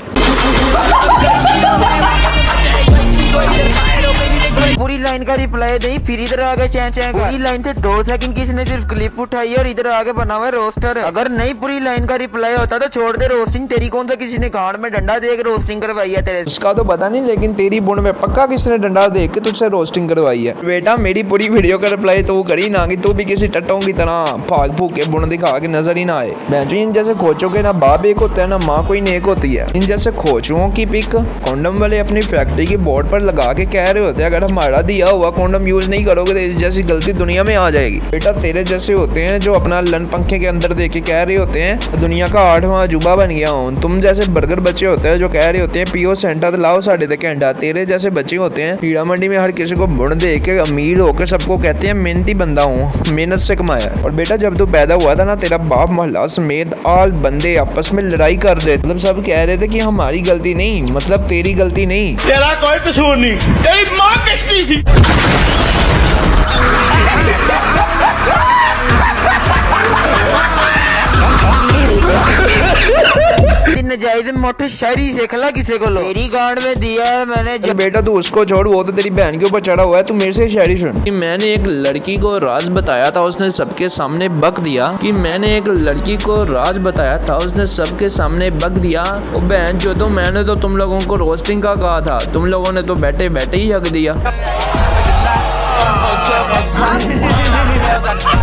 पूरी लाइन का रिप्लाई नहीं, फिर इधर आगे चैं पूरी लाइन से 2 सेकंड की इसने सिर्फ क्लिप उठाई और इधर आगे बना हुआ रोस्टर। अगर नहीं पूरी लाइन का रिप्लाई होता तो छोड़ दे रोस्टिंग। तेरी कौन सा किसी ने कान में डंडा दे के रोस्टिंग करवाई है तेरे? उसका तो पता नहीं, लेकिन तेरी बुंड में पक्का किसने डंडा दे के तुझसे रोस्टिंग करवाई है। बेटा मेरी पूरी वीडियो का रिप्लाई तो करी ना कि तू भी किसी टट्टों की तरह भाग फूक के बुंड दिखा के नजर ही ना आए। बेंचो इन जैसे खोचों के ना बाप एक होता है ना माँ कोई नेक होती है। इन जैसे खोचुओं की पिक कॉन्डम वाले अपनी फैक्ट्री की बोर्ड पर लगा के कह रहे होते हैं अगर हमारा दिया हुआ कॉन्डम यूज नहीं करोगे तो इस जैसी गलती दुनिया में आ जाएगी। बेटा तेरे जैसे होते हैं जो अपना लन पंखे के अंदर देख के कह रहे होते हैं दुनिया का 8वां अजूबा बन गया हूँ। तुम जैसे बर्गर बच्चे होते हैं जो कह रहे होते हैं पियो सेंटा तो लाओ साढ़े तक घंटा। तेरे जैसे बच्चे होते हैं हीरा मंडी में हर किसी को बुण दे के अमीर होकर सबको कहते हैं मेहनती बंदा हूँ, मेहनत से कमाया। और बेटा जब तू पैदा हुआ था ना तेरा बाप मोहल्ला समेत आल बंदे आपस में लड़ाई कर रहे थे। मतलब सब कह रहे थे कि हमारी गलती नहीं, मतलब तेरी गलती नहीं, तेरा कोई कसूर नहीं, तेरी माँ किसकी थी? नजायज मोटे शायरी सीखला किसी को। तेरी गांड में दिया है मैंने जब बेटा तू उसको छोड़, वो तो तेरी बहन के ऊपर चढ़ा हुआ है, तू मेरे से शायरी सुन। मैंने एक लड़की को राज बताया था, उसने सबके सामने बक दिया। कि मैंने एक लड़की को राज बताया था, उसने सबके सामने बक दिया। वो बहन जो तो मैंने तो तुम लोगों को रोस्टिंग का कहा था, तुम लोगों ने तो बैठे बैठे ही हक दिया।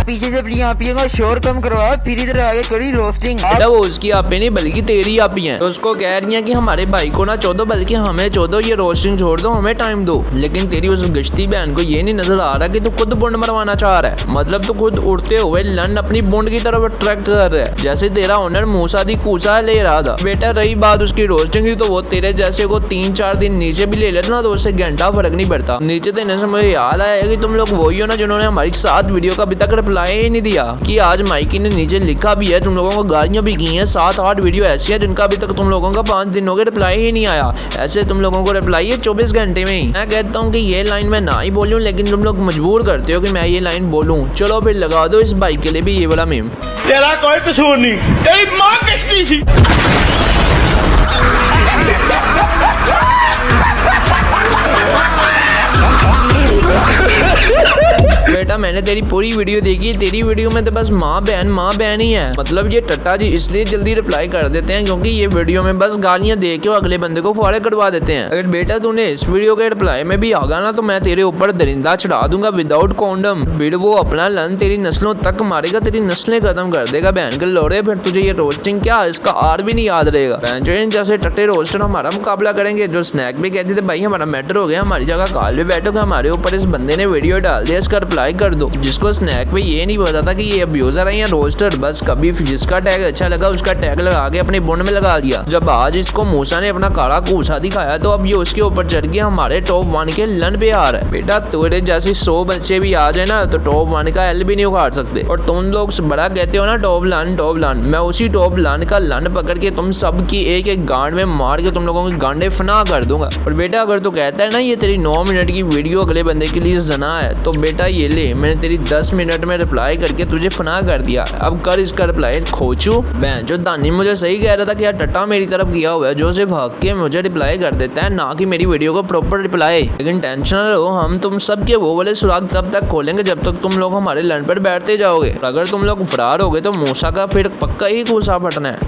पीछे से अपनी आपियों का शोर कम करवा, फिर इधर आगे करी रोस्टिंग। बेटा वो उसकी आपी नहीं बल्कि तेरी आपी हैं। तो उसको कह रही हैं कि हमारे भाई को ना चोदो बल्कि हमें चोदो, ये रोस्टिंग छोड़ दो, हमें टाइम दो। लेकिन तेरी उस गश्ती बहन को ये नहीं नजर आ रहा कि तू खुद बुंड मरवाना चाह रहा है। मतलब तू खुद उड़ते हुए लन अपनी बुंड की तरफ अट्रैक्ट कर रहा है, जैसे तेरा ओनर मूसा दी कूचा ले रहा था। बेटा रही बात उसकी रोस्टिंग की, तो वो तेरे जैसे को 3-4 दिन नीचे भी ले लेता ना तो उससे घंटा फर्क नहीं पड़ता। नीचे देने से मुझे याद आया कि तुम लोग वही हो ना जिन्होंने हमारी 7 वीडियो का अभी तक रिप्लाई ही नहीं दिया। कि आज माइकी ने नीचे लिखा भी है, तुम लोगों को गालियां भी की हैं। 7-8 वीडियो ऐसी है जिनका अभी तक तुम लोगों का 5 दिन हो गए रिप्लाई ही नहीं आया। ऐसे तुम लोगों को रिप्लाई है 24 घंटे में ही। मैं कहता हूँ कि ये लाइन मैं ना ही बोलूँ, लेकिन तुम लोग मजबूर करते हो कि मैं ये लाइन बोलूँ। चलो फिर लगा दो इस बाइक के लिए भी ये वाला मीम। तेरा कोई कसूर नहीं, तेरी माँ किसकी थी? बेटा मैंने तेरी पूरी वीडियो देखी, तेरी वीडियो में तो बस माँ बहन ही है। मतलब ये टट्टा जी इसलिए जल्दी रिप्लाई कर देते हैं क्योंकि ये वीडियो में बस गालियां दे के अगले बंदे को फॉलो करवा देते हैं। अगर बेटा तूने इस वीडियो के रिप्लाई में भी आगा ना तो मैं तेरे ऊपर दरिंदा चढ़ा दूंगा विदाउट कॉन्डम। फिर वो अपना लन तेरी नस्लों तक मारेगा, तेरी नस्लें खत्म कर देगा बहन के लोड़े। फिर तुझे ये रोस्टिंग क्या इसका आर भी नहीं याद रहेगा। बहन जो जैसे टट्टे रोस्टर हमारा मुकाबला करेंगे, जो स्नैक भी कहते थे भाई हमारा मैटर हो गया, हमारी जगह कॉल भी बैठोगे, हमारे ऊपर इस बंदे ने वीडियो डाल दिया, इसका रिप्लाई लाइक कर दो। जिसको स्नैक पे ये नहीं पता था कि ये अब्यूजर है या रोस्टर, बस कभी जिसका टैग अच्छा लगा उसका टैग लगा के अपने बुंड में लगा दिया। जब आज इसको मूसा ने अपना काला कूसा दिखाया तो अब ये उसके ऊपर चढ़ के हमारे टॉप 1 के लन पे आ रहा है। बेटा तेरे जैसे 100 बच्चे भी आ जाए ना तो टॉप 1 का एल भी नहीं उखाड़ सकते। और तुम लोग बड़ा कहते हो ना टॉप लन, मैं उसी टॉप लन का लन पकड़ के तुम सब की एक एक गांड में मार के तुम लोगों की गांडे फना कर दूंगा। और बेटा अगर तू कहता है ना ये तेरी 9 मिनट की वीडियो अगले बंदे के लिए जना है तो बेटा ये ले, मैंने तेरी 10 मिनट में रिप्लाई करके तुझे फना कर दिया। अब कर इसका रिप्लाई खोचू। बहन जो दानी मुझे सही कह रहा था कि यार टट्टा मेरी तरफ किया हुआ है जो सिर्फ हक के मुझे रिप्लाई कर देता है, ना कि मेरी वीडियो को प्रॉपर रिप्लाई। लेकिन टेंशन ना लो, हम तुम सब के वो वाले सुराग तब तक खोलेंगे जब तक तुम लोग हमारे लन पर बैठते जाओगे। अगर तुम लोग फरार हो गए तो मूसा का फिर पक्का ही कूसा फटना है।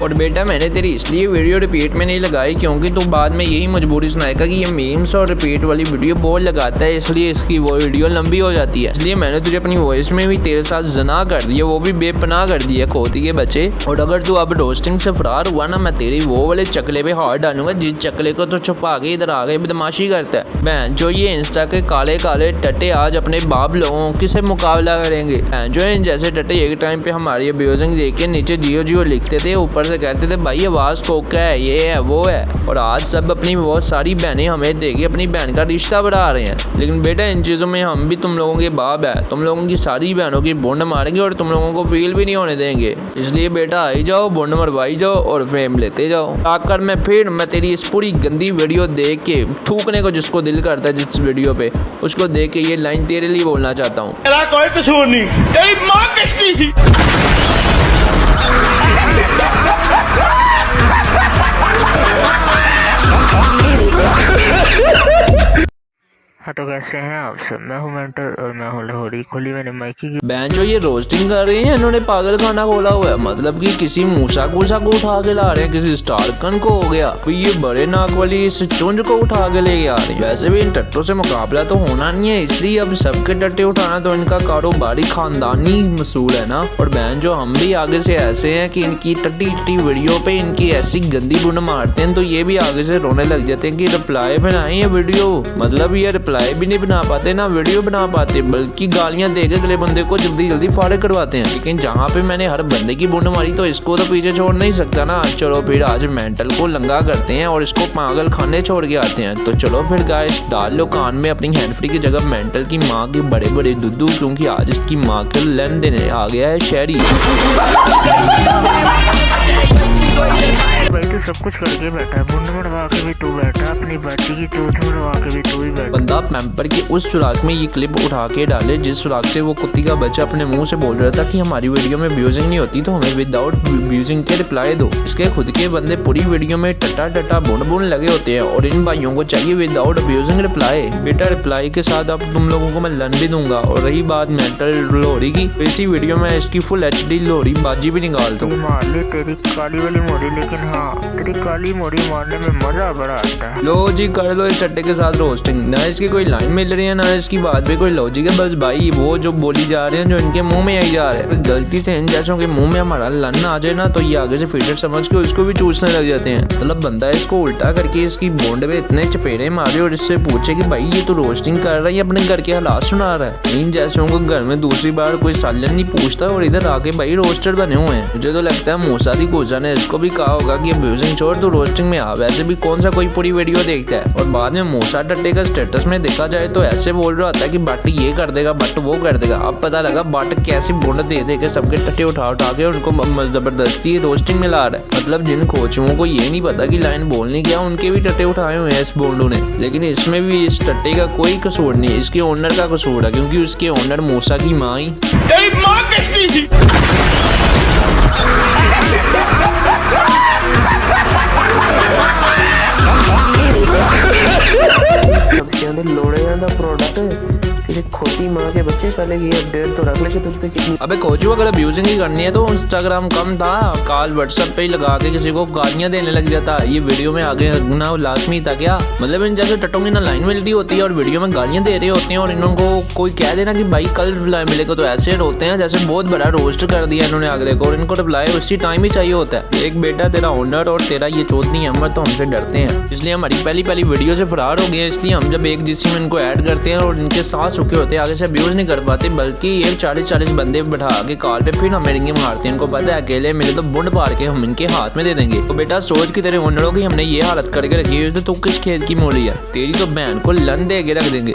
और बेटा मैंने तेरी इसलिए वीडियो रिपीट में नहीं लगाई क्योंकि तू बाद में यही मजबूरी सुनाएगा कि ये मीम्स और रिपीट वाली वीडियो बहुत लगाता है, इसलिए इसकी वो वीडियो लंबी हो जाती है। इसलिए मैंने तुझे अपनी वॉइस में भी तेरे साथ जना कर दिया, वो भी बेपनाह कर दिया खोती के बच्चे। और अगर तू अब रोस्टिंग से फरार हुआ ना, मैं तेरी वो वाले चकले पे हाथ डालूंगा जिस चकले को तो छुपा के इधर आगे बदमाशी करता है। बहन जो ये इंस्टा के काले काले टट्टे आज अपने बाप लोगों किसे मुकाबला करेंगे। जो इन जैसे टट्टे एक टाइम पे हमारी अब्यूजिंग देख के नीचे जियो जियो लिखते थे, ऊपर से कहते थे भाई आवाज कोका है, ये है वो है। और आज सब अपनी बहुत सारी बहनें हमें देके अपनी बहन का रिश्ता बढ़ा रहे हैं। लेकिन बेटा इन चीज़ों में हम भी तुम लोगों के बाप है, तुम लोगों की सारी बहनों की बुंड मारेंगे और तुम लोगों को फील भी नहीं होने देंगे। इसलिए बेटा आई जाओ, बुंड मरवाई जाओ और फेम लेते जाओ। आकर मैं तेरी इस पूरी गंदी वीडियो देख के थूकने को जिसको दिल करता है जिस वीडियो पे, उसको देख के ये लाइन तेरे लिए बोलना चाहता हूँ। मेरा कोई कसूर नहीं, तेरी माँ किसकी थी। हाँ तो कैसे हैं आप सब, मैं हूँ मेंटर और मैं हूँ लाहौरी। खोली मैंने माइकी की। बहन जो ये रोस्टिंग कर रही है इन्होंने पागल खाना खोला हुआ है, मतलब कि किसी मूसा कूसा को उठा के ला रहे हैं, किसी स्टारकन को हो गया तो ये बड़े नाक वाली इस चुंज को उठा के लेके आ रहे हैं। वैसे भी इन टट्टों से मुकाबला तो होना नहीं है, इसलिए अब सबके टट्टे उठाना तो इनका कारोबारी खानदानी मसूल है ना। और बहन जो हम भी आगे से ऐसे हैं कि इनकी टट्टी टट्टी वीडियो पे इनकी ऐसी गंदी बुन मारते हैं तो ये भी आगे से रोने लग जाते हैं कि रिप्लाई बनाए ये वीडियो, मतलब ये रिप्लाई भी नहीं बना पाते ना वीडियो बना पाते, बल्कि गालियां देके अगले बंदे को जल्दी जल्दी फारिग करवाते हैं। लेकिन जहाँ पे मैंने हर बंदे की बुंड मारी तो इसको तो पीछे छोड़ नहीं सकता ना। चलो फिर आज मेंटल को लंगा करते हैं और इसको पागल खाने छोड़ के आते हैं। तो चलो फिर गाइस डाल लो कान में अपनी हैंड फ्री की जगह मेंटल की माँ के बड़े बड़े दुद्धू, क्योंकि आज इसकी माँ के लेन देने आ गया है शहरी। भाई तो सब कुछ करके बैठा है, बुंड मरवा के भी तू बैठा, अपनी बच्ची की चोट मरवा के भी तू ही बैठा। बंदा पैम्पर के उस सुराख में ये क्लिप उठा के डाले जिस सुराख से वो कुत्ती का बच्चा अपने मुंह से बोल रहा था कि हमारी वीडियो में व्यूजिंग नहीं होती तो हमें विदाउट व्यूजिंग के रिप्लाई दो। इसके खुद के बंदे पूरी वीडियो में टट्टा टट्टा बुन लगे होते हैं और इन भाइयों को चाहिए विदाउट व्यूजिंग रिप्लाई। बेटा रिप्लाई के साथ अब तुम लोगों को मैं लन भी दूंगा। और रही बात मेंटल लोहरी की, तो इसी वीडियो में इसकी फुल HD लोहरी बाजी भी निकाल दूँ। मार ली तेरी काली वाली मोड़ी, लेकिन हाँ तेरी काली मोड़ी मारने में मजा बड़ा आता है। लो जी कर लो इस टट्टे के साथ रोस्टिंग, ना इसकी कोई लाइन मिल रही है ना इसकी बात में कोई लॉजिक है। बस भाई वो जो बोली जा रहे हैं जो इनके मुंह में आई जा रहे हैं, गलती से इन जैसों के मुंह में हमारा लन आ जाए ना तो ये आगे से फीडर समझ के उसको भी चूसने लग जाते हैं। मतलब बंदा इसको उल्टा करके इसकी बोंड में इतने चपेड़े मारे और इससे पूछे कि भाई ये तो रोस्टिंग कर रहा है, अपने घर के हालात सुना रहा है। इन जैसों को घर में दूसरी बार कोई सालन नहीं पूछता और इधर आके भाई रोस्टर बने हुए हैं। मुझे तो लगता है मूसा दी कोजा ने इसको भी कहा होगा कि अब्यूजिंग छोड़ तो रोस्टिंग में आ। वैसे भी कौन सा कोई पूरी वीडियो देखता है। और बाद में मूसा टट्टे का स्टेटस में देखा जाए तो ऐसे बोल रहा था कि बट ये कर देगा बट वो कर देगा। अब पता लगा बट कैसी बुंड दे दे के सबके टट्टे उठा के उनको जबरदस्ती रोस्टिंग में ला रहा है। मतलब जिन कोचुओं को ये नहीं पता कि लाइन बोलनी क्या, उनके भी टट्टे उठाए हुए हैं इस बोंडू ने। लेकिन इसमें भी इस टट्टे का कोई कसूर नहीं, इसके ओनर का कसूर है, क्योंकि उसके ओनर मूसा की माँ ही तेरी माँ किसकी थी। सबसे बच्चों के लोड़ियां का प्रोडक्ट तेरे खोटी माँ के बच्चे पहले की अपडेट तो रख ले कि तुझ पे कितनी। अबे कोचू अगर अब्यूजिंग ही करनी है तो इंस्टाग्राम कम था, कॉल व्हाट्सएप पे ही लगा के किसी को गालियां देने लग जाता। ये वीडियो में आगे ना लाजमी था क्या? मतलब इन जैसे टट्टों की ना लाइन मिलती होती है और वीडियो में गालियां दे रहे होते हैं और इनको कोई कह देना कि भाई कल रिप्लाई मिलेगा तो ऐसे होते हैं जैसे बहुत बड़ा रोस्ट कर दिया इन्होंने अगले को, और इनको रिप्लाई उसी टाइम ही चाहिए होता है। एक बेटा तेरा ओनर और तेरा ये चौधरी अहमद तो हमसे डरते हैं, इसलिए हमारी पहली वीडियो से फरार हो गए हैं। इसलिए हम जब एक जिसम में इनको ऐड करते हैं और इनके साथ सुखे होते हैं आगे से अब्यूज नहीं कर पाते, बल्कि ये 40-40 बंदे बैठा के कॉल पे फिर हमें रिंगे मारते हैं। इनको पता है अकेले मिले तो बुंड पार के हम इनके हाथ में दे देंगे। तो बेटा सोच कि तेरे ओनरों की हमने ये हालत करके रखी है तो तू किस खेत की मूली है? तेरी तो बहन को लन दे के रख देंगे।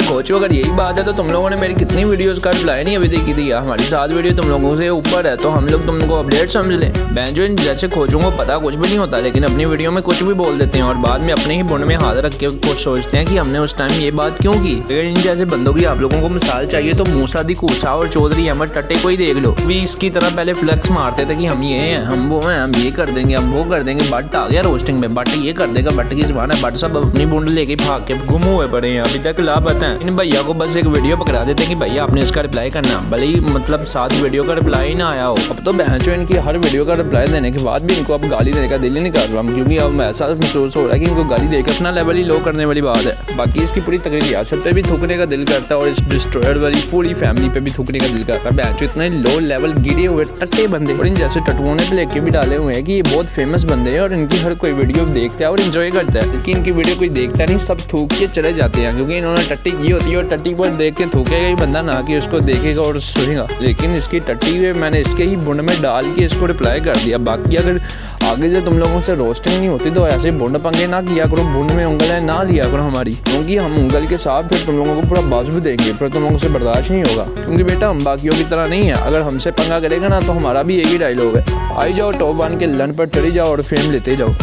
कोचो अगर यही बात है तो तुम लोगों ने मेरी कितनी वीडियोस का रिप्लाई नहीं अभी देखी थी? हमारी 7 वीडियो तुम लोगों से ऊपर है तो हम लोग तुमको अपडेट समझ लें। बैंजो इन जैसे खोजों को पता कुछ भी नहीं होता, लेकिन अपनी वीडियो में कुछ भी बोल देते हैं और बाद में अपने ही बुंड में हाथ रख के कुछ सोचते हैं कि हमने उस टाइम ये बात क्यों की। अगर इन जैसे बंदों की आप लोगों को मिसाल चाहिए तो मूसा दी कूसा और चौधरी अहमद टट्टे को ही देख लो। भी इसकी तरह पहले फ्लेक्स मारते थे कि हम ये हैं, हम वो हैं, हम ये कर देंगे, हम वो कर देंगे। बट आ गया रोस्टिंग में, बट ये कर देगा, बट की ज़बान है। बट सब अपनी बूंद लेके भाग के गुम हुए पड़े हैं, अभी तक ला पता है। इन भैया को बस एक वीडियो पकड़ा देते हैं कि भैया आपने इसका रिप्लाई करना, भले ही मतलब 7 वीडियो का रिप्लाई ना आया हो। अब तो बहनचो इनकी हर वीडियो का रिप्लाई देने के बाद भी इनको अब गाली देने का दिल ही नहीं कर रहा, क्योंकि अब ऐसा महसूस हो रहा है कि इनको गाली देकर अपना लेवल ही लो करने वाली बात है। बाकी इसकी पूरी तकरीर रियासत पे भी थूकने का दिल करता है और इस डिस्ट्रॉयर वाली पूरी फैमिली पे भी थूकने का दिल करता है। बहनचो इतने लो लेवल गिरे हुए टट्टे बंदे और इन जैसे टटुओं ने लेके भी डाले हुए हैं कि ये बहुत फेमस बंदे हैं और इनकी हर कोई वीडियो देखता है और एंजॉय करता है, लेकिन इनकी वीडियो कोई देखता नहीं, सब थूक के चले जाते हैं क्योंकि इन्होंने टट्टी की होती है और टट्टी पर देख के थूकेगा ही बंदा, ना कि उसको देखेगा और सुनेगा। लेकिन इसकी टट्टी में मैंने इसके ही बुंड में डाल के इसको रिप्लाई कर दिया। बाकी अगर आगे से तुम लोगों से रोस्टिंग नहीं होती तो ऐसे बुंड पंगे ना किया करो, बुंड में उंगलें ना लिया करो हमारी, क्योंकि हम उंगल के साथ फिर तुम लोगों को पूरा बाजू देंगे, फिर तुम लोगों से बर्दाश्त नहीं होगा। क्योंकि बेटा हम बाकियों की तरह नहीं है, अगर हमसे पंगा करेगा ना तो हमारा भी एक ही डायलॉग है, आई जाओ टॉप बन के लन पर चढ़ी जाओ और फेम लेते जाओ।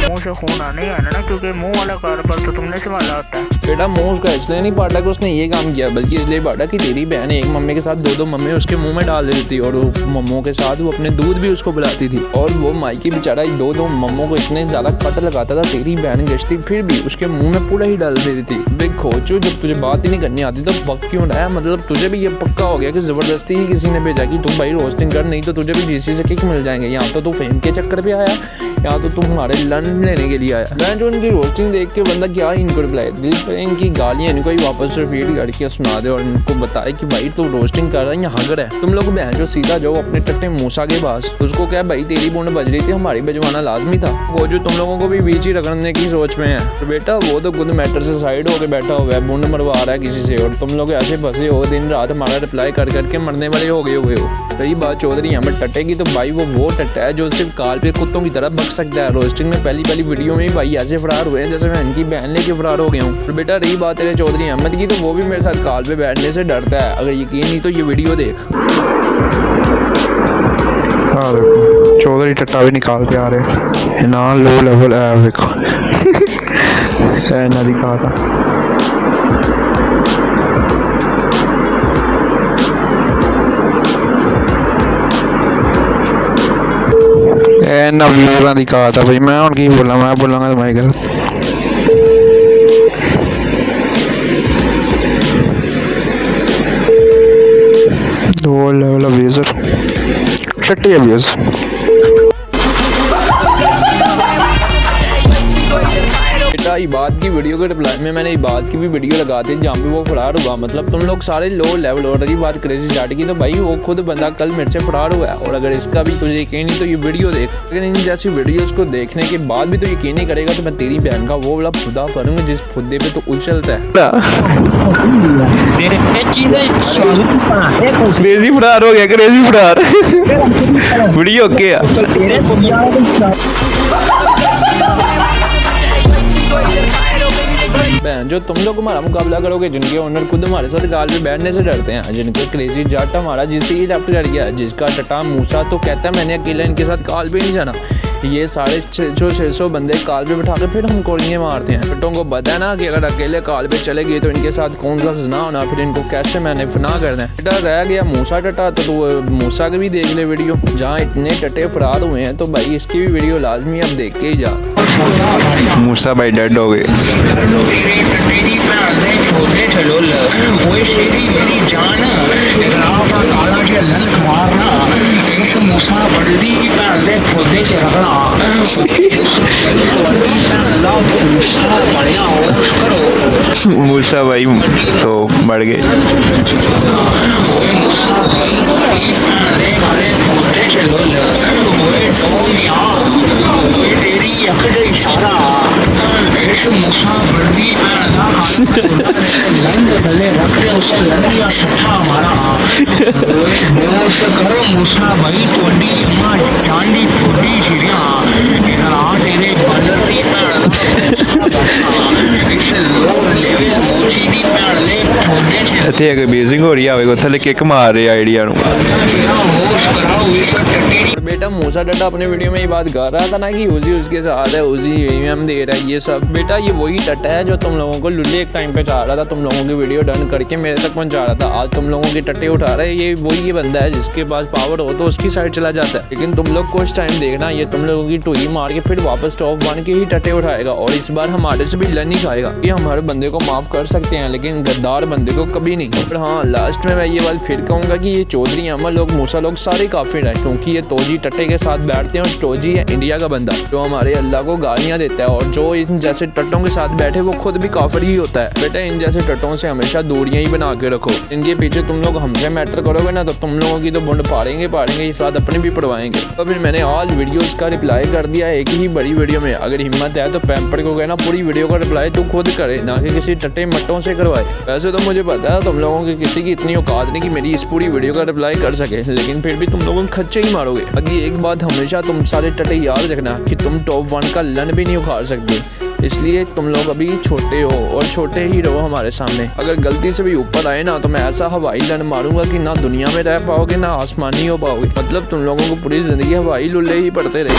मुंह से खून आने आना ना, क्योंकि मुंह वाला कारोबार तो तुमने संभाला होता है। बेटा मुंह उसका इसलिए नहीं पाटा कि उसने ये काम किया, बल्कि इसलिए पाटा कि तेरी बहन एक मम्मी के साथ 2-2 मम्मी उसके मुंह में डाल देती थी और मम्मों के साथ वो अपने दूध भी उसको पिलाती थी और वो माइकी बेचारा 2-2 मम्मों को इतने ज्यादा कट लगाता था, तेरी बहन गश्ती फिर भी उसके मुंह में पूरा ही डाल देती थी। देख खोचू, जब तुझे बात ही नहीं करनी आती तो पक क्यों रहा है? मतलब तुझे भी ये पक्का हो गया कि जबरदस्ती ही किसी ने भेजा कि तुम भाई रोस्टिंग कर, नहीं तो तुझे भी जीसी से किक मिल जाएंगे। यहाँ तो तू फेम के चक्कर पे आया, यहाँ तो तुम हमारे लन लेने के लिए आया। मैं जो इनकी रोस्टिंग देख के बंदा क्या ही इनको रिप्लाई दिल पे इनकी गालियाँ इनको ही वापस रिपीट करके सुना दे और इनको बताए कि भाई तू रोस्टिंग कर रहा है, यहाँ हगर है। तुम लोग बहन जो सीधा जाओ अपने टट्टे मूसा के पास, उसको क्या भाई तेरी बूंद बज रही थी, हमारी बजवाना लाजमी था। वो जो तुम लोगों को भी बीच ही रगड़ने की सोच में है, तो बेटा वो तो खुद मैटर से साइड होकर बैठा हुआ है, बूंद मरवा रहा है किसी से, और तुम लोग ऐसे फंसे हो दिन रात हमारा रिप्लाई कर करके मरने वाले हो गए हुए हो। रही बात चौधरी अहमद टट्टे की, तो भाई वो टट्टा है जो सिर्फ काल पे कुत्तों की तरह बक सकता है। रोस्टिंग में पहली वीडियो में भाई ऐसे फरार हुए हैं जैसे मैं इनकी बहन लेके फरार हो गया हूँ। तो बेटा रही बात तेरे चौधरी अहमद की, तो वो भी मेरे साथ काल पे बैठने से डरता है। अगर यकीन नहीं तो ये वीडियो देख। चौधरी टट्टा भी निकालते आ रहे ना, लो लेवल है देखो ना दिखा था। ना व्यूज़ दिखा था भाई, मैं उनकी बोला, मैं बोलूँगा तुम्हारी गलत। दो लेवल अब्यूज़र, टट्टी अब्यूज़। बेटा इबाद की वीडियो के रिप्लाई में मैंने इबाद की भी वीडियो लगा दी जहाँ पे वो फरार हुआ। मतलब तुम लोग सारे लो लेवल और रही बात क्रेजी स्टार्ट की, तो भाई वो खुद बंदा कल मेरे से फरार हुआ है और अगर इसका भी तुझे यकीन नहीं तो ये वीडियो देख। लेकिन इन जैसी वीडियोस को देखने के बाद भी तो यकीन नहीं करेगा तो मैं तेरी बहन का वो वाला खुदा करूँगा जिस खुदे पे तो उछलता है। क्रेजी फरार हो गया, क्रेजी फरार वीडियो क्या बहन जो तुम लोग हमारा मुकाबला करोगे जिनके ओनर खुद हमारे साथ गाल पे बैठने से डरते हैं, जिनके क्रेजी जट हमारा जिसे ही लेफ्ट कर गया, जिसका टटा मूसा तो कहता है मैंने अकेला इनके साथ गाल पे नहीं जाना, ये 650-600 बंदे काल पे बिठा के फिर हम गोलियां मारते हैं। टट्टों को पता है ना कि अगर अकेले काल पे चले गए तो इनके साथ कौन सा जना होना, फिर इनको कैसे मैंने फना करना है। बेटा रह गया मूसा टट्टा, तो तू मूसा के भी देख ले वीडियो, जहाँ इतने टट्टे फरार हुए हैं, तो भाई इसकी भी वीडियो लाजमी अब देख के ही जा। मूसा भाई डेड हो गए। मूसा भाई तो मर गए। ਇੱਥੇ ਅਗੇ ਬੇਸਿੰਗ ਹੋ ਰਹੀ ਆਵੇਗਾ ਥੱਲੇ ਕਿੱਕ ਮਾਰ ਰਹੇ ਆਈਡੀਆ ਨੂੰ। बेटा मूसा टट्टा अपने वीडियो में ये बात कर रहा था ना कि उजी उसके साथ है, उजी एम दे रहा है, ये सब। बेटा ये वही टट्टा है जो तुम लोगों को लुल्ले एक टाइम पे चाह रहा था, तुम लोगों की वीडियो डन करके मेरे तक पहुंचा रहा था। आज तुम लोगों के टट्टे उठा रहा है, ये वही बंदा है जिसके पास पावर हो तो उसकी साइड चला जाता है। लेकिन तुम लोग कुछ टाइम देखना, ये तुम लोगों की टुई मार के फिर वापस टॉप 1 के ही टट्टे उठाएगा, और इस बार हमारे से भी लर्न ही खाएगा। ये हम हर बंदे को माफ कर सकते हैं लेकिन गद्दार बंदे को कभी नहीं। पर हाँ, लास्ट में मैं ये बात फिर कहूँगा कि ये चौधरी अमल लोग, मूसा लोग सारे काफिर हैं, क्योंकि ये तोजी टट्टे के साथ बैठते हैं। और तोजी है इंडिया का बंदा जो हमारे अल्लाह को गालियाँ देता है, और जो इन जैसे टट्टों के साथ बैठे वो खुद भी काफिर ही होता है। बेटा इन जैसे टट्टों से हमेशा दूरियां ही बना के रखो। इनके पीछे तुम लोग हमसे मैटर करोगे ना तो तुम लोगों की तो बुंड पाड़ेंगे ये साथ अपने भी पड़वाएंगे। तो फिर मैंने ऑल वीडियोस का रिप्लाई कर दिया एक ही बड़ी वीडियो में। अगर हिम्मत है तो पैम्पर को कहना पूरी वीडियो का रिप्लाई तू खुद करे, ना कि किसी टट्टे मट्टों से करवाए। वैसे तो मुझे पता है तुम लोगों की किसी की इतनी औकात नहीं कि मेरी इस पूरी वीडियो का रिप्लाई कर सके, लेकिन फिर भी तुम लोगों खच्चे ही मारोगे। बाकी एक बात हमेशा तुम सारे टट्टे याद रखना कि तुम टॉप 1 का लन भी नहीं उखाड़ सकते, इसलिए तुम लोग अभी छोटे हो और छोटे ही रहो हमारे सामने। अगर गलती से भी ऊपर आए ना तो मैं ऐसा हवाई लन मारूंगा कि ना दुनिया में रह पाओगे ना आसमानी हो पाओगे। मतलब तुम लोगों को पूरी जिंदगी हवाई लुल्ले ही पड़ते रहे।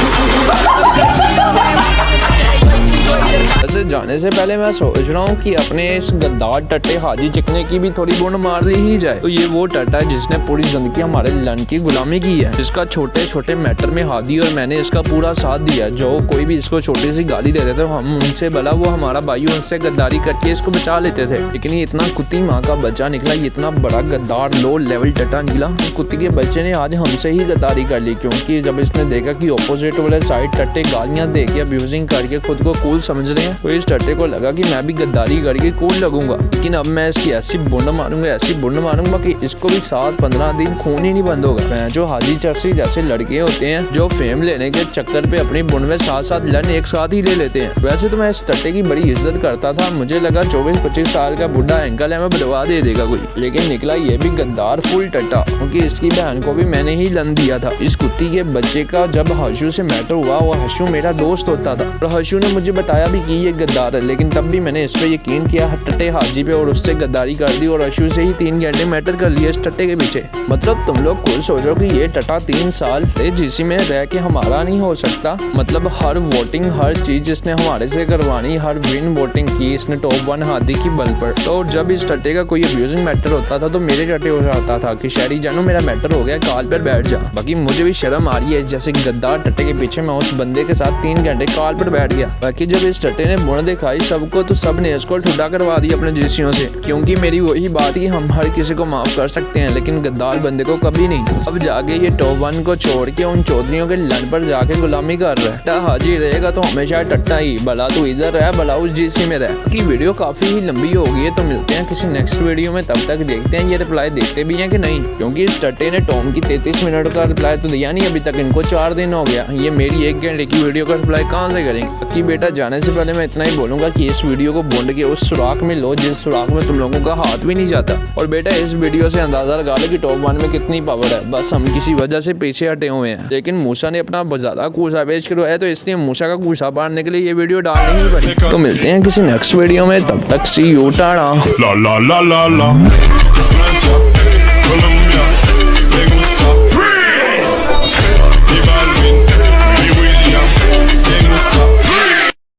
वैसे जाने से पहले मैं सोच रहा हूँ कि अपने इस गद्दार टट्टे हाजी चिकने की भी थोड़ी बुंड मार दी ही जाए। तो ये वो टट्टा है जिसने पूरी जिंदगी हमारे लन की गुलामी की है, जिसका छोटे छोटे मैटर में हादी और मैंने इसका पूरा साथ दिया। जो कोई भी इसको छोटी सी गाली देते थे हम उनसे भला वो हमारा भाई, उनसे गद्दारी करके इसको बचा लेते थे। लेकिन ये इतना कुत्ती माँ का बच्चा निकला, ये इतना बड़ा गद्दार लो लेवल टट्टा निकला। कुत्ती के बच्चे ने आज हमसे ही गद्दारी कर ली, क्योंकि जब इसने देखा कि ऑपोजिट वाले साइड टट्टे गालियाँ दे के अब्यूजिंग करके खुद को कूल समझ रहे हैं, तो इस टट्टे को लगा कि मैं भी गद्दारी करके कूल लगूंगा। लेकिन अब मैं इसकी ऐसी बुंड मारूंगा कि इसको भी 7-15 दिन खून ही नहीं बंद होगा। मैं जो हाजी चर्सी जैसे लड़के होते हैं जो फेम लेने के चक्कर पे अपनी बुंड में 7-7 लन एक साथ ही ले लेते हैं। वैसे तो मैं इस टट्टे की बड़ी इज्जत करता था, मुझे लगा 24-25 साल का बुढ़ा एंकल है, मैं बदवा दे देगा कोई, लेकिन निकला ये भी गद्दार फुल टट्टा, क्योंकि इसकी बहन को भी मैंने ही लन दिया था। इस कुत्ती के बच्चे का जब हशू से मैटर हुआ, वो हशू मेरा दोस्त होता था और हशू ने मुझे बताया भी कि ये गद्दार है, लेकिन तब भी मैंने इस पे यकीन किया टट्टे हाजी पे और उससे गद्दारी कर दी और हशू से ही 3 घंटे मैटर कर लिए इस टट्टे के पीछे। मतलब तुम लोग खुद सोचो कि ये टट्टा 3 साल जीसी में रह के हमारा नहीं हो सकता। मतलब हर वोटिंग, हर चीज इसने हमारे से करवानी, हर विन वोटिंग की इसने टॉप 1 हादी की बल पर। तो जब इस टट्टे का कोई अब्यूजिंग मैटर होता था तो मेरे टट्टे हो जाता था कि शहरी जानू मेरा मैटर हो गया, काल पर बैठ जा। बाकी मुझे भी शर्म आ रही है, जैसे गद्दार टट्टे के पीछे मैं उस बंदे के साथ 3 घंटे काल पर बैठ गया। बाकी जब इस टट्टे ने बुण दिखाई सबको तो सब ने इसको ठुड्डा करवा दी अपने जीसियों से, क्योंकि मेरी वही बात ही हम हर किसी को माफ कर सकते हैं लेकिन गद्दार बंदे को कभी नहीं। अब जाके ये टॉप 1 को छोड़ के उन चौधरियों के लन पर जाके गुलामी कर रहा है। टट्टा हाजी रहेगा तो हमेशा टट्टा ही, भला तू इधर रह भला उस जीसी में रह। की वीडियो काफी ही लंबी हो गई है, तो मिलते हैं किसी नेक्स्ट वीडियो में, तब तक देखते हैं ये रिप्लाई देते भी हैं कि नहीं, क्योंकि इस टट्टे ने टॉम की 33 मिनट का रिप्लाई तो दिया नहीं अभी तक, इनको 4 दिन हो गया। ये मेरी 1 घंटे की वीडियो का रिप्लाई कहाँ से करेंगे। बाकी बेटा जाने से पहले मैं इतना ही बोलूंगा कि इस वीडियो को बूंद के उस सुराख में लो जिस सुराख में तुम लोगों का हाथ भी नहीं जाता। और बेटा इस वीडियो से अंदाजा लगा लो कि टॉप 1 में कितनी पावर है, बस हम किसी वजह से पीछे हटे हुए हैं। लेकिन मूसा ने अपना ज्यादा कूसा पेश करवाया तो इसलिए मूसा का कूसा पाड़ने के लिए ये वीडियो डालनी ही पड़ी। तो मिलते हैं किसी नेक्स्ट वीडियो में, तब तक सी यू टाटा।